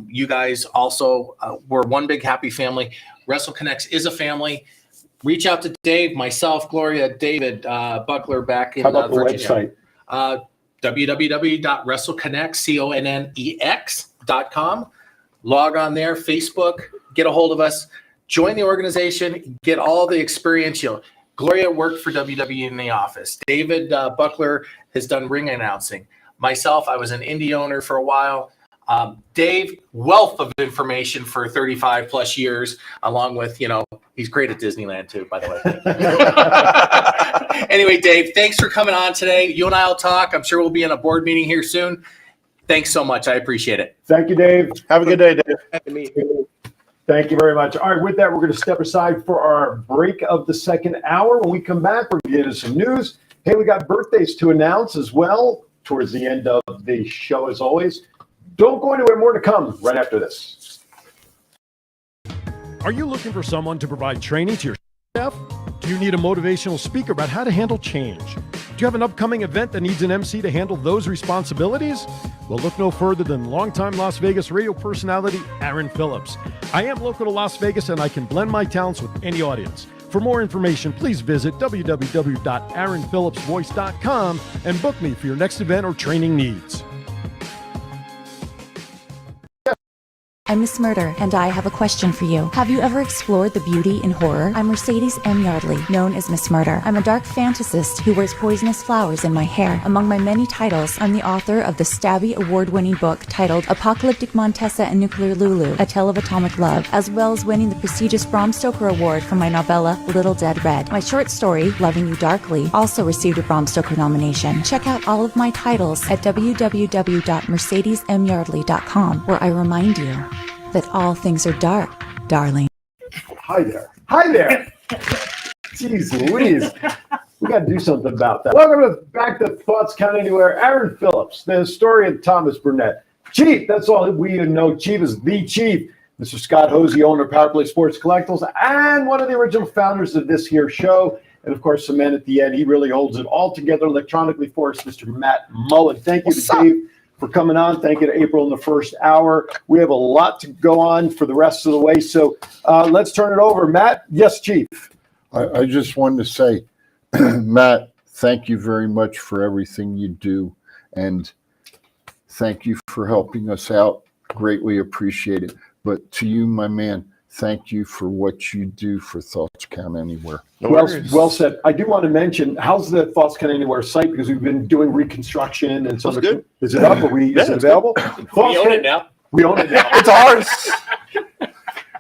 You guys also, we're one big happy family. Wrestle Connects is a family. Reach out to Dave, myself, Gloria, David, Buckler back in How about the Virginia. website? www.wrestleconnex.com. Log on there, Facebook, get a hold of us, join the organization, get all the experiential. Gloria worked for WWE in the office. David Buckler has done ring announcing. Myself, I was an indie owner for a while. Dave, wealth of information for 35 plus years, along with, you know, he's great at Disneyland too, by the way. Anyway, Dave, thanks for coming on today. You and I will talk. I'm sure we'll be in a board meeting here soon. Thanks so much. I appreciate it. Thank you, Dave. Have a good day, Dave. Thank you very much. All right, with that, we're going to step aside for our break of the second hour. When we come back, we're going to get into some news. Hey, we got birthdays to announce as well towards the end of the show, as always. Don't go anywhere. More to come right after this. Are you looking for someone to provide training to your staff? Do you need a motivational speaker about how to handle change? Do you have an upcoming event that needs an MC to handle those responsibilities? Well, look no further than longtime Las Vegas radio personality Aaron Phillips. I am local to Las Vegas, and I can blend my talents with any audience. For more information, please visit www.aaronphillipsvoice.com and book me for your next event or training needs. I'm Miss Murder, and I have a question for you. Have you ever explored the beauty in horror? I'm Mercedes M. Yardley, known as Miss Murder. I'm a dark fantasist who wears poisonous flowers in my hair. Among my many titles, I'm the author of the Stabby award-winning book titled Apocalyptic Montessa and Nuclear Lulu, A Tale of Atomic Love, as well as winning the prestigious Bram Stoker Award for my novella, Little Dead Red. My short story, Loving You Darkly, also received a Bram Stoker nomination. Check out all of my titles at www.mercedesmyardley.com, where I remind you that all things are dark, darling. Hi there. Hi there. Jeez Louise. We got to do something about that. Welcome back to Thoughts Count Anywhere. Aaron Phillips, the historian Thomas Burnett. Chief, that's all we know. Chief is the Chief. Mr. Scott Hosey, owner of Power Play Sports Collectibles, and one of the original founders of this here show. And of course, the man at the end, he really holds it all together electronically for us, Mr. Matt Mullen. Thank you to Dave for coming on. Thank you to April in the first hour. We have a lot to go on for the rest of the way. So let's turn it over. Matt? Yes, Chief. I just wanted to say, Matt, thank you very much for everything you do. And thank you for helping us out. Greatly appreciate it. But to you, my man, thank you for what you do for Thoughts Count Anywhere. Well said. I do want to mention, how's the Thoughts Count Anywhere site? Because we've been doing reconstruction and so. Good. Is it up? Is it available? We own it now. We own it now. It's ours.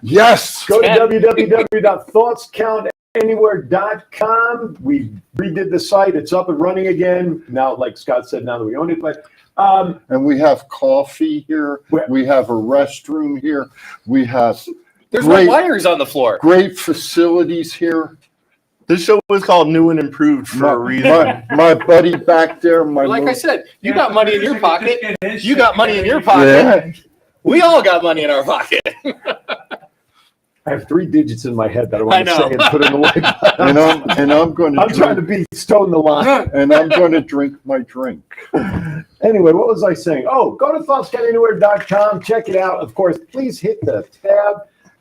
Yes. Go to www.thoughtscountanywhere.com. We redid the site. It's up and running again. Now, like Scott said, now that we own it, but And we have coffee here. We have a restroom here. We have There's no wires on the floor. great facilities here. This show was called New and Improved for a reason. My buddy back there, Like I said, you got money in your pocket. You got money in your Yeah. pocket. We all got money in our pocket. I have 3 digits in my head that I want to I say know. and put in the way. and I'm going to I'm trying to be stone the line. and I'm going to drink my drink. Anyway, what was I saying? Oh, go to thoughtscountanywhere.com. Check it out. Of course, please hit the tab.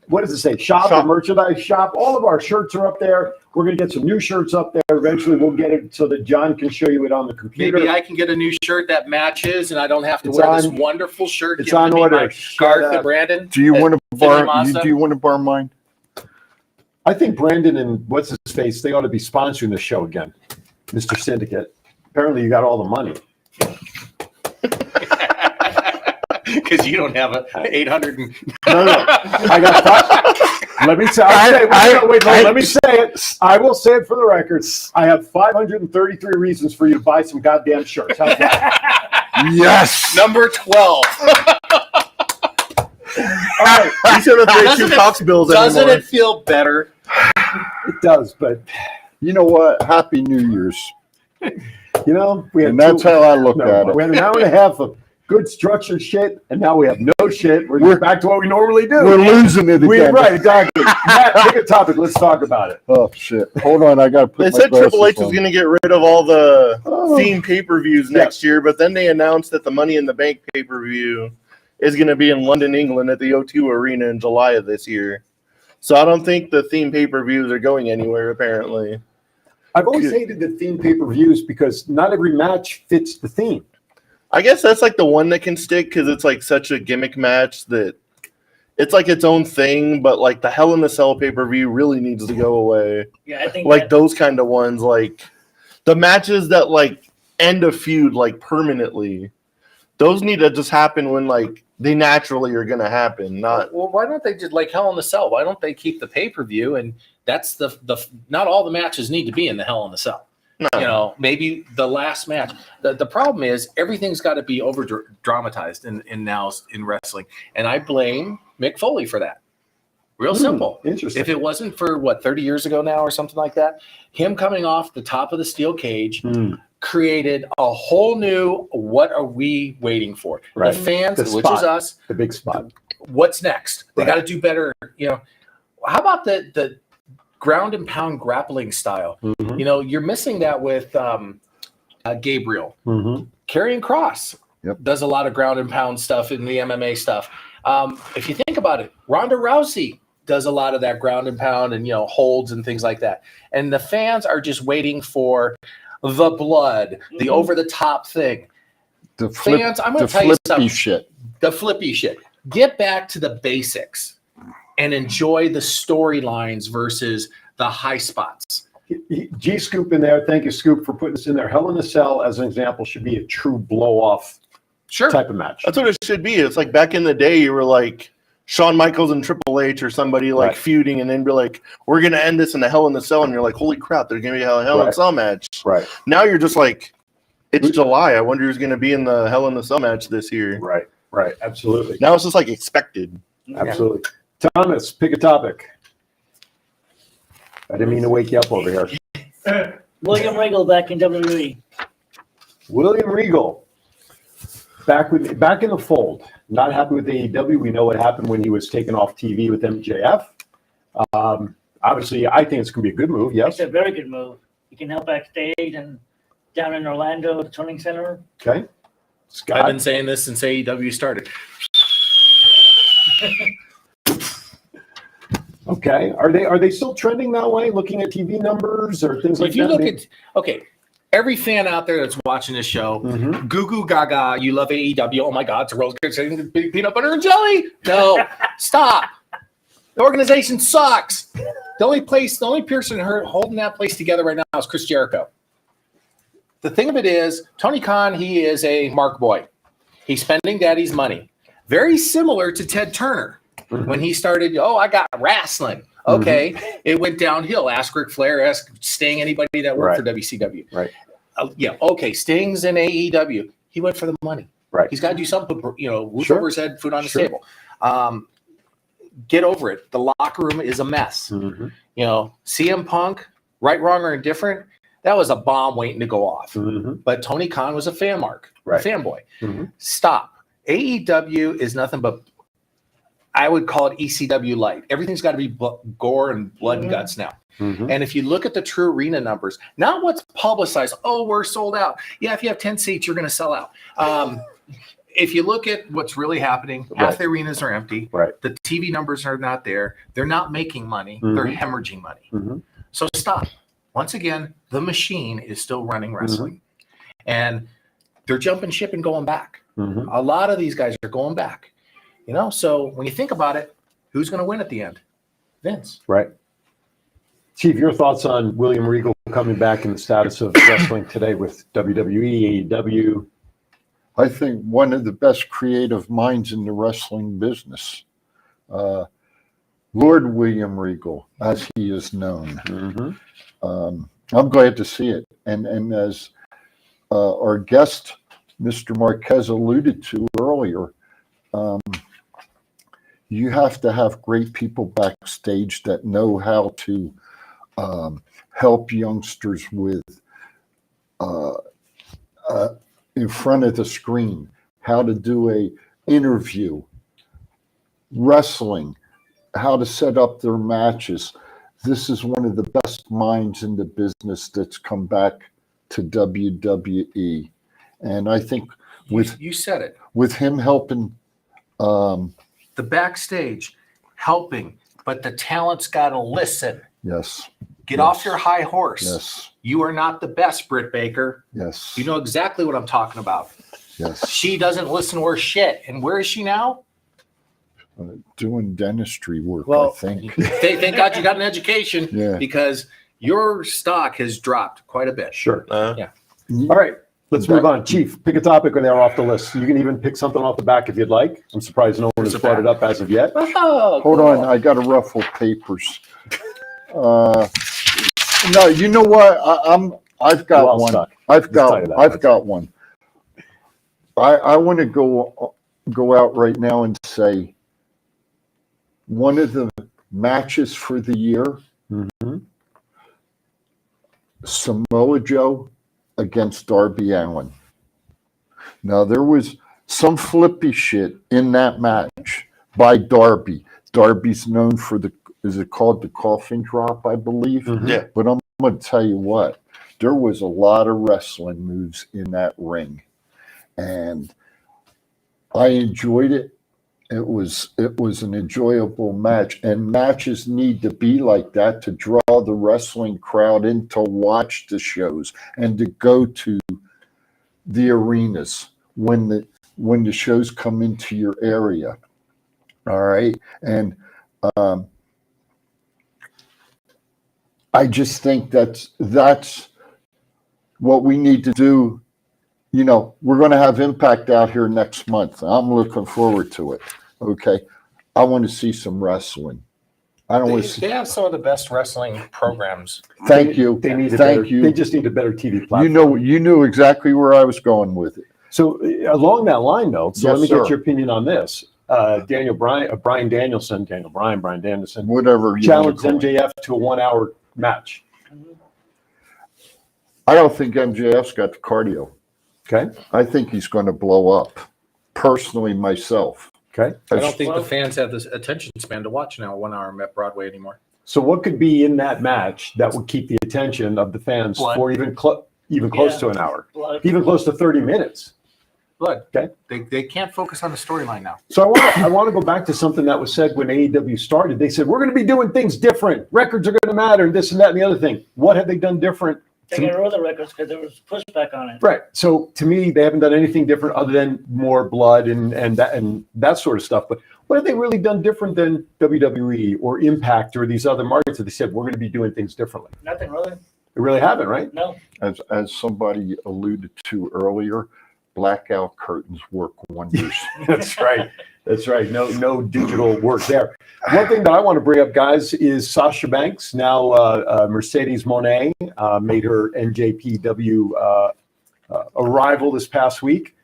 What does it say? Shop or merchandise shop. All of our shirts are up there. We're going to get some new shirts up there. Eventually, we'll get it so that John can show you it on the computer. Maybe I can get a new shirt that matches, and I don't have to It's wear this on- wonderful shirt. it's given on to me order. by Shut Garth up. and Brandon. Do you want to Finley bar? Massa. Do you want to bar mine? I think Brandon and what's his face, they ought to be sponsoring the show again, Mr. Syndicate. Apparently, you got all the money. Because you don't have a 800. No. I got 5. Let me say. Let me say it. I will say it for the record. I have 533 reasons for you to buy some goddamn shirts. How's that? Yes. Number 12. All right. You should have paid 2 Cox bills anymore. Doesn't it feel better? does, but You know what? Happy New Year's. you know, we had And that's how I look at we it. had an hour and a half of good structured shit, and now we have no shit. We're back to what we normally do. We're losing it again. Right, exactly. Matt, pick a topic. Let's talk about it. Oh, shit. Hold on. I got to put They my said glasses Triple H was on. going to get rid of all the Oh. theme pay-per-views next year, but then they announced that the Money in the Bank pay-per-view is going to be in London, England at the O2 Arena in July of this year. So I don't think the theme pay-per-views are going anywhere, apparently. I've always hated the theme pay-per-views because not every match fits the theme. I guess that's like the one that can stick because it's like such a gimmick match that it's like its own thing, but like the Hell in a Cell pay-per-view really needs to go away. Yeah, I think Like those kind of ones, like the matches that like end a feud like permanently, those need to just happen when like they naturally are going to happen. Not Well, why don't they just like Hell in the Cell? Why don't they keep the pay-per-view? And that's the not all the matches need to be in the Hell in the Cell. no. You know, maybe the last match. The problem is everything's got to be over dramatized in now in wrestling, and I blame Mick Foley for that. Real simple. Interesting. If it wasn't for 30 years ago now or something like that, him coming off the top of the steel cage created a whole new. What are we waiting for? Right. The fans, The which spot. is us. The big spot. What's next? They Right. got to do better. You know, how about the ground and pound grappling style? Mhm. You know, you're missing that with Gabriel. Mm-hmm. Karrion Kross Yep. does a lot of ground and pound stuff in the MMA stuff. If you think about it, Ronda Rousey does a lot of that ground and pound and, you know, holds and things like that. And the fans are just waiting for the blood, the over the top thing. The flip, Fans, I'm going the to tell you flippy something. shit. The flippy shit. Get back to the basics and enjoy the storylines versus the high spots. G Scoop in there. Thank you, Scoop, for putting this in there. Hell in a Cell, as an example, should be a true blow-off Sure. type of match. That's what it should be. It's like back in the day, you were like Shawn Michaels and Triple H or somebody like Right. feuding, and then be like, "We're gonna end this in a Hell in the Cell," and you're like, "Holy crap, there's gonna be a Hell in Right. a Cell match." Right, Now you're just like, "It's July. I wonder who's gonna be in the Hell in the Cell match this year." right, right. Absolutely. Now it's just like expected. Absolutely. Thomas, pick a topic. I didn't mean to wake you up over here. William Regal back in WWE. William Regal, back in the fold. Not happy with AEW. We know what happened when he was taken off TV with MJF. Obviously, I think it's going to be a good move. Yes. It's a very good move. You can help backstage and down in Orlando, the training center. Okay. Scott. I've been saying this since AEW started. Okay. Are they still trending that way? Looking at TV numbers or things like If you that? look at, okay, every fan out there that's watching this show, Mhm. goo goo gaga, you love AEW. Oh my God, it's a world's greatest thing, big peanut butter and jelly. No, stop. The organization sucks. The only person holding that place together right now is Chris Jericho. The thing of it is, Tony Khan, he is a mark boy. He's spending daddy's money. Very similar to Ted Turner. When he started, I got wrestling. Okay, it went downhill. Ask Ric Flair, ask Sting, anybody that worked for WCW. Right. Okay, Sting's in AEW. He went for the money. Right. He's got to do something, roof Sure. over his head, food on his Sure. table. Get over it. The locker room is a mess. Mhm. CM Punk, right, wrong, or indifferent, that was a bomb waiting to go off. Mhm. But Tony Khan was a fan mark, Right. a fanboy. Mhm. Stop. AEW is nothing but, I would call it ECW light. Everything's got to be gore and blood and guts now. Mhm. And if you look at the true arena numbers, not what's publicized, we're sold out. Yeah, if you have 10 seats, you're going to sell out. If you look at what's really happening, half Right. the arenas are empty. Right. The TV numbers are not there. They're not making money. They're Mhm. hemorrhaging money. Mhm. So stop. Once again, the machine is still running wrestling. And they're jumping ship and going back. Mhm. A lot of these guys are going back. So when you think about it, who's going to win at the end? Vince. Right. Chief, your thoughts on William Regal coming back in the status of wrestling today with WWE, AEW? I think one of the best creative minds in the wrestling business. Lord William Regal, as he is known. Mm-hmm. I'm glad to see it. And as our guest, Mr. Marquez, alluded to earlier, you have to have great people backstage that know how to help youngsters with in front of the screen, how to do a interview, wrestling, how to set up their matches. This is one of the best minds in the business that's come back to WWE. And I think with You said it. with him helping The backstage, helping, but the talent's got to listen. yes. Get off your high horse. Yes. You are not the best, Britt Baker. Yes. You know exactly what I'm talking about. Yes. She doesn't listen worth shit. And where is she now? Doing dentistry work, Well, I think. Thank God you got an education Yeah. because your stock has dropped quite a bit. Sure. Yeah. All right. Let's move on. Chief, pick a topic when they're off the list. You can even pick something off the back if you'd like. I'm surprised no one has brought it up as of yet. Oh, Hold on, I got to ruffle papers. No, you know what? I've got Well one. stuck. I've tell you that got much. one. I want to go out right now and say one of the matches for the year, Samoa Joe against Darby Allin. Now there was some flippy shit in that match by Darby. Darby's known for is it called the coffin drop, I believe? Yeah. But I'm going to tell you what, there was a lot of wrestling moves in that ring. And I enjoyed it. It was an enjoyable match. And matches need to be like that to draw the wrestling crowd in to watch the shows and to go to the arenas when the shows come into your area. All right. And I just think that's what we need to do. You know, we're going to have Impact out here next month. I'm looking forward to it. Okay. I want to see some wrestling. I don't want to see. They have some of the best wrestling programs. Thank you. They need Thank you. They just need a better TV platform. You knew exactly where I was going with it. So along that line, though, so Yes, let me sir. get your opinion on this. Brian Danielson, Whatever you challenged want to call it. MJF to a 1 hour match. I don't think MJF's got the cardio. Okay. I think he's going to blow up. Personally, myself. Okay. I don't think the fans have this attention span to watch now 1 hour at Broadway anymore. So what could be in that match that would keep the attention of the fans Blood. for even close to an hour, Blood. even close to 30 minutes? Blood. Okay. They can't focus on the storyline now. So I want to go back to something that was said when AEW started. They said, we're going to be doing things different. Records are going to matter, and this and that and the other thing. What have they done different? They got rid of the records because there was pushback on it. Right. So to me, they haven't done anything different other than more blood and that sort of stuff. But what have they really done different than WWE or Impact or these other markets that they said we're going to be doing things differently? Nothing really. They really haven't, right? No. As somebody alluded to earlier, blackout curtains work wonders. That's right. That's right. No digital work there. One thing that I want to bring up, guys, is Sasha Banks. Now Mercedes Moné made her NJPW arrival this past week.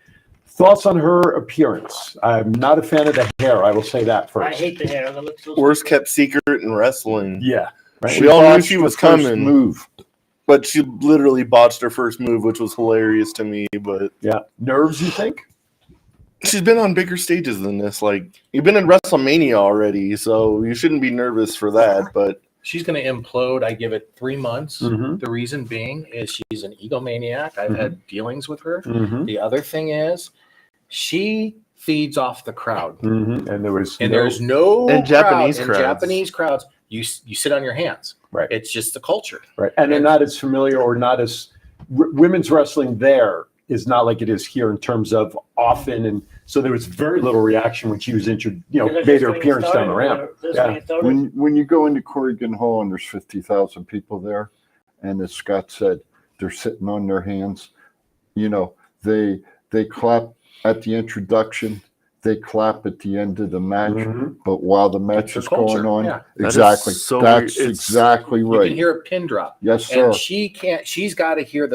Thoughts on her appearance? I'm not a fan of the hair. I will say that first. I hate the hair. That looks so Worst kept secret in wrestling. Yeah. Right. We all knew botched she the was first coming. Move. But she literally botched her first move, which was hilarious to me. But Yeah. Nerves, you think? she's been on bigger stages than this. Like, you've been in WrestleMania already, so you shouldn't be nervous for that. But She's going to implode. I give it 3 months. Mhm. The reason being is she's an egomaniac. I've Mhm. had dealings with her. Mm-hmm. The other thing is she feeds off the crowd. Mm-hmm. And There's no And Japanese crowd, crowds. in Japanese crowds. You sit on your hands. Right. It's just the culture. Right. And they're not as familiar or not as women's wrestling there is not like it is here in terms of often. And so there was very little reaction when she was made her appearance down the ramp. Yeah. When you go into Corrigan Hall and there's 50,000 people there, and as Scott said, they're sitting on their hands, they clap at the introduction, they clap at the end of the match, Mhm. but while the match the is culture, going on, yeah. That is exactly. so That's weird. exactly You right. can hear a pin drop. Yes, sir. And she can't. She's got to hear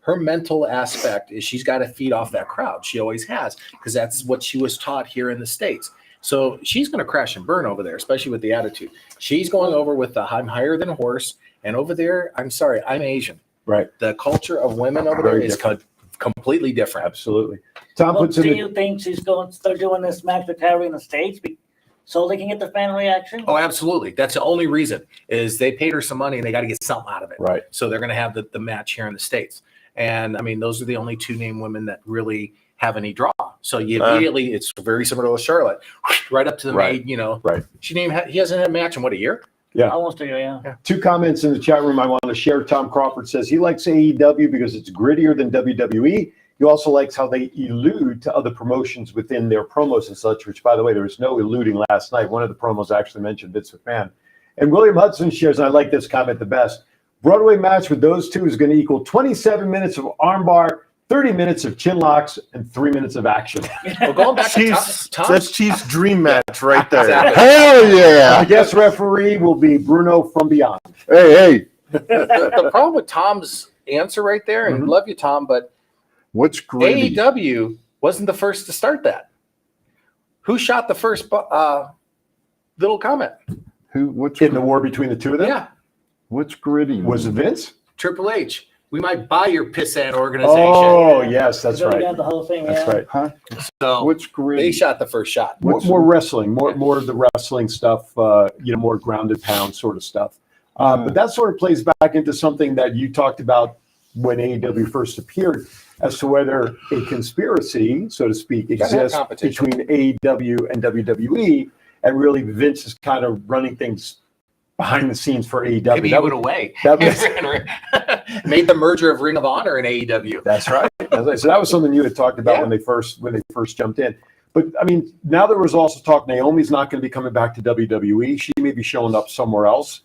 her mental aspect is she's got to feed off that crowd. She always has, because that's what she was taught here in the States. So she's going to crash and burn over there, especially with the attitude. She's going over with the I'm higher than horse. And over there, I'm sorry, I'm Asian. Right. The culture of women over there is completely different. Absolutely. Tom Well, puts in do the, you think she's going to start doing this match with Harry in the States so they can get the fan reaction? Oh, absolutely. That's the only reason is they paid her some money and they got to get something out of it. Right. So they're going to have the match here in the States. And I mean, those are the only two named women that really have any draw. So you immediately, it's very similar to Charlotte, right up to the maid, you know. Right. He hasn't had a match in what, a year? Yeah. Almost a year, yeah. Two comments in the chat room I want to share. Tom Crawford says he likes AEW because it's grittier than WWE. He also likes how they allude to other promotions within their promos and such, which, by the way, there was no alluding last night. One of the promos actually mentioned Vince McMahon. And William Hudson shares, and I like this comment the best, Broadway match with those two is going to equal 27 minutes of armbar, 30 minutes of chin locks, and 3 minutes of action. Well, going back to That's Chief's dream match right there. Exactly. Hell yeah! The guest referee will be Bruno from Beyond. Hey, the problem with Tom's answer right there, and love you, Tom, but what's gritty? AEW wasn't the first to start that. Who shot the first little comment? What's in the war between the two of them? Yeah. What's gritty? Was it Vince? Triple H. We might buy your pissant organization. Oh, yes, that's right. The Hall of Fame, That's right. Huh? So What's gritty? they shot the first shot. More wrestling, more of the wrestling stuff, more grounded pound sort of stuff. But that sort of plays back into something that you talked about when AEW first appeared, as to whether a conspiracy, so to speak, exists between AEW and WWE, and really Vince is kind of running things behind the scenes for AEW. Maybe he went away. Made the merger of Ring of Honor and AEW. That's right. So that was something you had talked about when they first jumped in. But I mean, now there was also talk Naomi's not going to be coming back to WWE. She may be showing up somewhere else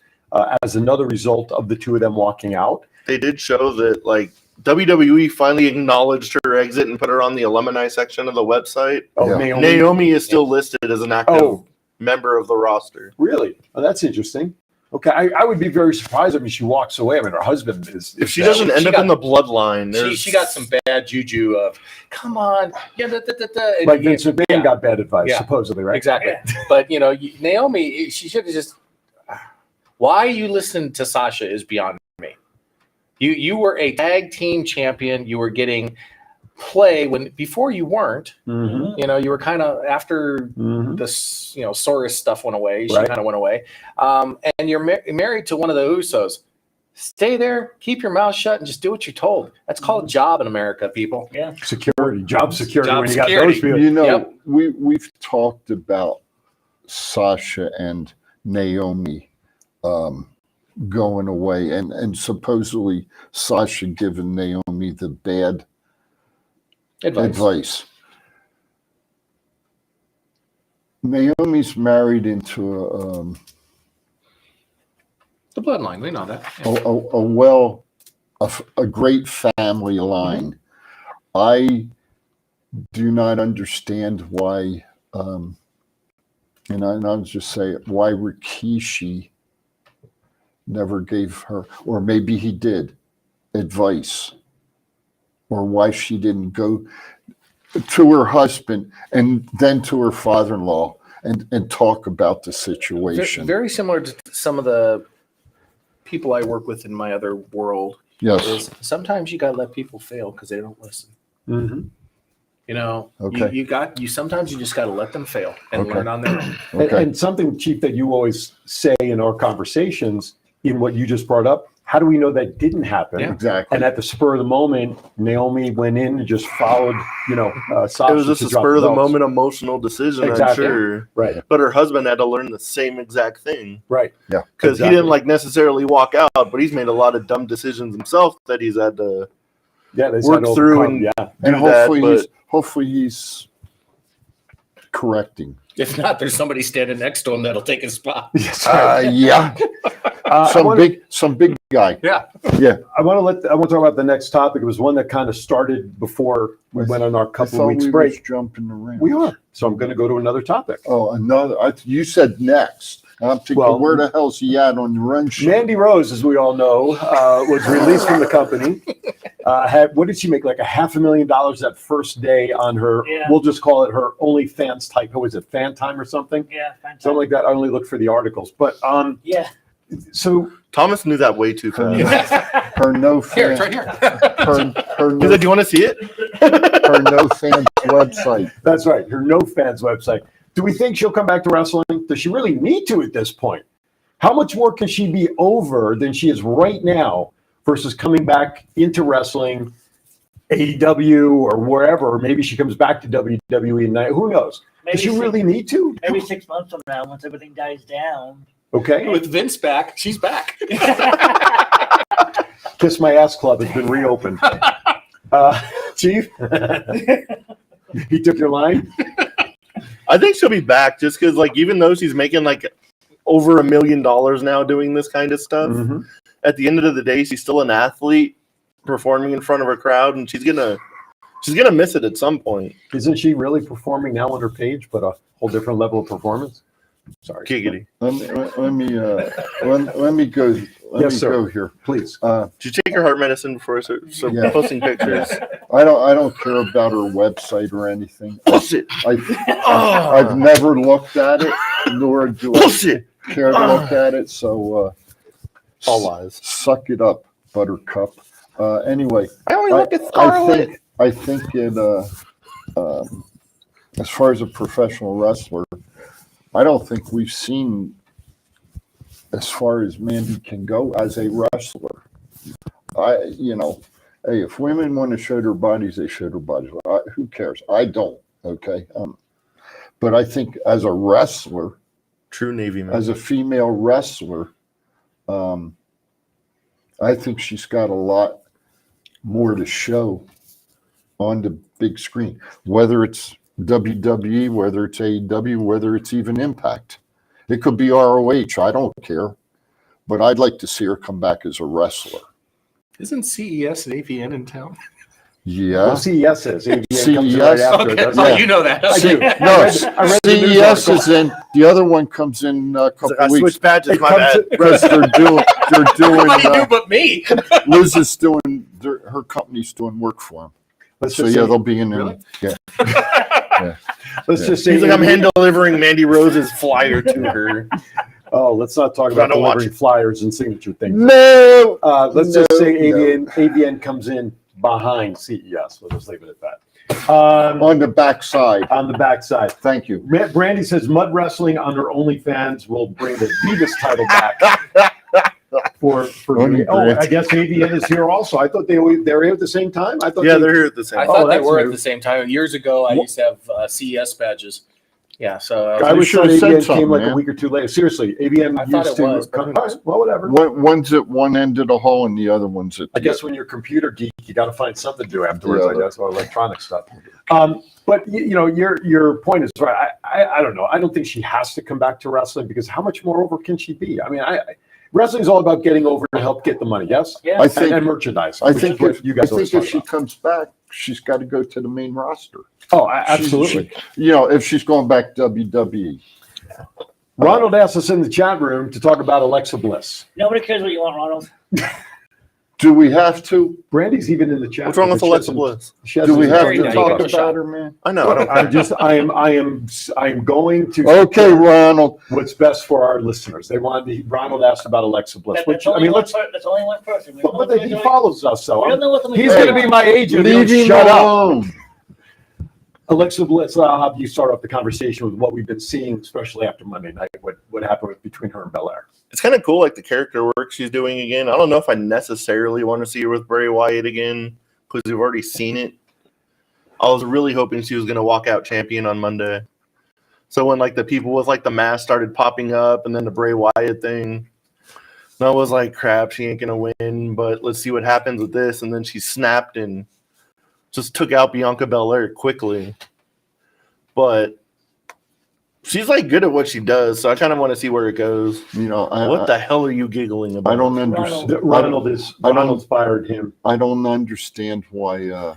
as another result of the two of them walking out. They did show that like WWE finally acknowledged her exit and put her on the alumni section of the website. Oh, Yeah. Naomi is still listed as an active member of the roster. Really? Oh, that's interesting. Okay, I would be very surprised. I mean, she walks away. I mean, her husband is. If she doesn't end up in the bloodline, She got some bad juju of, come on. Yeah, and like Vince McMahon got bad advice, Yeah. supposedly, right? Exactly. But, you know, Naomi, she should have just. Why you listen to Sasha is beyond me. You were a tag team champion. You were getting play before you weren't. Mm-hmm. You know, you were kind of after this, Soros stuff went away. She kind of went away. And you're married to one of the Usos. Stay there, keep your mouth shut, and just do what you're told. That's called job in America, people. Yeah. Security, job security. Job when security. You got those people. You know, Yep. we've talked about Sasha and Naomi going away, and supposedly Sasha giving Naomi the bad advice. Naomi's married into The bloodline, we know that. Yeah. a great family line. I do not understand why, and I'll just say it, why Rikishi never gave her, or maybe he did, advice, or why she didn't go to her husband and then to her father-in-law and talk about the situation. Very similar to some of the people I work with in my other world. Yes. Is sometimes you got to let people fail because they don't listen. Mm-hmm. You know, Okay. sometimes you just got to let them fail and learn on their own. Okay. And something, Chief, that you always say in our conversations, in what you just brought up, how do we know that didn't happen? Yeah. Exactly. And at the spur of the moment, Naomi went in and just followed, Sasha. It was just to a drop spur of the belts. moment emotional decision, Exactly. I'm sure. Right. But her husband had to learn the same exact thing. Right. Yeah. Because he didn't necessarily walk out, but he's made a lot of dumb decisions himself that he's had to work through and And do hopefully he's correcting. If not, there's somebody standing next to him that'll take his spot. Yeah. Some big guy. Yeah. Yeah. I want to talk about the next topic. It was one that kind of started before we went on our couple of weeks break. Jumping around. We are. So I'm going to go to another topic. Oh, another. You said next. I'm thinking, where the hell's he at on the run sheet? Mandy Rose, as we all know, was released from the company. What did she make? Like $500,000 that first day on her, Yeah. we'll just call it her OnlyFans type. What was it, Fan Time or something? Yeah, fantastic. Something like that. I only look for the articles. But Yeah. so Thomas knew that way too fast. Her no Here, it's fan, right here. her He's no, like, "Do you want to see it?" her no fans website. that's right, her No Fans website. Do we think she'll come back to wrestling? Does she really need to at this point? How much more can she be over than she is right now versus coming back into wrestling, AEW or wherever? Or maybe she comes back to WWE and who knows? Does she really need to? Maybe 6 months from now, once everything dies down. Okay. With Vince back, she's back. Kiss My Ass Club has been reopened. Chief, he took your line. I think she'll be back just because, like, even though she's making like over $1 million now doing this kind of stuff, at the end of the day, she's still an athlete performing in front of a crowd, and she's gonna miss it at some point. Isn't she really performing now on her page, but a whole different level of performance? Sorry. Giggity. Let me go. Let me go here, please. Did you take your heart medicine before so Yeah. posting pictures? I don't care about her website or anything. Bullshit. I've never looked at it, nor do Bullshit. I care to look at it. So all lies. Suck it up, Buttercup. Anyway, I only look at Scarlet. I think it. As far as a professional wrestler, I don't think we've seen as far as Mandy can go as a wrestler. Hey, if women want to show their bodies, they show their bodies. Who cares? I don't. Okay. But I think as a wrestler, true Navy man, as a female wrestler, I think she's got a lot more to show on the big screen, whether it's WWE, whether it's AEW, whether it's even Impact. It could be ROH. I don't care. But I'd like to see her come back as a wrestler. Isn't CES and AVN in town? Yeah. Well, CES is. AVN comes CES. right after, Okay. doesn't Oh, it? you know that. I do. No, I read the news CES article. is in. The other one comes in a couple I of weeks. switched badges. It My comes bad. to- Because they're doing. Nobody knew but me. Liz is doing. Her company's doing work for them. Let's So just yeah, say, they'll be in. Really? Yeah. let's Yeah. just say He's like, I'm hand delivering Mandy Rose's flyer to her. Oh, let's not talk about Trying to watch delivering flyers and signature things. No. Let's just say No. AVN comes in behind CES. We'll just leave it at that. On the backside. On the backside. Thank you. Brandy says mud wrestling on her OnlyFans will bring the Divas title back. For Only oh, Brand. I guess AVN is here also. I thought they were here at the same time. I thought Yeah, they, they're here at the same I time. thought they that's were new. at the same time. Years ago, I used to have CES badges. Yeah, so I You was sure should've said AVN something, came like a man. week or two later. Seriously, AVN I thought used it to was, but come. who knows? Well, whatever. One's at one end of the hall and the other one's at the I guess when you're a computer geek, you got to find something to do afterwards. Yeah. I guess or electronic stuff. But your point is right. I don't know. I don't think she has to come back to wrestling because how much more over can she be? I mean, wrestling is all about getting over to help get the money. Yes, Yeah. I think. and merchandise. I which think is what if you guys always talk she about. comes back, she's got to go to the main roster. Oh, absolutely. If she's going back WWE. Ronald asked us in the chat room to talk about Alexa Bliss. Nobody cares what you want, Ronald. Do we have to? Brandy's even in the chat. What's wrong with She Alexa hasn't- Bliss? she Do hasn't we have joined to us. talk Take a shot. about her, man? I know. I don't I am going to. Okay, Ronald. What's best for our listeners? They want me. Ronald asked about Alexa Bliss, That's which I only mean, one let's. that's only one person. We But, don't know he what follows us, so we don't know what the he's majority going to be my agent. Leave If you him don't shut up. alone. Alexa Bliss, I'll have you start off the conversation with what we've been seeing, especially after Monday night. What happened between her and Belair? It's kind of cool, like the character work she's doing again. I don't know if I necessarily want to see her with Bray Wyatt again because we've already seen it. I was really hoping she was going to walk out champion on Monday. So when like the people with like the mask started popping up and then the Bray Wyatt thing, and I was like, crap, she ain't going to win, but let's see what happens with this. And then she snapped and just took out Bianca Belair quickly. But she's like good at what she does, so I kind of want to see where it goes. What the hell are you giggling about? I don't understand. Ronald fired him. I don't understand why.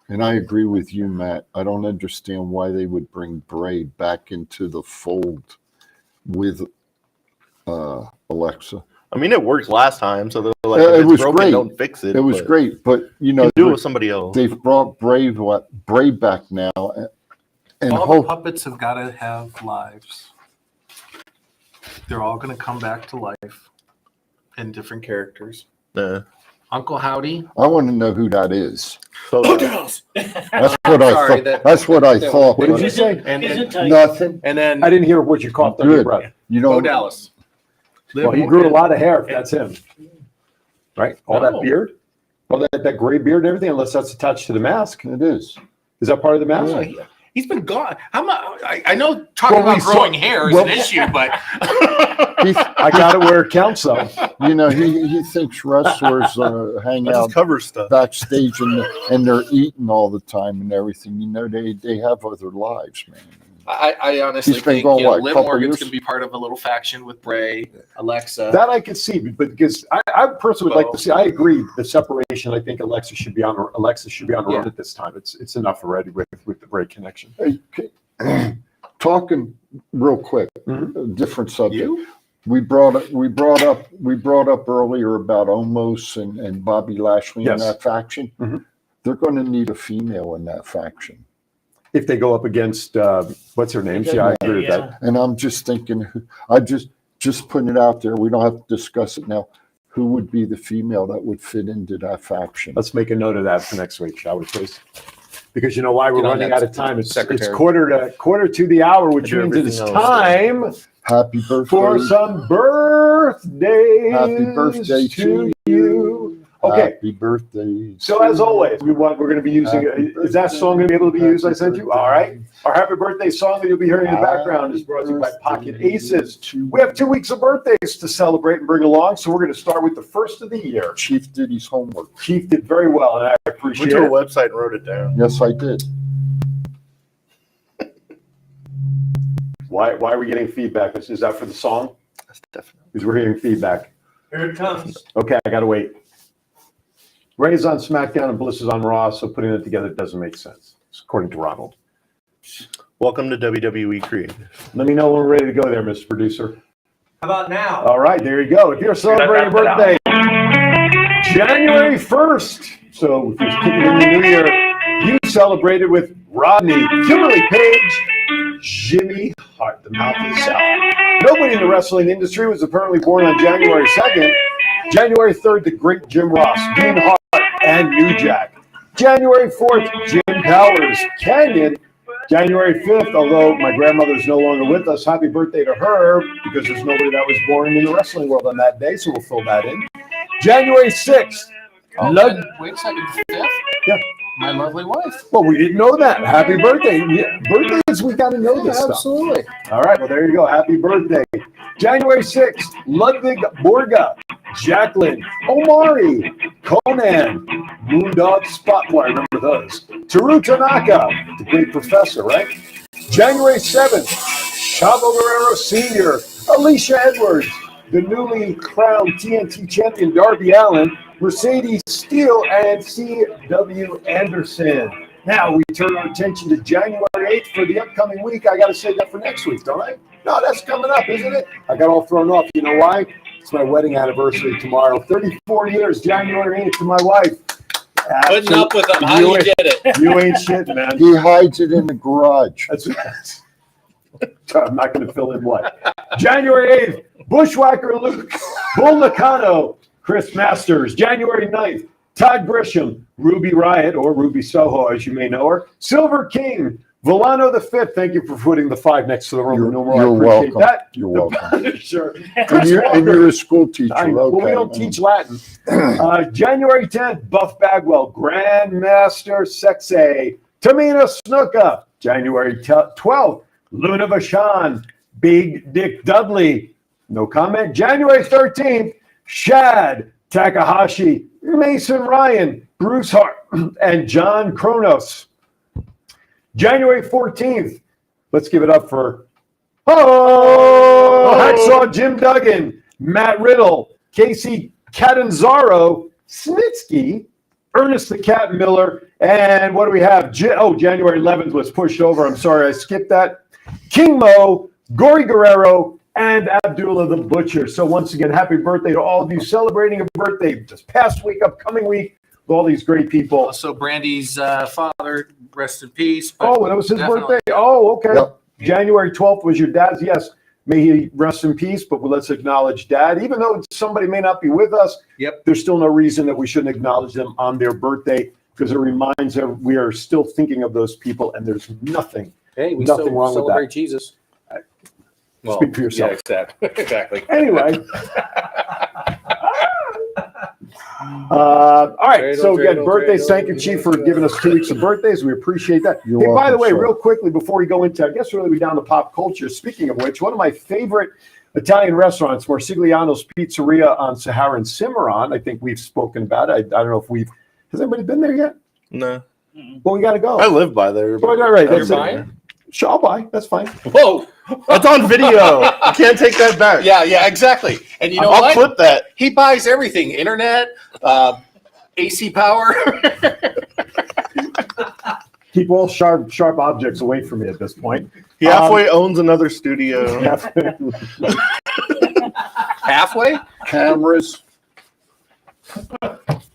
And I agree with you, Matt. I don't understand why they would bring Bray back into the fold with Alexa. I mean, it worked last time, so they're like, It if it's was broken, great. don't fix it. It was but great, but You can do it with somebody else. they've brought Brave back now, and All the hope puppets have got to have lives. They're all going to come back to life in different characters. Uncle Howdy. I want to know who that is. So That's That's what I Sorry, thought. That's what I thought. What did you say? Nothing. And then I didn't hear what you caught under your Good. breath. You Bo don't. Dallas. Well, he grew a lot of hair. If that's him, right? All that No. beard, all that gray beard and everything, unless that's attached to the mask. It is. Is that part of the mask? Oh, he's been gone. I know talking Well, we about growing saw- hair is well- an issue, but I got it where it counts, though. You know, he thinks wrestlers hang I out just cover stuff. backstage and they're eating all the time and everything. You know, they have other lives, man. I honestly He's been think going, what, Liv couple Morgan's years? going to be part of a little faction with Bray, Alexa. That I could see, but because I personally would like to see. I agree the separation. I think Alexa should be on her own at this time. It's enough already with the Bray connection. Hey, talking real quick, a different subject. You? We brought up earlier about Omos and Bobby Lashley Yes. in that faction. Mhm. They're going to need a female in that faction. If they go up against what's her name? Yeah, I agree with that. And I'm just thinking, I just putting it out there. We don't have to discuss it now. Who would be the female that would fit into that faction? Let's make a note of that for next week, shall we, please? Because you know why we're Get on running that, out of time. It's Secretary. quarter to the hour, which Do means it is everything else. time Happy birthday. for some birthdays. Happy birthday to you. Okay. Happy birthday. So as always, we're going to be using. Is that song going to be able to be used? I sent you. All right. Our happy birthday song that you'll be hearing in the background is brought to you by Pocket Aces. We have 2 weeks of birthdays to celebrate and bring along, so we're going to start with the first of the year. Chief did his homework. Chief did very well, and I Went appreciate to a it. website and wrote it down. Yes, I did. Why are we getting feedback? Is that for the song? That's definitely. Because we're hearing feedback. Here it comes. Okay, I gotta wait. Ray's on SmackDown and Bliss is on Raw, so putting it together doesn't make sense, according to Ronald. Welcome to WWE Creative. Let me know when we're ready to go there, Mr. Producer. How about now? All right, there you go. If you're celebrating a birthday, January 1st. So if you're kicking in the new year, you celebrated with Rodney, Kimberly Page, Jimmy Hart, the mouth of the South. Nobody in the wrestling industry was apparently born on January 2nd. January 3rd, the great Jim Ross, Dean Hart, and New Jack. January 4th, Jim Powers, Canyon. January 5th, although my grandmother is no longer with us, happy birthday to her, because there's nobody that was born in the wrestling world on that day, so we'll fill that in. January 6th, Wait a second. 5th? Yeah. My lovely wife. Well, we didn't know that. Happy birthday. Yeah, birthdays, we got to know this stuff. Absolutely. All right, well, there you go. Happy birthday. January 6th, Ludwig Borga, Jacqueline, Omari, Conan, Moondog Spotlight. Remember those. Teru Tanaka, the great professor, right? January 7th, Chavo Guerrero Sr., Alicia Edwards, the newly crowned TNT champion Darby Allin, Mercedes Steele, and C.W. Anderson. Now we turn our attention to January 8th for the upcoming week. I got to say that for next week, don't I? No, that's coming up, isn't it? I got all thrown off. You know why? It's my wedding anniversary tomorrow. 34 years, January 8th, to my wife. Putting up with them. How You you did it? You ain't shit, man. He hides it in the garage. That's I'm not going to fill in what. January 8th, Bushwhacker Luke, Bull Nakano, Chris Masters. January 9th, Todd Grisham, Ruby Riot, or Ruby Soho, as you may know her. Silver King, Volano the Fifth. Thank you for putting the 5 next to the Roman numeral. I You're appreciate welcome. that. You're welcome. Sure. And you're a school teacher. Well, we Okay. don't teach Latin. January 10th, Buff Bagwell, Grandmaster Sexay, Tamina Snuka. January 12th, Luna Vachon, Big Dick Dudley. No comment. January 13th, Shad Takahashi, Mason Ryan, Bruce Hart, and John Kronos. January 14th, let's give it up for Hacksaw Jim Duggan, Matt Riddle, Casey Catanzaro, Snitsky, Ernest the Cat Miller, and what do we have? January 11th was pushed over. I'm sorry, I skipped that. King Mo, Gory Guerrero, and Abdullah the Butcher. So once again, happy birthday to all of you celebrating a birthday this past week, upcoming week, with all these great people. Also, Brandy's father, rest in peace. but Oh, that was his definitely- birthday? Oh, okay. Yep. January 12th was your dad's. Yes, may he rest in peace, but let's acknowledge Dad. Even though somebody may not be with us, Yep. there's still no reason that we shouldn't acknowledge them on their birthday, because it reminds them we are still thinking of those people, and there's nothing. Hey, we Nothing still wrong with celebrate that. Jesus. Speak for yourself. Yeah, exactly. Anyway. All right. So again, birthdays. Thank you, Chief, for giving us 2 weeks of birthdays. We appreciate that. You're Hey, by welcome, the way, sir. real quickly before we go into, I guess really we're down to pop culture. Speaking of which, one of my favorite Italian restaurants, Marsigliano's Pizzeria on Sahara and Cimarron. I think we've spoken about it. I don't know if has anybody been there yet? No. Well, we got to go. I live by there. Right, right. You're That's it. buying? Sure, I'll buy. That's fine. Whoa. That's on video. You can't take that back. Yeah, exactly. And you know I'll what? clip that. He buys everything: internet, AC power. Keep all sharp objects away from me at this point. He halfway owns another studio. Halfway? Cameras,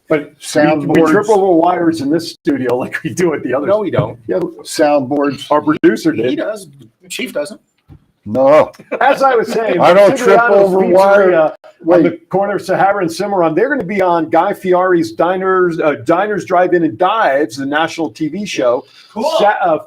But we soundboards, triple the wires in this studio like we do at the other. No, we don't. Yeah, soundboards. our producer He did. does. Chief doesn't. No, As I was saying, I don't trip Marsigliano's over Pizzeria wire. on the Wait, corner of Sahara and Cimarron. They're going to be on Guy Fieri's Diners, Drive-In and Dives, the national TV show,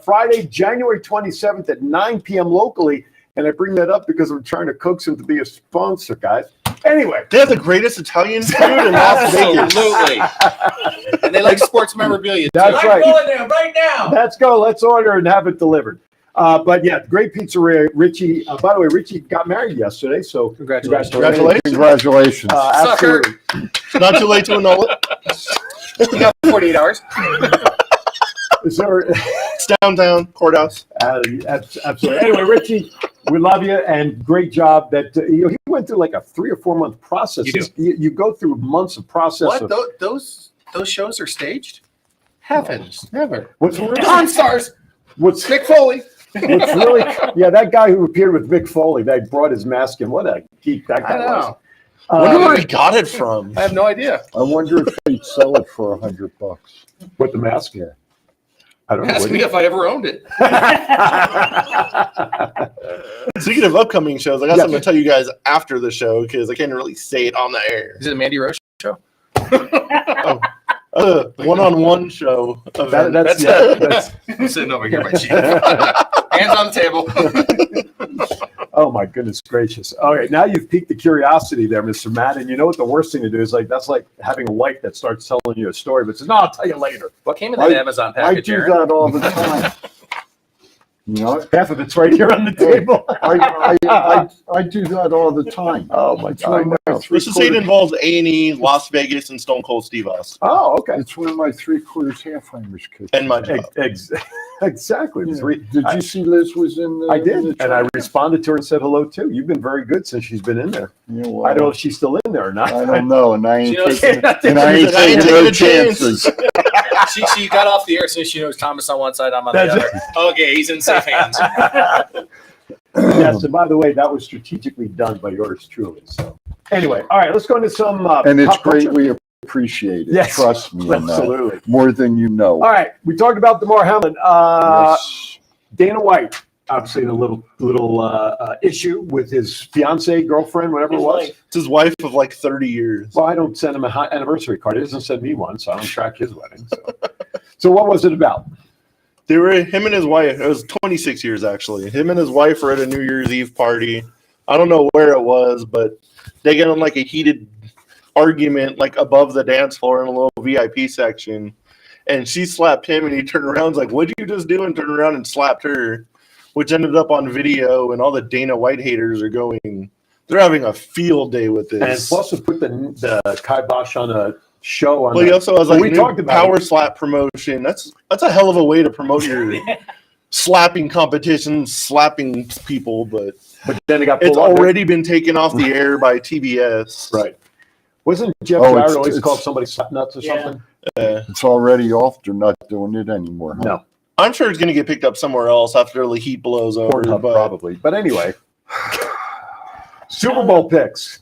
Friday, January 27th at 9 p.m. locally. And I bring that up because I'm trying to coax him to be a sponsor, guys. Anyway, They have the greatest Italian food in Las Vegas. Absolutely. And they like sports memorabilia too. That's right. I'm going there right now. Let's go. Let's order and have it delivered. But yeah, great pizzeria. Richie, by the way, Richie got married yesterday, so Congratulations. Congratulations. congratulations. Sucker. Absolutely. Not too late to annul it. You got 48 hours. Is there, It's downtown courthouse. absolutely. Anyway, Richie, we love you and great job. That he went through like a 3 or 4 month process. You do. You go through months of process. What? Of, Those shows are staged? Heavens, never. what's really, Pawn Stars. what's Mick Foley. What's really, yeah, that guy who appeared with Mick Foley, that brought his mask in. What a geek that guy I was. know. Wonder where he got it from. I have no idea. I wonder if they'd sell it for $100. What, the mask? Yeah. I don't know. Ask me if I ever owned it. Speaking of upcoming shows, I got Yeah. something to tell you guys after the show because I can't really say it on the air. Is it a Mandy Roche show? One-on-one show. Event. That's I'm sitting over here, my chief. Hands on the table. oh my goodness gracious. All right, now you've piqued the curiosity there, Mr. Madden. You know what the worst thing to do is that's like having a wife that starts telling you a story, but says, "No, I'll tell you later." What came in that Amazon I package, do Aaron? that all the time. You know, Half of it's right here on the table. I do that all the time. Oh my It's one of God. my Let's just say it 3/4 involves A&E, Las Vegas, and Stone Cold Steve Austin. Oh, okay. It's one of my 3/4 half-timers kitchen. And my job. Exactly. Yeah. Did you see Liz was in the? I in did, the and I chat? responded to her and said hello too. You've been very good since she's been in there. Yeah, well, I don't know if she's still in there or not. I don't know, and I ain't She knows- taking, I and I ain't I ain't taking no taking a chance. chances. She got off the air as soon as she knows Thomas on one side, I'm on the That's other. Okay, he's in safe hands. Yes, and by the way, that was strategically done by yours truly. So anyway, all right, let's go into some. And it's pop culture. greatly appreciated. Yes, Trust me on that. absolutely. More than you know. All right, we talked about Damar Hamlin. Yes. Dana White, obviously, the little issue with his fiance, girlfriend, whatever it was. It's his wife of like 30 years. Well, I don't send him an anniversary card. He doesn't send me one, so I don't track his wedding. So what was it about? They were him and his wife. It was 26 years actually. Him and his wife were at a New Year's Eve party. I don't know where it was, but they get in like a heated argument like above the dance floor in a little VIP section. And she slapped him, and he turned around and was like, "What'd you just do?" And turned around and slapped her, which ended up on video. And all the Dana White haters are going, they're having a field day with this. And plus, to put the kibosh on a show on. Well, he also has like we new talked about power it. slap promotion. That's a hell of a way to promote your slapping competition, slapping people. But then it got it's pulled off. already been taken off the air by TBS. Right. Wasn't Jeff Oh, Jarrett always it's- called somebody slap nuts or something? It's already off. They're not doing it anymore. Huh? No. I'm sure it's going to get picked up somewhere else after the heat blows over. Pornhub, But probably. But anyway. Super Bowl picks.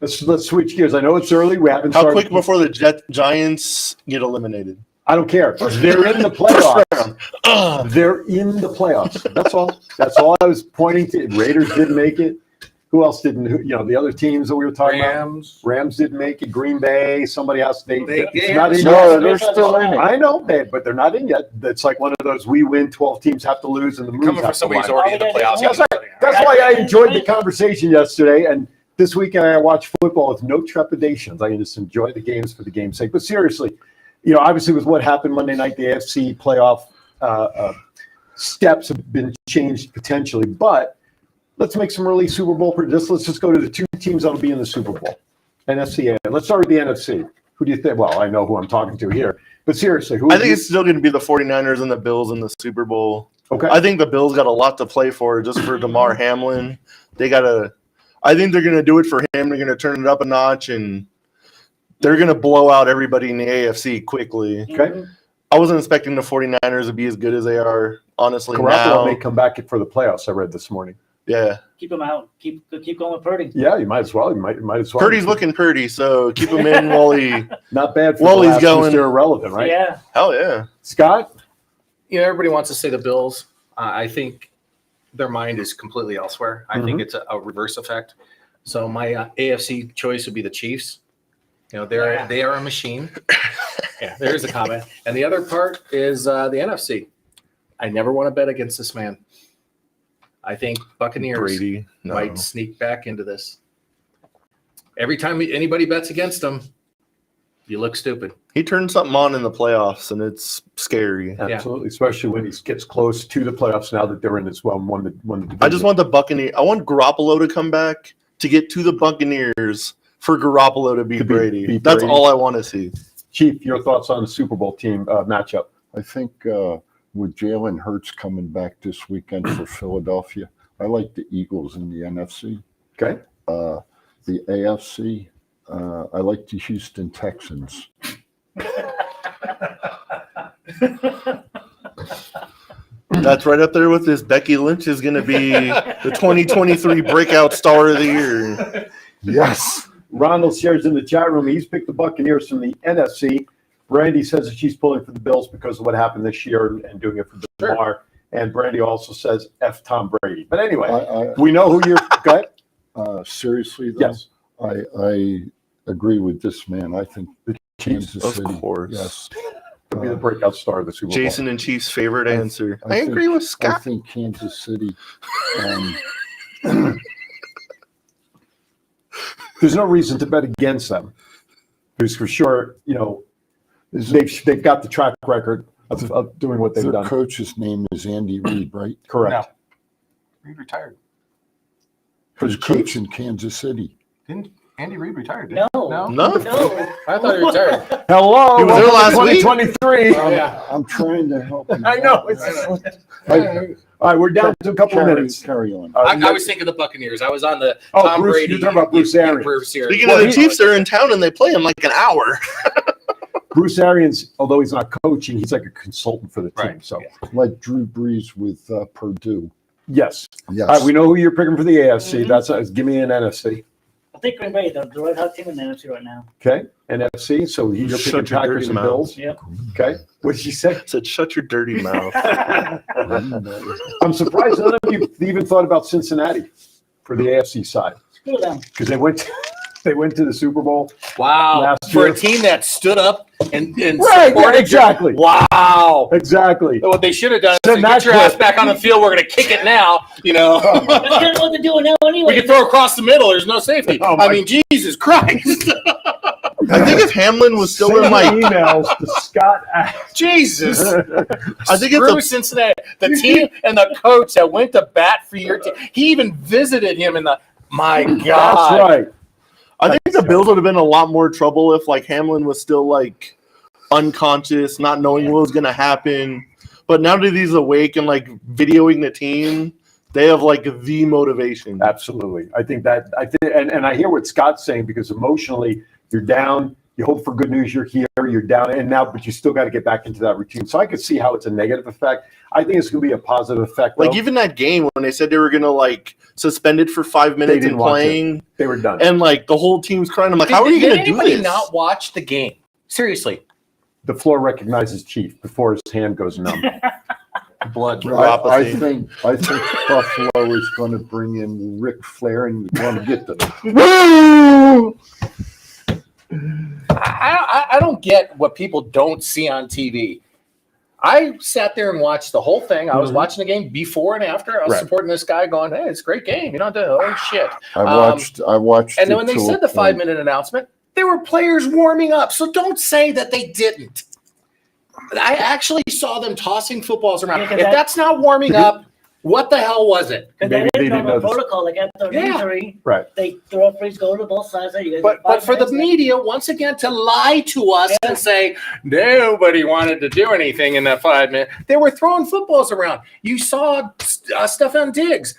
Let's switch gears. I know it's early. We haven't How started. quick before the Giants get eliminated? I don't care. They're in the playoffs. They're in the playoffs. That's all. That's all I was pointing to. Raiders didn't make it. Who else didn't? The other teams that we were talking about. Rams didn't make it. Green Bay. Somebody else. It's not in yet. They're still in it. I know, but they're not in yet. It's like one of those we win, 12 teams have to lose, and the moves Coming for have to somebody win. who's already in the playoffs. That's why I enjoyed the conversation yesterday. And this weekend I watched football with no trepidations. I can just enjoy the games for the game's sake. But seriously, obviously with what happened Monday night, the AFC playoff steps have been changed potentially. But let's make some early Super Bowl predictions. Let's just go to the two teams that will be in the Super Bowl. NFC. Let's start with the NFC. Who do you think? Well, I know who I'm talking to here. But seriously, I think it's still going to be the 49ers and the Bills in the Super Bowl. Okay. I think the Bills got a lot to play for just for DeMar Hamlin. I think they're going to do it for him. They're going to turn it up a notch, and they're going to blow out everybody in the AFC quickly. Okay. I wasn't expecting the 49ers to be as good as they are, honestly. Garoppolo may come back for the playoffs, I read this morning. Yeah. Keep him out. Keep going with Purdy. Yeah, you might as well. You might as well. Purdy's looking pretty, so keep him in while he not bad for while the he's last going. They're irrelevant, right? Yeah. Hell yeah. Scott? Everybody wants to say the Bills. I think their mind is completely elsewhere. I think it's a reverse effect. So my AFC choice would be the Chiefs. They are a machine. Yeah, there is a comment. And the other part is the NFC. I never want to bet against this man. I think Buccaneers Brady might sneak back into this. Every time anybody bets against them, you look stupid. He turned something on in the playoffs, and it's scary. Absolutely, especially when he gets close to the playoffs now that they're in as well. Won the I just want the Buccaneers. I want Garoppolo to come back to get to the Buccaneers for Garoppolo to beat Brady. That's all I want to see. Chief, your thoughts on the Super Bowl team matchup? I think with Jalen Hurts coming back this weekend for Philadelphia, I like the Eagles in the NFC. Okay. The AFC, I like the Houston Texans. That's right up there with this. Becky Lynch is going to be the 2023 breakout star of the year. Yes. Ronald shares in the chat room. He's picked the Buccaneers from the NFC. Brandy says that she's pulling for the Bills because of what happened this year and doing it for DeMar. And Brandy also says F Tom Brady. But anyway, we know who you're. Go ahead. Seriously, though, Yes. I agree with this man. I think the Kansas Of City. course. Yes. Could be the breakout star of the Super Bowl. Jason and Chief's favorite answer. I think- agree with I Scott. think Kansas City. There's no reason to bet against them. Because for sure, they've got the track record of doing what they've Their done. coach's name is Andy Reid, right? Correct. Reid retired. Who's coaching Kansas City? Didn't Andy Reid retired? No. No. I thought he retired. Hello. He was there last week. 2023. Oh, yeah. I'm trying to help him. I know. All right, we're down to a couple of minutes. Carry on. I was thinking the Buccaneers. I was on the Oh, Tom Bruce, Brady. you're talking about Bruce Arians. Speaking of the Chiefs, they're in town and they play in like an hour. Bruce Arians, although he's not coaching, he's like a consultant for the team. Right. So, Like Drew Brees with Purdue. yes. Yes. All right, we know who you're picking for the AFC. That's give me an NFC. I think Green Bay, the red hot team in the NFC right now. Okay, NFC. So you're picking Shut your Packers dirty and mouth. Bills. Yep. Okay. What did she say? I said, shut your dirty mouth. I'm surprised none of you even thought about Cincinnati for the AFC side Screw them. because they went to the Super Bowl. Wow. Last For year. a team that stood up and Right, supported exactly. Wow. Exactly. What they should have done is Send say, that get your clip. ass back on the field. We're going to kick it now. That's kind of what they're doing now anyway. We can throw across the middle. There's no safety. Oh, my- I mean, Jesus Christ. I think if Hamlin was still Send in like, emails to Scott. Jesus. I think if Screw the Cincinnati. The team and the coach that went to bat for your team. He even visited him in the. My God. That's right. I think the Bills would have been in a lot more trouble if like Hamlin was still like unconscious, not knowing what was going to happen. But now that he's awake and like videoing the team, they have like the motivation. Absolutely. I think and I hear what Scott's saying because emotionally you're down, You hope for good news. You're here. You're down and now, but you still got to get back into that routine. So I could see how it's a negative effect. I think it's going to be a positive effect. Like though. even that game when they said they were going to like suspend it for 5 minutes didn't and watch playing, they were done. and like the whole team's crying. I'm like, how are you going to do this? Not watch the game? Seriously, The floor recognizes Chief before his hand goes numb. blood. I think Buffalo is going to bring in Ric Flair and you want to get the woo. I don't get what people don't see on TV. I sat there and watched the whole thing. I was watching the game before and after. I was supporting this guy going, hey, it's a great game. You know, oh shit. I watched. And then when they said the 5-minute announcement, there were players warming up. So don't say that they didn't. I actually saw them tossing footballs around. Yeah, if that's not warming up, what the hell was it? Because Maybe that they is didn't normal know this. protocol. Like after an injury, Right. the referees go to both sides. You guys But have 5 for the minutes. media, once again, to lie to us and say nobody wanted to do anything in that 5 minutes, they were throwing footballs around. You saw Stephon Diggs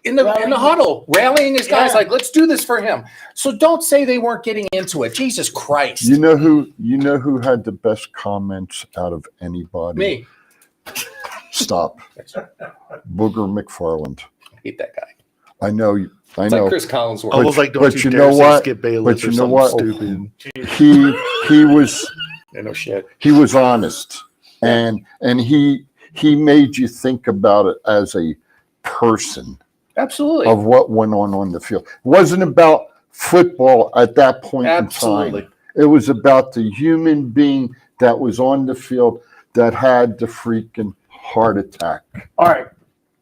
in the huddle rallying his guys like, let's do this for him. So don't say they weren't getting into it. Jesus Christ. You know who had the best comments out of anybody? Me. Stop. Booger McFarland. I hate that guy. I know. It's I know. like Chris Collinsworth. I was like, don't but you you dare know say what? Skip Bayless But you or know something what? stupid. He was Yeah, no shit. he was honest, and he made you think about it as a person Absolutely. of what went on the field. It wasn't about football at that point in Absolutely. time. It was about the human being that was on the field that had the freaking heart attack. All right.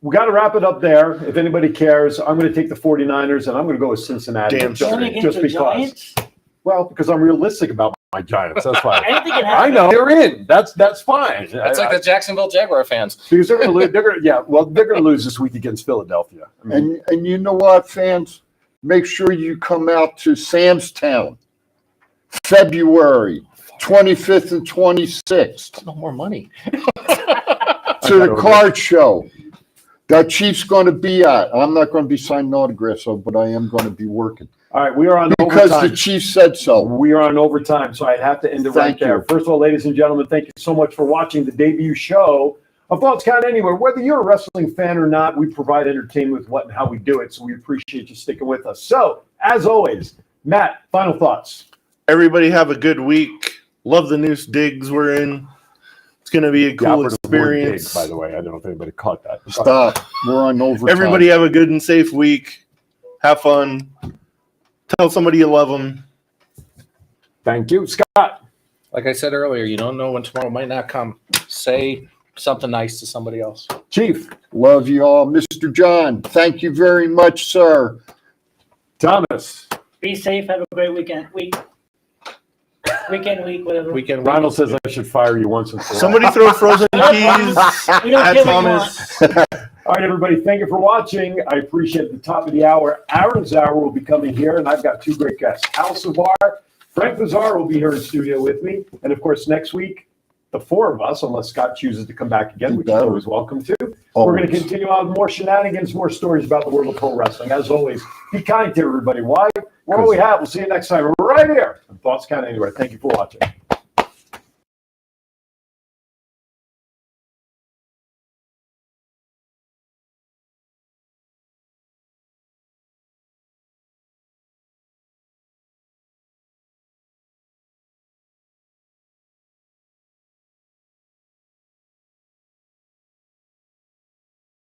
We got to wrap it up there. If anybody cares, I'm going to take the 49ers and I'm going to go with Cincinnati. Damn just, straight. just because. Giants? Well, because I'm realistic about my Giants. That's why. Anything can I happen. know they're in. That's fine. That's like the Jacksonville Jaguar fans. because they're going to lose. They're going to they're going to lose this week against Philadelphia. I mean, And you know what, fans? Make sure you come out to Sam's Town, February 25th and 26th, No more money. to the card show that Chief's going to be at. I'm not going to be signing autographs, but I am going to be working all right, we are on because overtime. the Chief said so. We are on overtime, so I'd have to end it right Thank there. you. First of all, ladies and gentlemen, thank you so much for watching the debut show of Thoughts Count Anywhere. Whether you're a wrestling fan or not, we provide entertainment with what and how we do it, so we appreciate you sticking with us. So, as always, Matt, final thoughts. Everybody have a good week. Love the new digs we're in. It's going to be a The cool operative word experience. big, by the way. I don't know if anybody caught that. Stop. We're on overtime. Everybody have a good and safe week. Have fun. Tell somebody you love them. Thank you. Scott. Like I said earlier, you don't know when tomorrow might not come. Say something nice to somebody else. Chief. Love you all. Mr. John, thank you very much, sir. Thomas. Be safe. Have a great weekend. Week, whatever. Weekend. Ronald says I should fire you once and for all. Somebody throw frozen keys We don't at care what you want. Thomas. All right, everybody, thank you for watching. I appreciate the top of the hour. Aaron's Hour will be coming here, and I've got two great guests. Al Savar, Frank Bazar will be here in studio with me. And, of course, next week, the four of us, unless Scott chooses to come back again, which he's always welcome to. We're going to continue on with more shenanigans, more stories about the world of pro wrestling. As always, be kind to everybody. Why? We're all we have. We'll see you next time right here on Thoughts Count Anywhere. Thank you for watching.